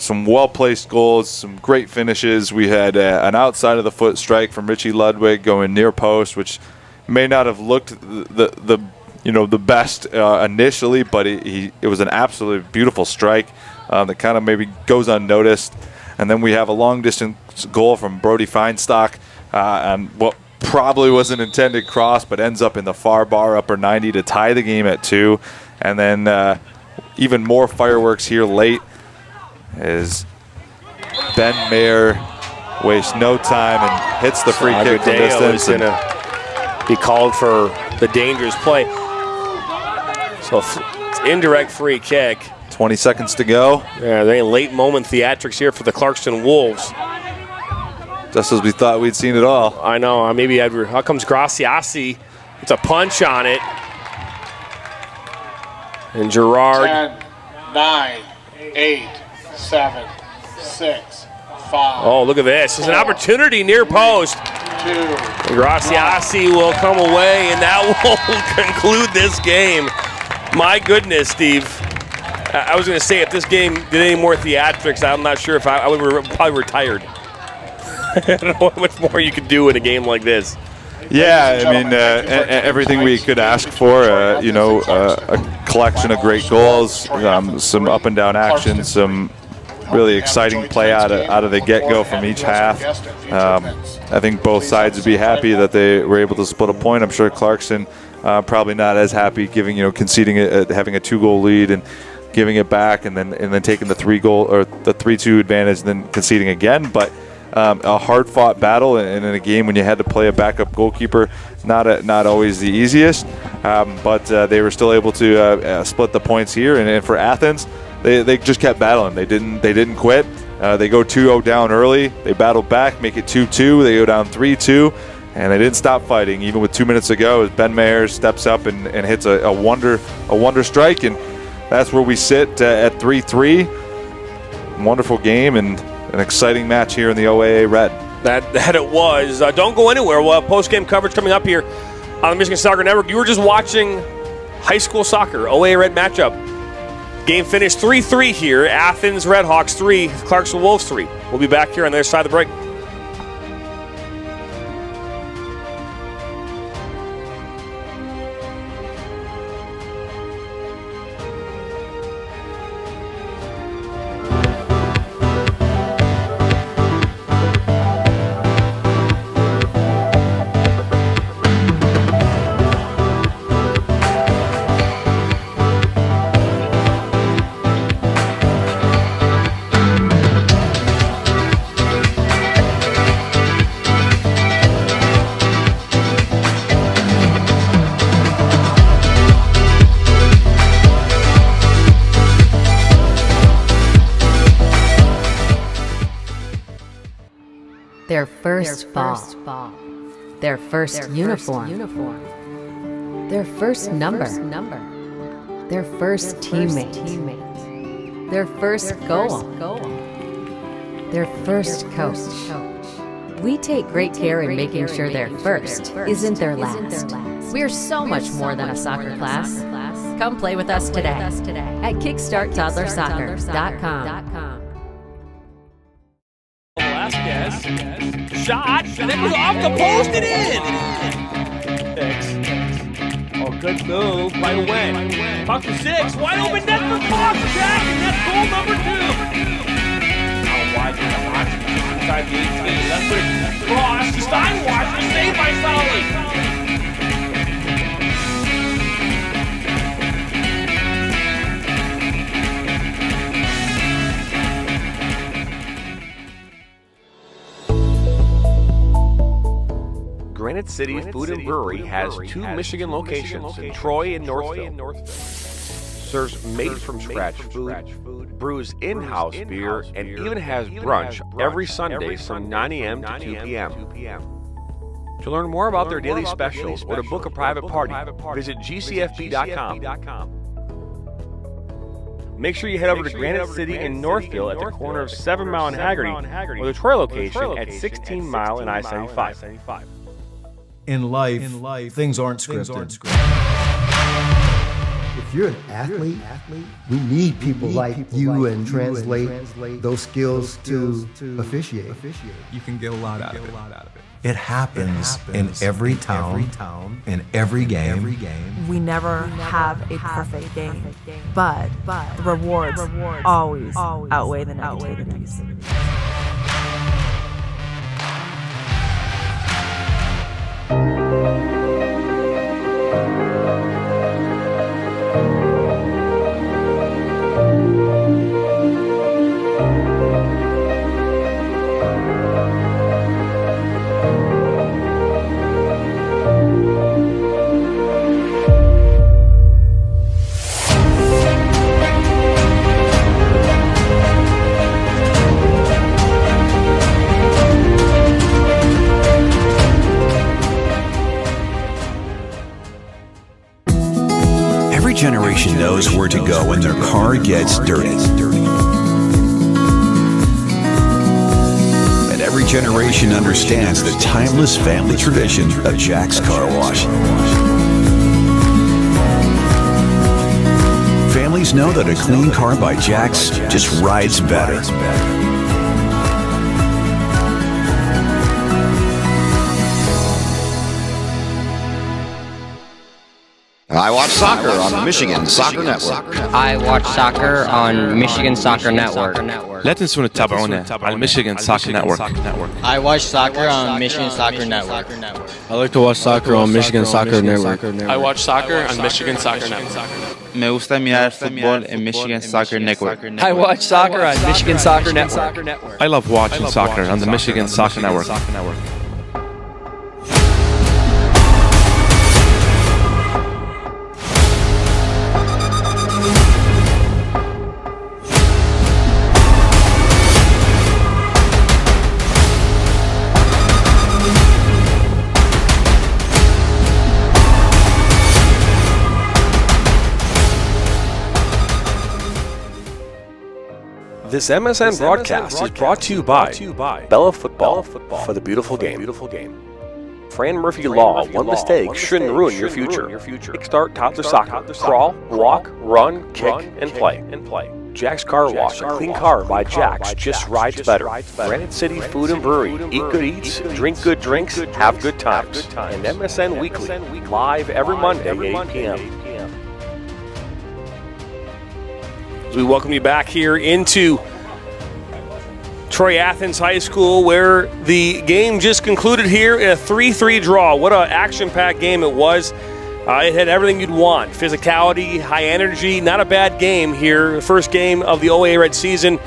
some well-placed goals, some great finishes. We had an outside of the foot strike from Richie Ludwig going near post, which may not have looked the best initially, but it was an absolutely beautiful strike that kind of maybe goes unnoticed. And then we have a long-distance goal from Brody Feinstock on what probably was an intended cross, but ends up in the far bar upper 90 to tie the game at 2. And then even more fireworks here late as Ben Mayer wastes no time and hits the free kick from distance. Is going to be called for the dangerous play. So it's indirect free kick. 20 seconds to go. Yeah, they late moment theatrics here for the Clarkston Wolves. Just as we thought we'd seen it all. I know. Maybe how comes Graciasi? It's a punch on it. And Gerard. 10, 9, 8, 7, 6, 5. Oh, look at this. There's an opportunity near post. 2. Graciasi will come away, and that will conclude this game. My goodness, Steve. I was going to say, if this game did any more theatrics, I'm not sure if I would probably retired. I don't know how much more you could do in a game like this. Yeah, I mean, everything we could ask for, a collection of great goals, some up and down action, some really exciting play out of the get-go from each half. I think both sides would be happy that they were able to split a point. I'm sure Clarkson probably not as happy conceding having a 2-goal lead and giving it back and then taking the 3-goal or the 3-2 advantage and then conceding again. But a hard-fought battle, and in a game when you had to play a backup goalkeeper, not always the easiest. But they were still able to split the points here. And for Athens, they just kept battling. They didn't quit. They go 2-0 down early. They battled back, make it 2-2. They go down 3-2. And they didn't stop fighting, even with 2 minutes to go, as Ben Mayer steps up and hits a wonder strike. And that's where we sit at 3-3. Wonderful game and an exciting match here in the OAA Red. That it was. Don't go anywhere. We'll have post-game coverage coming up here on the Michigan Soccer Network. You were just watching high school soccer, OAA Red matchup. Game finished 3-3 here. Athens Redhawks 3, Clarkston Wolves 3. We'll be back here on the other side of the break. first ball, their first uniform, their first number, their first teammate, their first goal, their first coach. We take great care in making sure their first isn't their last. We're so much more than a soccer class. Come play with us today at kickstarttoddlersoccer.com. Velasquez, shot, and it was off the post and in. Oh, good move by Wen. Puck to 6, wide open net for Fox, Jack, and that's goal number 2. How wide is the Fox? Inside the 18, left foot cross to Steinwatch, the save by Fowley. Granite City Food and Brewery has 2 Michigan locations in Troy and Northville. Serves made-from-scratch food, brews in-house beer, and even has brunch every Sunday from 9 a.m. to 2 p.m. To learn more about their daily specials or to book a private party, visit gcfb.com. Make sure you head over to Granite City in Northville at the corner of 7 Mile and Haggerty, or the Troy location at 16 Mile and I-75. In life, things aren't scripted. If you're an athlete, we need people like you and translate those skills to officiate. You can get a lot out of it. It happens in every town, in every game. We never have a perfect game, but the rewards always outweigh the negativities. Every generation knows where to go when their car gets dirty. And every generation understands the timeless family tradition of Jack's Car Wash. Families know that a clean car by Jack's just rides better. I watch soccer on the Michigan Soccer Network. I watch soccer on Michigan Soccer Network. لا تنسون تتابعونا على Michigan Soccer Network. I watch soccer on Michigan Soccer Network. I like to watch soccer on Michigan Soccer Network. I watch soccer on Michigan Soccer Network. Me gusta mirar fútbol en Michigan Soccer Network. I watch soccer on Michigan Soccer Network. I love watching soccer on the Michigan Soccer Network. This MSN broadcast is brought to you by Bella Football for the beautiful game. Fran Murphy Law, one mistake shouldn't ruin your future. Kickstart Toddler Soccer. Crawl, walk, run, kick, and play. Jack's Car Wash, a clean car by Jack's just rides better. Granite City Food and Brewery, eat good eats, drink good drinks, have good times. And MSN Weekly, live every Monday, 8 p.m. As we welcome you back here into Troy Athens High School, where the game just concluded here in a 3-3 draw. What an action-packed game it was. It had everything you'd want. Physicality, high energy, not a bad game here. The first game of the OA Red season,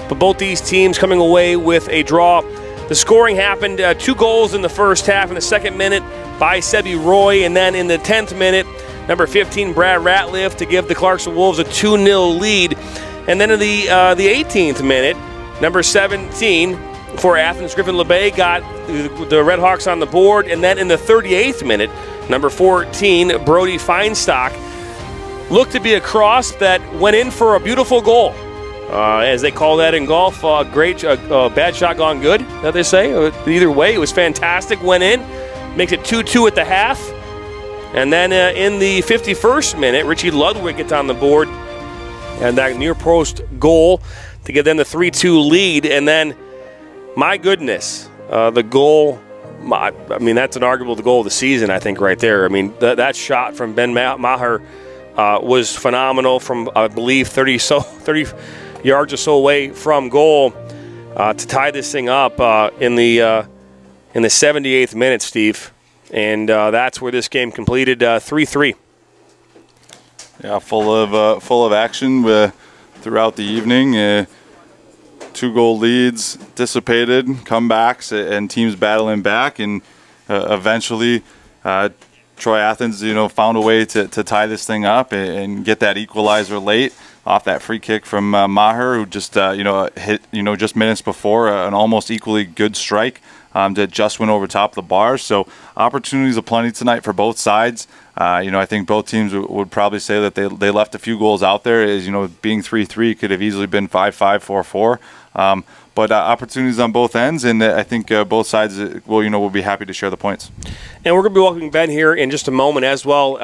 but both these teams coming away with a draw. The scoring happened, 2 goals in the first half in the second minute by Sebi Roy, and then in the 10th minute, number 15, Brad Ratliff, to give the Clarkson Wolves a 2-0 lead. And then in the 18th minute, number 17, for Athens. Griffin LeBay got the Red Hawks on the board, and then in the 38th minute, number 14, Brody Feinstock, looked to be a cross that went in for a beautiful goal. As they call that in golf, bad shot gone good, that they say. Either way, it was fantastic, went in, makes it 2-2 at the half. And then in the 51st minute, Richie Ludwig gets on the board, and that near post goal to give them the 3-2 lead. And then, my goodness, the goal, I mean, that's an arguable goal of the season, I think, right there. I mean, that shot from Ben Maher was phenomenal from, I believe, 30 yards or so away from goal to tie this thing up in the 78th minute, Steve. And that's where this game completed 3-3. Yeah, full of action throughout the evening. 2-goal leads dissipated, comebacks, and teams battling back, and eventually Troy Athens, found a way to tie this thing up and get that equalizer late off that free kick from Maher, who just hit just minutes before an almost equally good strike that just went over top of the bars. So opportunities aplenty tonight for both sides. I think both teams would probably say that they left a few goals out there. As being 3-3 could have easily been 5-5, 4-4. But opportunities on both ends, and I think both sides will be happy to share the points. And we're going to be welcoming Ben here in just a moment as well.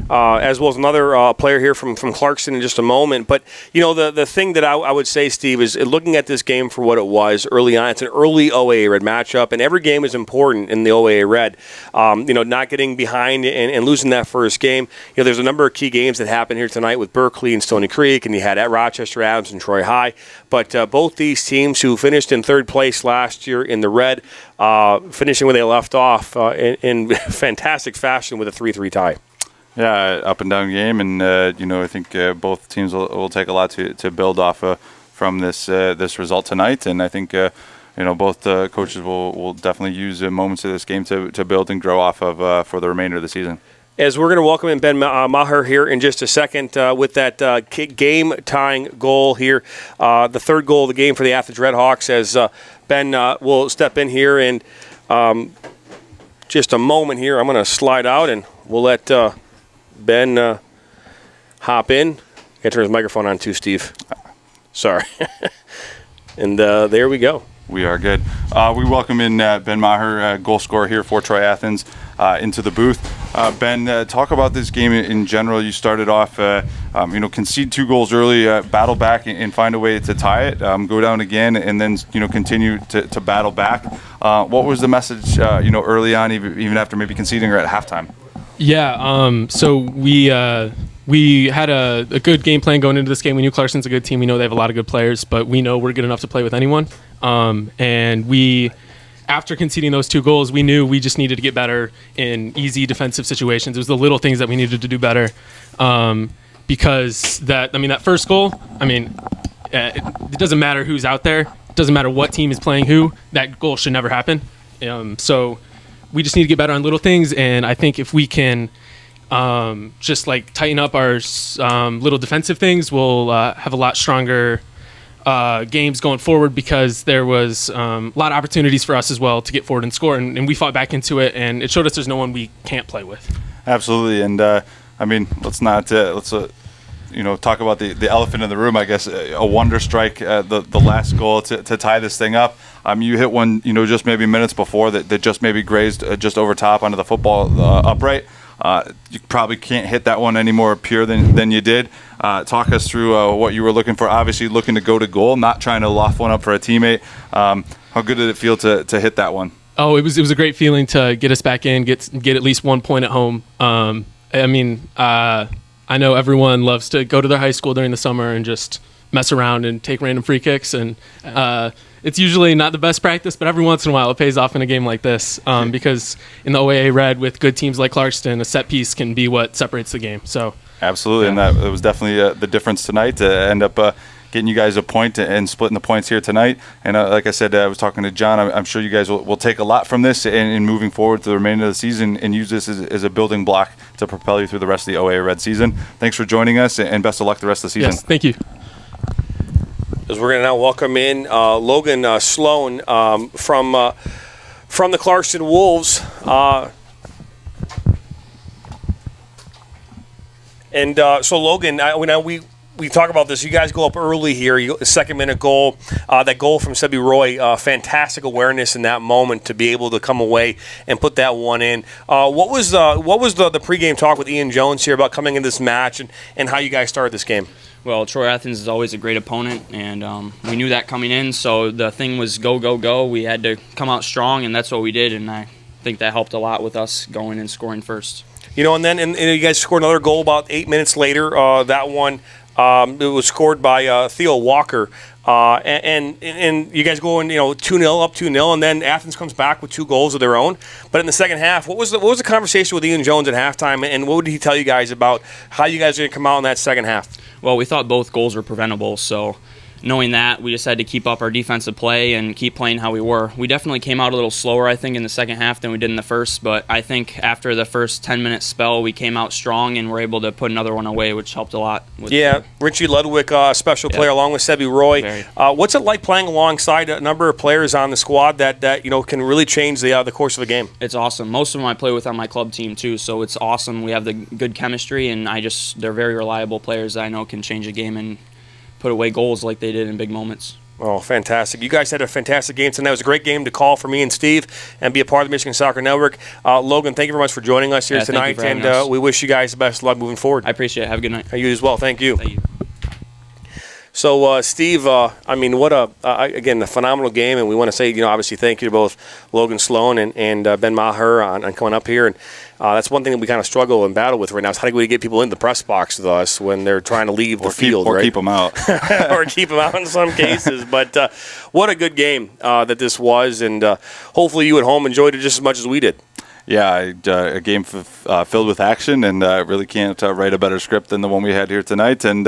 As well as another player here from Clarkston in just a moment. But, the thing that I would say, Steve, is looking at this game for what it was early on. It's an early OAA Red matchup, and every game is important in the OAA Red. Not getting behind and losing that first game. There's a number of key games that happened here tonight with Berkeley and Stony Creek, and you had at Rochester Adams and Troy High. But both these teams who finished in third place last year in the Red, finishing where they left off in fantastic fashion with a 3-3 tie. Yeah, up and down game, and I think both teams will take a lot to build off from this result tonight, and I think both coaches will definitely use moments of this game to build and grow off of for the remainder of the season. As we're going to welcome in Ben Maher here in just a second with that game-tying goal here, the third goal of the game for the Athens Red Hawks, as Ben will step in here in just a moment here. I'm going to slide out, and we'll let Ben hop in. Got to turn his microphone on too, Steve. Sorry. And there we go. We are good. We welcome in Ben Maher, goal scorer here for Troy Athens, into the booth. Ben, talk about this game in general. You started off, concede 2 goals early, battle back and find a way to tie it, go down again, and then continue to battle back. What was the message, early on, even after maybe conceding or at halftime? Yeah, so we had a good game plan going into this game. We knew Clarkston's a good team. We know they have a lot of good players, but we know we're good enough to play with anyone. And we, after conceding those 2 goals, we knew we just needed to get better in easy defensive situations. It was the little things that we needed to do better. Because that first goal, it doesn't matter who's out there. It doesn't matter what team is playing who. That goal should never happen. So we just need to get better on little things, and I think if we can just tighten up our little defensive things, we'll have a lot stronger games going forward, because there was a lot of opportunities for us as well to get forward and score, and we fought back into it, and it showed us there's no one we can't play with. Absolutely, and let's not talk about the elephant in the room. I guess a wonder strike, the last goal to tie this thing up. You hit one, just maybe minutes before that just maybe grazed just over top onto the football upright. You probably can't hit that one any more pure than you did. Talk us through what you were looking for. Obviously looking to go to goal, not trying to loft one up for a teammate. How good did it feel to hit that one? Oh, it was a great feeling to get us back in, get at least 1 point at home. I know everyone loves to go to their high school during the summer and just mess around and take random free kicks, and it's usually not the best practice, but every once in a while it pays off in a game like this, because in the OAA Red with good teams like Clarkston, a set piece can be what separates the game. So absolutely, yeah. And that was definitely the difference tonight to end up getting you guys a point and splitting the points here tonight. And like I said, I was talking to John. I'm sure you guys will take a lot from this and moving forward to the remainder of the season, and use this as a building block to propel you through the rest of the OAA Red season. Thanks for joining us, and best of luck the rest of the season. Yes, thank you. As we're going to now welcome in Logan Sloan from the Clarkston Wolves. So Logan, we talk about this. You guys go up early here. Second-minute goal. That goal from Sebi Roy, fantastic awareness in that moment to be able to come away and put that one in. What was the pregame talk with Ian Jones here about coming into this match and how you guys started this game? Well, Troy Athens is always a great opponent, and we knew that coming in, so the thing was go, go, go. We had to come out strong, and that's what we did, and I think that helped a lot with us going and scoring first. And then you guys scored another goal about 8 minutes later. That one, it was scored by Theo Walker, and you guys go in, 2-0, up 2-0, and then Athens comes back with 2 goals of their own. But in the second half, what was the conversation with Ian Jones at halftime, and what did he tell you guys about how you guys are going to come out in that second half? Well, we thought both goals were preventable, so knowing that, we just had to keep up our defensive play and keep playing how we were. We definitely came out a little slower, I think, in the second half than we did in the first, but I think after the first 10-minute spell, we came out strong and were able to put another one away, which helped a lot. Richie Ludwig, special player, along with Sebi Roy. What's it like playing alongside a number of players on the squad that can really change the course of the game? It's awesome. Most of them I play with on my club team, too, so it's awesome. We have the good chemistry, and they're very reliable players that I know can change a game and put away goals like they did in big moments. Oh, fantastic. You guys had a fantastic game tonight. It was a great game to call for me and Steve and be a part of the Michigan Soccer Network. Logan, thank you very much for joining us here tonight, and we wish you guys the best of luck moving forward. I appreciate it. Have a good night. You as well. Thank you. Thank you. So, Steve, what again, a phenomenal game, and we want to say, obviously thank you to both Logan Sloan and Ben Maher on coming up here. And that's one thing that we kind of struggle and battle with right now is how do we get people in the press box with us when they're trying to leave the field, or keep them out. Or keep them out in some cases. But what a good game that this was, and hopefully you at home enjoyed it just as much as we did. Yeah, a game filled with action, and really can't write a better script than the one we had here tonight, and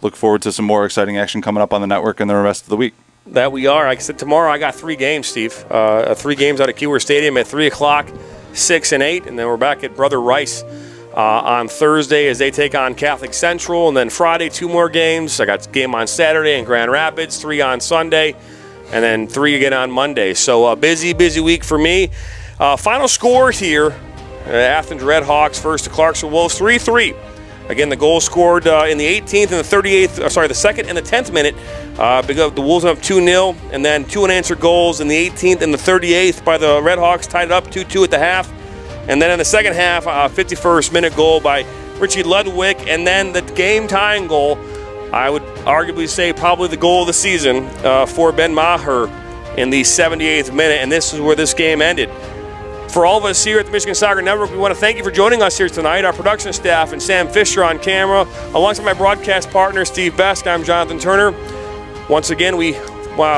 look forward to some more exciting action coming up on the network and the rest of the week. That we are. Like I said, tomorrow I got 3 games, Steve. 3 games out at Keyworth Stadium at 3 o'clock, 6 and 8, and then we're back at Brother Rice on Thursday as they take on Catholic Central, and then Friday 2 more games. I got a game on Saturday in Grand Rapids, 3 on Sunday, and then 3 again on Monday. So a busy week for me. Final score here, Athens Redhawks versus the Clarkston Wolves, 3-3. Again, the goal scored in the 18th and the 38th, the 2nd and the 10th minute. The Wolves went up 2-0, and then 2 unanswered goals in the 18th and the 38th by the Redhawks, tied it up 2-2 at the half. And then in the second half, 51st minute goal by Richie Ludwig, and then the game-tying goal, I would arguably say probably the goal of the season for Ben Maher in the 78th minute, and this is where this game ended. For all of us here at the Michigan Soccer Network, we want to thank you for joining us here tonight. Our production staff and Sam Fisher on camera, alongside my broadcast partner, Steve Besk. I'm Jonathan Turner. Once again, we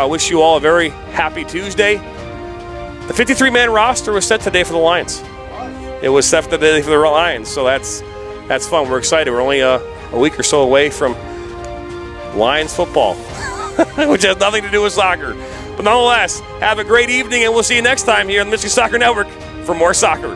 wish you all a very happy Tuesday. The 53-man roster was set today for the Lions. It was set today for the Lions, so that's fun. We're excited. We're only a week or so away from Lions football, which has nothing to do with soccer. But nonetheless, have a great evening, and we'll see you next time here on the Michigan Soccer Network for more soccer.